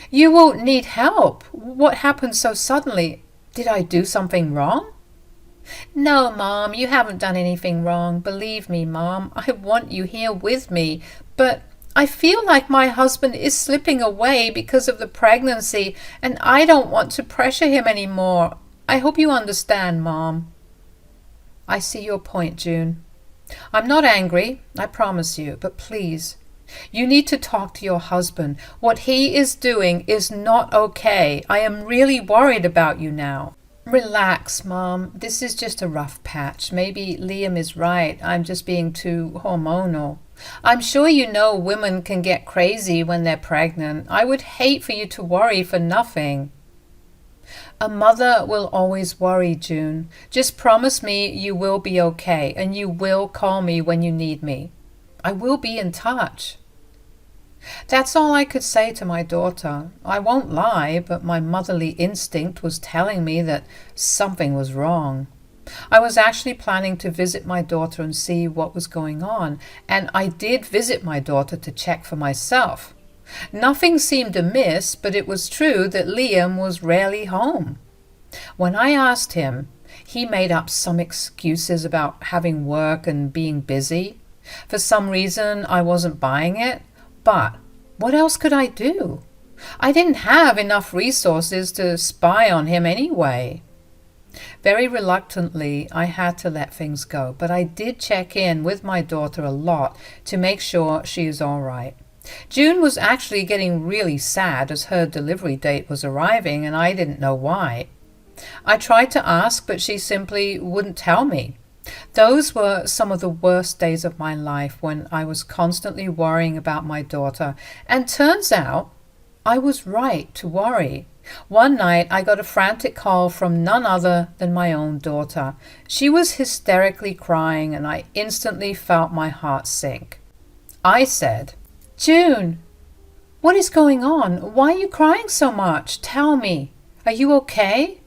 "You won't need help. What happened so suddenly? Did I do something wrong?" "No, Mom, you haven't done anything wrong. Believe me, Mom, I want you here with me. But I feel like my husband is slipping away because of the pregnancy, and I don't want to pressure him anymore. I hope you understand, Mom." "I see your point, June. I'm not angry, I promise you, but please, you need to talk to your husband. What he is doing is not okay. I am really worried about you now." "Relax, Mom. This is just a rough patch. Maybe Liam is right. I'm just being too hormonal. I'm sure you know women can get crazy when they're pregnant. I would hate for you to worry for nothing." "A mother will always worry, June. Just promise me you will be okay and you will call me when you need me. I will be in touch." That's all I could say to my daughter. I won't lie, but my motherly instinct was telling me that something was wrong. I was actually planning to visit my daughter and see what was going on, and I did visit my daughter to check for myself. Nothing seemed amiss, but it was true that Liam was rarely home. When I asked him, he made up some excuses about having work and being busy. For some reason, I wasn't buying it, but what else could I do? I didn't have enough resources to spy on him anyway. Very reluctantly, I had to let things go, but I did check in with my daughter a lot to make sure she is all right. June was actually getting really sad as her delivery date was arriving, and I didn't know why. I tried to ask, but she simply wouldn't tell me. Those were some of the worst days of my life when I was constantly worrying about my daughter, and turns out I was right to worry. One night I got a frantic call from none other than my own daughter. She was hysterically crying, and I instantly felt my heart sink. I said, "June, what is going on? Why are you crying so much? Tell me. Are you okay?"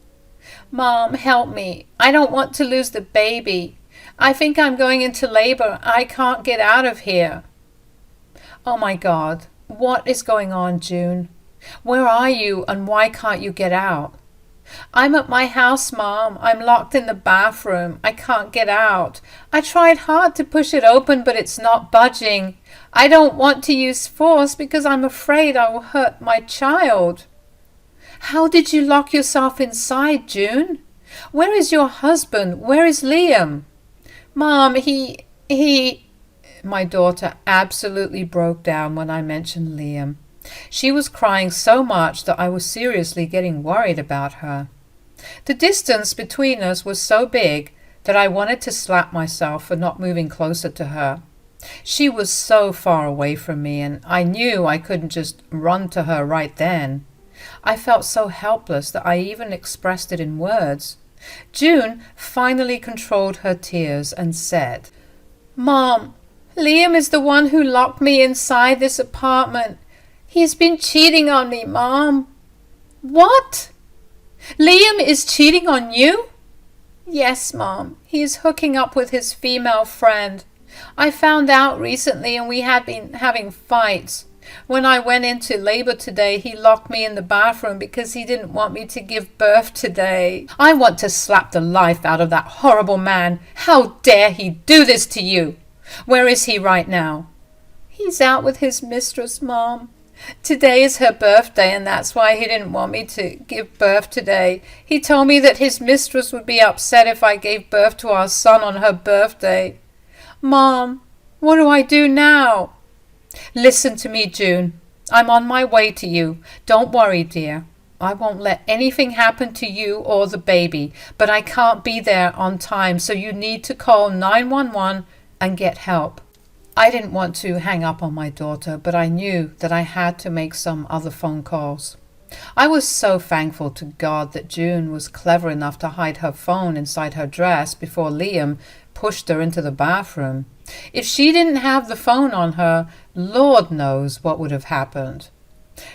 "Mom, help me. I don't want to lose the baby. I think I'm going into labor. I can't get out of here." "Oh my God. What is going on, June? Where are you and why can't you get out?" "I'm at my house, Mom. I'm locked in the bathroom. I can't get out. I tried hard to push it open, but it's not budging. I don't want to use force because I'm afraid I will hurt my child." "How did you lock yourself inside, June? Where is your husband? Where is Liam?" "Mom, he... My daughter absolutely broke down when I mentioned Liam. She was crying so much that I was seriously getting worried about her. The distance between us was so big that I wanted to slap myself for not moving closer to her. She was so far away from me, and I knew I couldn't just run to her right then. I felt so helpless that I even expressed it in words. June finally controlled her tears and said, "Mom, Liam is the one who locked me inside this apartment. He has been cheating on me, Mom." "What? Liam is cheating on you?" "Yes, Mom. He is hooking up with his female friend. I found out recently and we had been having fights. When I went into labor today, he locked me in the bathroom because he didn't want me to give birth today. I want to slap the life out of that horrible man. How dare he do this to you? Where is he right now? He's out with his mistress, Mom. Today is her birthday, and that's why he didn't want me to give birth today. He told me that his mistress would be upset if I gave birth to our son on her birthday. Mom, what do I do now? Listen to me, June. I'm on my way to you. Don't worry, dear. I won't let anything happen to you or the baby, but I can't be there on time, so you need to call 911 and get help. I didn't want to hang up on my daughter, but I knew that I had to make some other phone calls. I was so thankful to God that June was clever enough to hide her phone inside her dress before Liam pushed her into the bathroom. If she didn't have the phone on her, Lord knows what would have happened.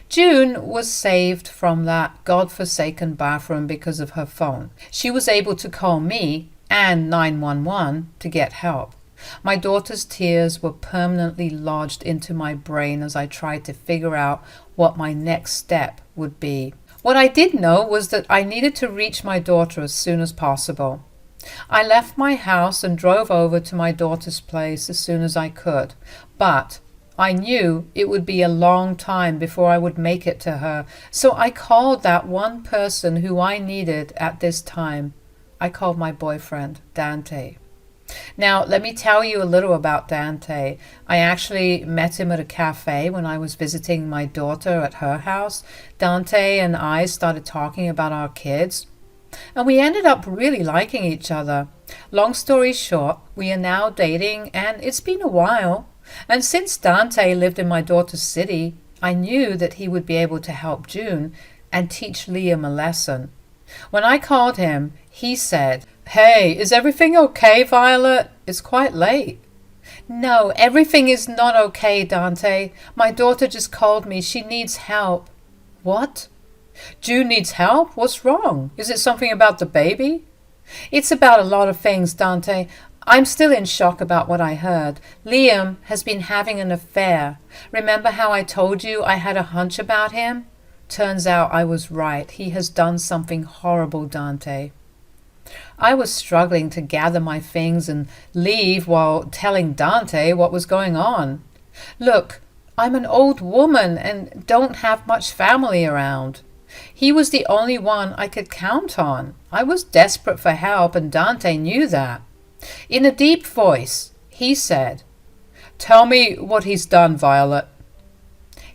June was saved from that God-forsaken bathroom because of her phone. She was able to call me and 911 to get help. My daughter's tears were permanently lodged into my brain as I tried to figure out what my next step would be. What I did know was that I needed to reach my daughter as soon as possible. I left my house and drove over to my daughter's place as soon as I could, but I knew it would be a long time before I would make it to her, so I called that one person who I needed at this time. I called my boyfriend, Dante. Now, let me tell you a little about Dante. I actually met him at a cafe when I was visiting my daughter at her house. Dante and I started talking about our kids, and we ended up really liking each other. Long story short, we are now dating, and it's been a while. And since Dante lived in my daughter's city, I knew that he would be able to help June and teach Liam a lesson. When I called him, he said, "Hey, is everything okay, Violet? It's quite late." "No, everything is not okay, Dante. My daughter just called me. She needs help." "What? June needs help? What's wrong? Is it something about the baby?" "It's about a lot of things, Dante. I'm still in shock about what I heard. Liam has been having an affair. Remember how I told you I had a hunch about him? Turns out I was right. He has done something horrible, Dante." I was struggling to gather my things and leave while telling Dante what was going on. "Look, I'm an old woman and don't have much family around. He was the only one I could count on. I was desperate for help, and Dante knew that. In a deep voice, he said, 'Tell me what he's done, Violet.'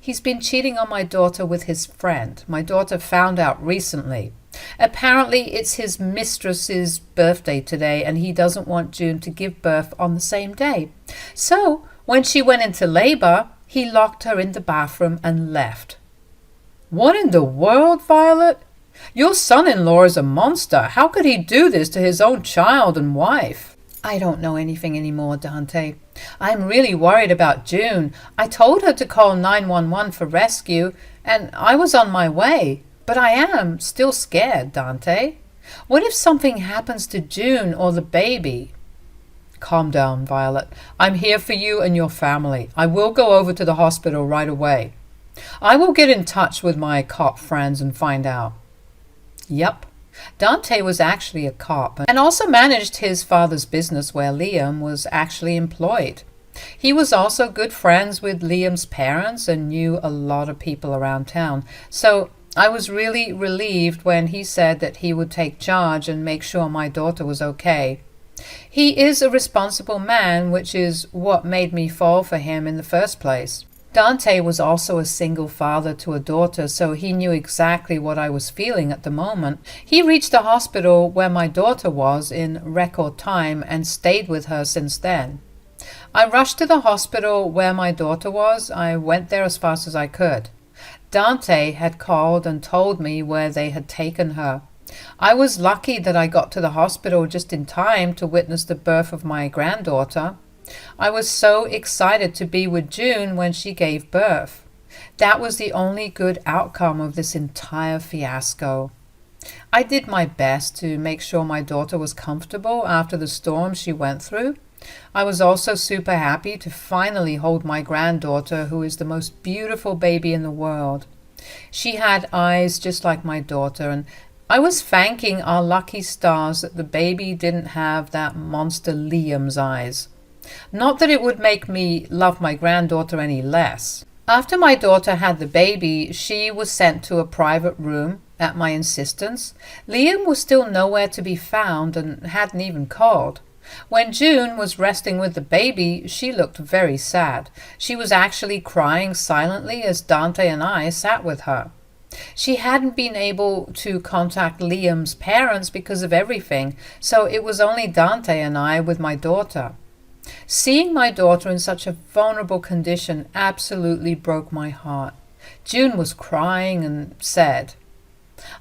He's been cheating on my daughter with his friend. My daughter found out recently. Apparently it's his mistress's birthday today, and he doesn't want June to give birth on the same day. So when she went into labor, he locked her in the bathroom and left." "What in the world, Violet? Your son-in-law is a monster. How could he do this to his own child and wife?" "I don't know anything anymore, Dante. I'm really worried about June. I told her to call 911 for rescue, and I was on my way. But I am still scared, Dante. What if something happens to June or the baby?" "Calm down, Violet. I'm here for you and your family. I will go over to the hospital right away. I will get in touch with my cop friends and find out." Yep. Dante was actually a cop and also managed his father's business where Liam was actually employed. He was also good friends with Liam's parents and knew a lot of people around town. So I was really relieved when he said that he would take charge and make sure my daughter was okay. He is a responsible man, which is what made me fall for him in the first place. Dante was also a single father to a daughter, so he knew exactly what I was feeling at the moment. He reached the hospital where my daughter was in record time and stayed with her since then. I rushed to the hospital where my daughter was. I went there as fast as I could. Dante had called and told me where they had taken her. I was lucky that I got to the hospital just in time to witness the birth of my granddaughter. I was so excited to be with June when she gave birth. That was the only good outcome of this entire fiasco. I did my best to make sure my daughter was comfortable after the storm she went through. I was also super happy to finally hold my granddaughter, who is the most beautiful baby in the world. She had eyes just like my daughter, and I was thanking our lucky stars that the baby didn't have that monster Liam's eyes. Not that it would make me love my granddaughter any less. After my daughter had the baby, she was sent to a private room at my insistence. Liam was still nowhere to be found and hadn't even called. When June was resting with the baby, she looked very sad. She was actually crying silently as Dante and I sat with her. She hadn't been able to contact Liam's parents because of everything, so it was only Dante and I with my daughter. Seeing my daughter in such a vulnerable condition absolutely broke my heart. June was crying and said,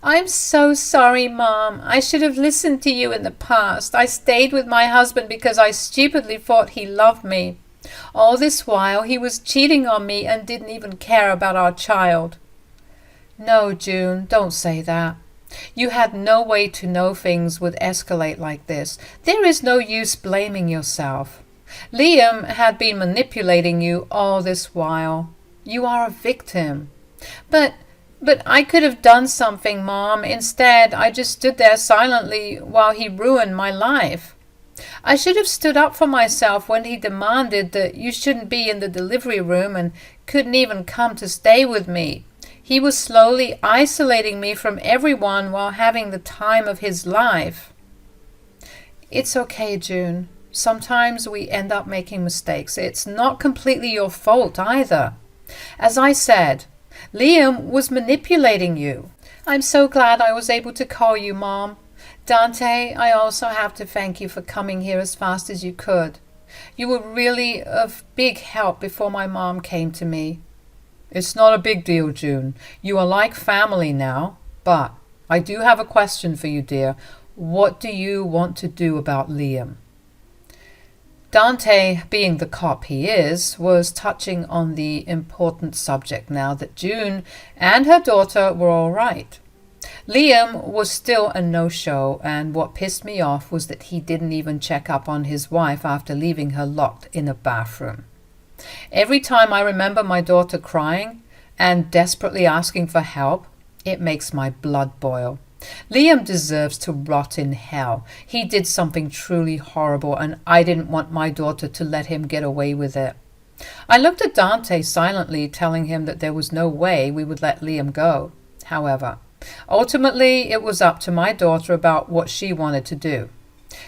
"I'm so sorry, Mom. I should have listened to you in the past. I stayed with my husband because I stupidly thought he loved me. All this while he was cheating on me and didn't even care about our child." "No, June, don't say that. You had no way to know things would escalate like this. There is no use blaming yourself. Liam had been manipulating you all this while. You are a victim." But I could have done something, Mom. Instead, I just stood there silently while he ruined my life. I should have stood up for myself when he demanded that you shouldn't be in the delivery room and couldn't even come to stay with me. He was slowly isolating me from everyone while having the time of his life. It's okay, June. Sometimes we end up making mistakes. It's not completely your fault either. As I said, Liam was manipulating you. I'm so glad I was able to call you, Mom. Dante, I also have to thank you for coming here as fast as you could. You were really of big help before my mom came to me. It's not a big deal, June. You are like family now. But I do have a question for you, dear. What do you want to do about Liam? Dante, being the cop he is, was touching on the important subject now that June and her daughter were all right. Liam was still a no-show, and what pissed me off was that he didn't even check up on his wife after leaving her locked in a bathroom. Every time I remember my daughter crying and desperately asking for help, it makes my blood boil. Liam deserves to rot in hell. He did something truly horrible, and I didn't want my daughter to let him get away with it. I looked at Dante silently, telling him that there was no way we would let Liam go. However, ultimately it was up to my daughter about what she wanted to do.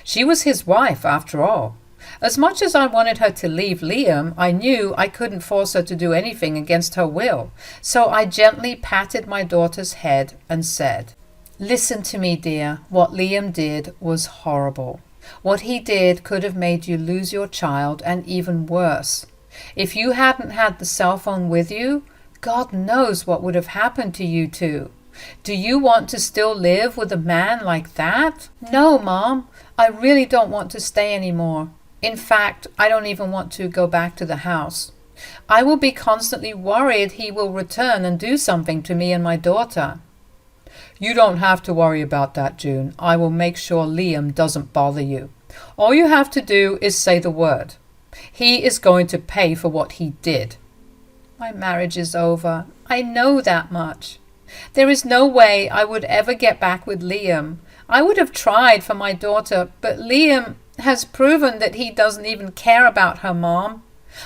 She was his wife, after all. As much as I wanted her to leave Liam, I knew I couldn't force her to do anything against her will. So I gently patted my daughter's head and said, "Listen to me, dear. What Liam did was horrible. What he did could have made you lose your child, and even worse. If you hadn't had the cell phone with you, God knows what would have happened to you two. Do you want to still live with a man like that?" "No, Mom. I really don't want to stay anymore. In fact, I don't even want to go back to the house. I will be constantly worried he will return and do something to me and my daughter." "You don't have to worry about that, June. I will make sure Liam doesn't bother you. All you have to do is say the word. He is going to pay for what he did." "My marriage is over. I know that much. There is no way I would ever get back with Liam. I would have tried for my daughter, but Liam has proven that he doesn't even care about her, Mom.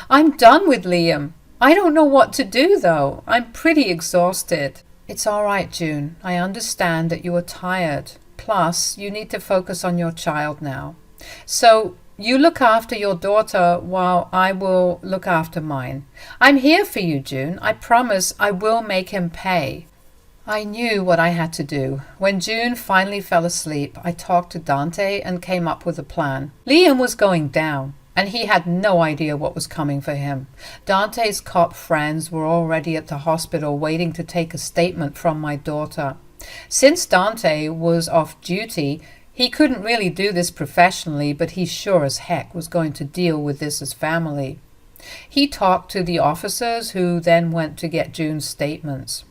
I'm done with Liam. I don't know what to do, though. I'm pretty exhausted." "It's all right, June. I understand that you are tired. Plus, you need to focus on your child now. So you look after your daughter while I will look after mine. I'm here for you, June. I promise I will make him pay." I knew what I had to do. When June finally fell asleep, I talked to Dante and came up with a plan. Liam was going down, and he had no idea what was coming for him. Dante's cop friends were already at the hospital waiting to take a statement from my daughter. Since Dante was off duty, he couldn't really do this professionally, but he sure as heck was going to deal with this as family. He talked to the officers, who then went to get June's statements.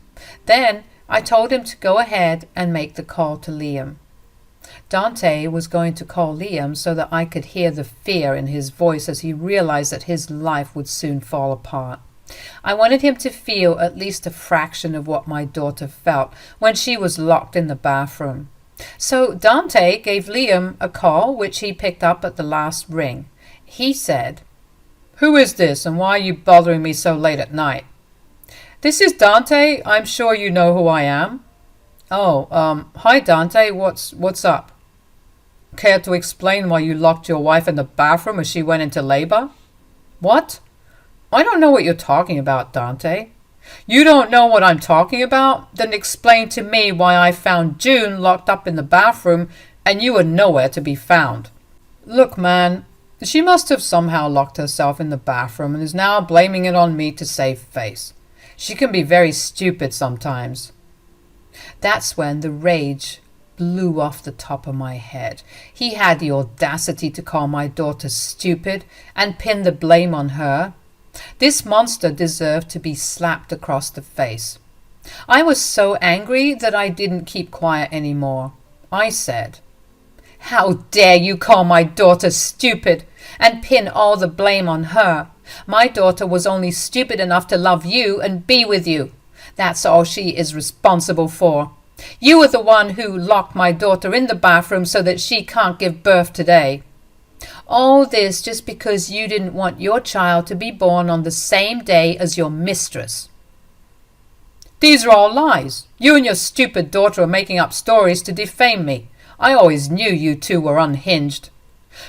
Then I told him to go ahead and make the call to Liam. Dante was going to call Liam so that I could hear the fear in his voice as he realized that his life would soon fall apart. I wanted him to feel at least a fraction of what my daughter felt when she was locked in the bathroom. So Dante gave Liam a call, which he picked up at the last ring. He said, "Who is this, and why are you bothering me so late at night?" "This is Dante. I'm sure you know who I am." "Oh, hi Dante, what's up?" "Care to explain why you locked your wife in the bathroom as she went into labor?" "What? I don't know what you're talking about, Dante." "You don't know what I'm talking about? Then explain to me why I found June locked up in the bathroom and you were nowhere to be found." "Look, man, she must have somehow locked herself in the bathroom and is now blaming it on me to save face. She can be very stupid sometimes." That's when the rage blew off the top of my head. He had the audacity to call my daughter stupid and pin the blame on her. This monster deserved to be slapped across the face. I was so angry that I didn't keep quiet anymore. I said, "How dare you call my daughter stupid and pin all the blame on her? My daughter was only stupid enough to love you and be with you. That's all she is responsible for. You were the one who locked my daughter in the bathroom so that she can't give birth today. All this just because you didn't want your child to be born on the same day as your mistress." "These are all lies. You and your stupid daughter are making up stories to defame me. I always knew you two were unhinged."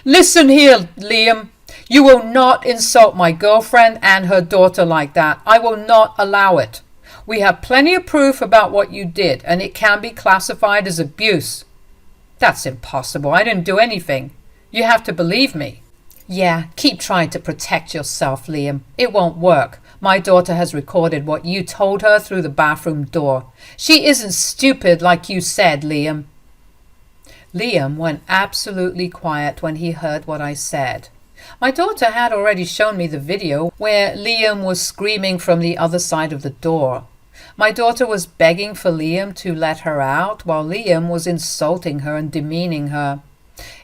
"Listen here, Liam. You will not insult my girlfriend and her daughter like that. I will not allow it. We have plenty of proof about what you did, and it can be classified as abuse." "That's impossible. I didn't do anything. You have to believe me." "Yeah, keep trying to protect yourself, Liam. It won't work. My daughter has recorded what you told her through the bathroom door. She isn't stupid like you said, Liam." Liam went absolutely quiet when he heard what I said. My daughter had already shown me the video where Liam was screaming from the other side of the door. My daughter was begging for Liam to let her out, while Liam was insulting her and demeaning her.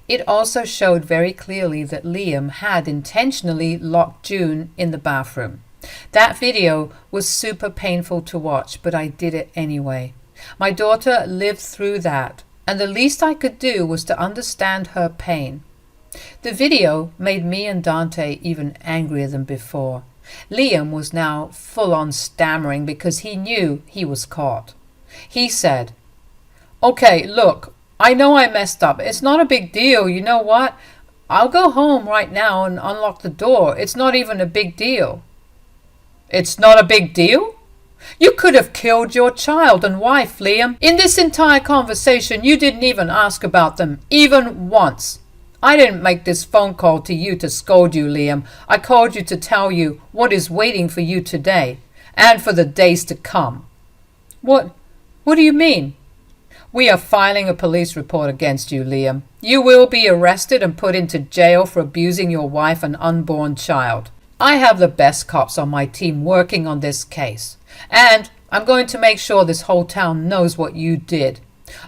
It also showed very clearly that Liam had intentionally locked June in the bathroom. That video was super painful to watch, but I did it anyway. My daughter lived through that, and the least I could do was to understand her pain. The video made me and Dante even angrier than before. Liam was now full-on stammering because he knew he was caught. He said, "Okay, look, I know I messed up. It's not a big deal. You know what? I'll go home right now and unlock the door. It's not even a big deal." "It's not a big deal? You could have killed your child and wife, Liam. In this entire conversation, you didn't even ask about them, even once. I didn't make this phone call to you to scold you, Liam. I called you to tell you what is waiting for you today and for the days to come." What do you mean?" "We are filing a police report against you, Liam. You will be arrested and put into jail for abusing your wife and unborn child. I have the best cops on my team working on this case, and I'm going to make sure this whole town knows what you did.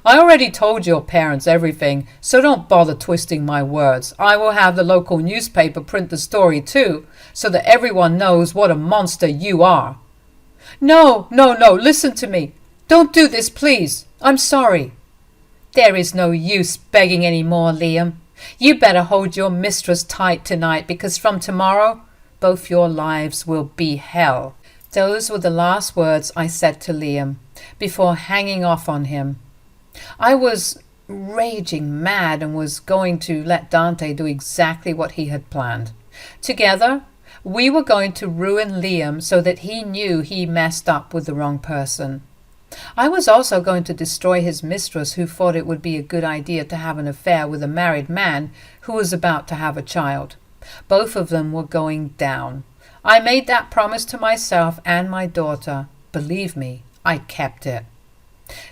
I already told your parents everything, so don't bother twisting my words. I will have the local newspaper print the story too, so that everyone knows what a monster you are." No, listen to me. Don't do this, please. I'm sorry." "There is no use begging any more, Liam. You better hold your mistress tight tonight, because from tomorrow, both your lives will be hell." Those were the last words I said to Liam before hanging off on him. I was raging mad and was going to let Dante do exactly what he had planned. Together, we were going to ruin Liam so that he knew he messed up with the wrong person. I was also going to destroy his mistress, who thought it would be a good idea to have an affair with a married man who was about to have a child. Both of them were going down. I made that promise to myself and my daughter. Believe me, I kept it.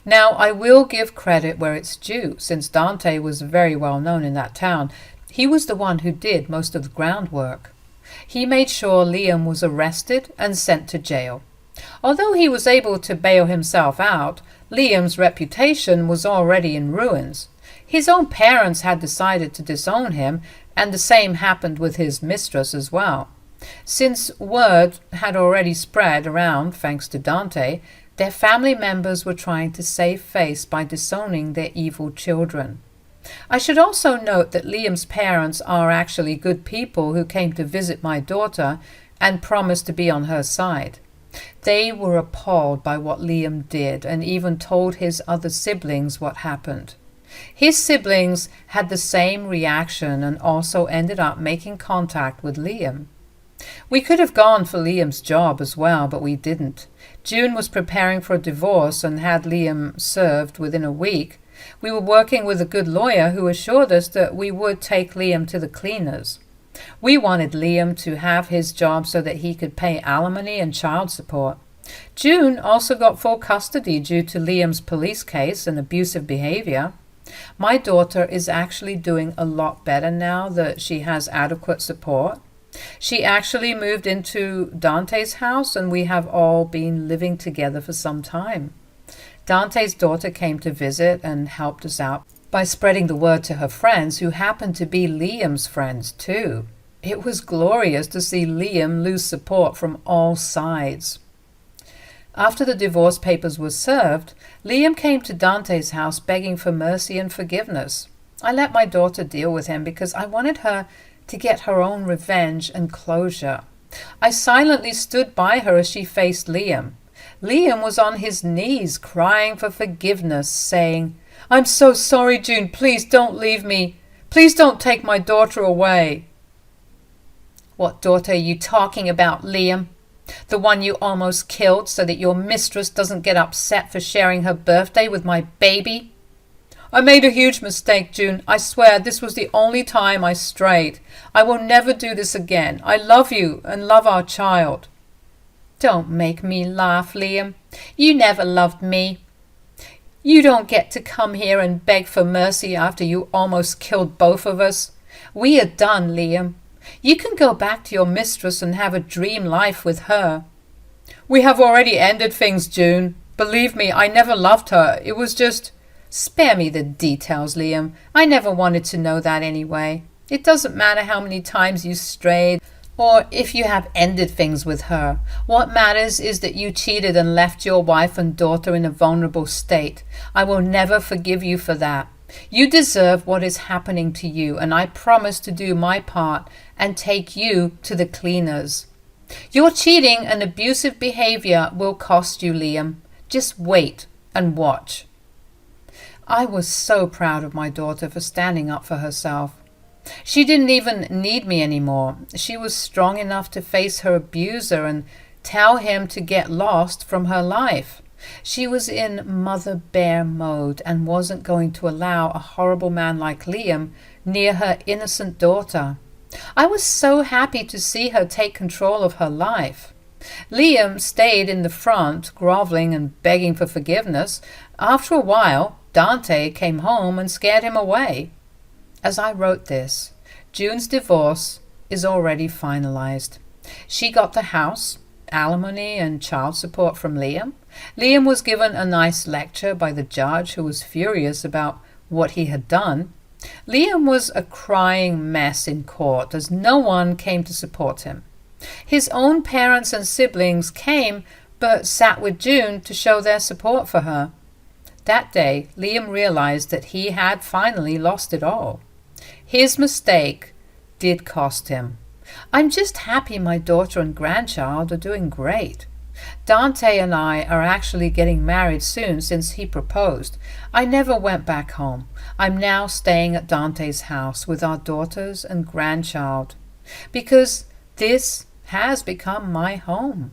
Now, I will give credit where it's due, since Dante was very well known in that town. He was the one who did most of the groundwork. He made sure Liam was arrested and sent to jail. Although he was able to bail himself out, Liam's reputation was already in ruins. His own parents had decided to disown him, and the same happened with his mistress as well. Since word had already spread around, thanks to Dante, their family members were trying to save face by disowning their evil children. I should also note that Liam's parents are actually good people who came to visit my daughter and promised to be on her side. They were appalled by what Liam did and even told his other siblings what happened. His siblings had the same reaction and also ended up making contact with Liam. We could have gone for Liam's job as well, but we didn't. June was preparing for a divorce and had Liam served within a week. We were working with a good lawyer who assured us that we would take Liam to the cleaners. We wanted Liam to have his job so that he could pay alimony and child support. June also got full custody due to Liam's police case and abusive behavior. My daughter is actually doing a lot better now that she has adequate support. She actually moved into Dante's house, and we have all been living together for some time. Dante's daughter came to visit and helped us out by spreading the word to her friends, who happened to be Liam's friends too. It was glorious to see Liam lose support from all sides. After the divorce papers were served, Liam came to Dante's house begging for mercy and forgiveness. I let my daughter deal with him because I wanted her to get her own revenge and closure. I silently stood by her as she faced Liam. Liam was on his knees crying for forgiveness, saying, "I'm so sorry, June. Please don't leave me. Please don't take my daughter away." "What daughter are you talking about, Liam? The one you almost killed so that your mistress doesn't get upset for sharing her birthday with my baby?" "I made a huge mistake, June. I swear this was the only time I strayed. I will never do this again. I love you and love our child." "Don't make me laugh, Liam. You never loved me. You don't get to come here and beg for mercy after you almost killed both of us. We are done, Liam. You can go back to your mistress and have a dream life with her." "We have already ended things, June. Believe me, I never loved her. It was just—" "Spare me the details, Liam. I never wanted to know that anyway. It doesn't matter how many times you strayed or if you have ended things with her. What matters is that you cheated and left your wife and daughter in a vulnerable state. I will never forgive you for that. You deserve what is happening to you, and I promise to do my part and take you to the cleaners. Your cheating and abusive behavior will cost you, Liam. Just wait and watch." I was so proud of my daughter for standing up for herself. She didn't even need me anymore. She was strong enough to face her abuser and tell him to get lost from her life. She was in mother bear mode and wasn't going to allow a horrible man like Liam near her innocent daughter. I was so happy to see her take control of her life. Liam stayed in the front, groveling and begging for forgiveness. After a while, Dante came home and scared him away. As I wrote this, June's divorce is already finalized. She got the house, alimony and child support from Liam. Liam was given a nice lecture by the judge, who was furious about what he had done. Liam was a crying mess in court as no one came to support him. His own parents and siblings came but sat with June to show their support for her. That day, Liam realized that he had finally lost it all. His mistake did cost him. I'm just happy my daughter and grandchild are doing great. Dante and I are actually getting married soon since he proposed. I never went back home. I'm now staying at Dante's house with our daughters and grandchild because this has become my home.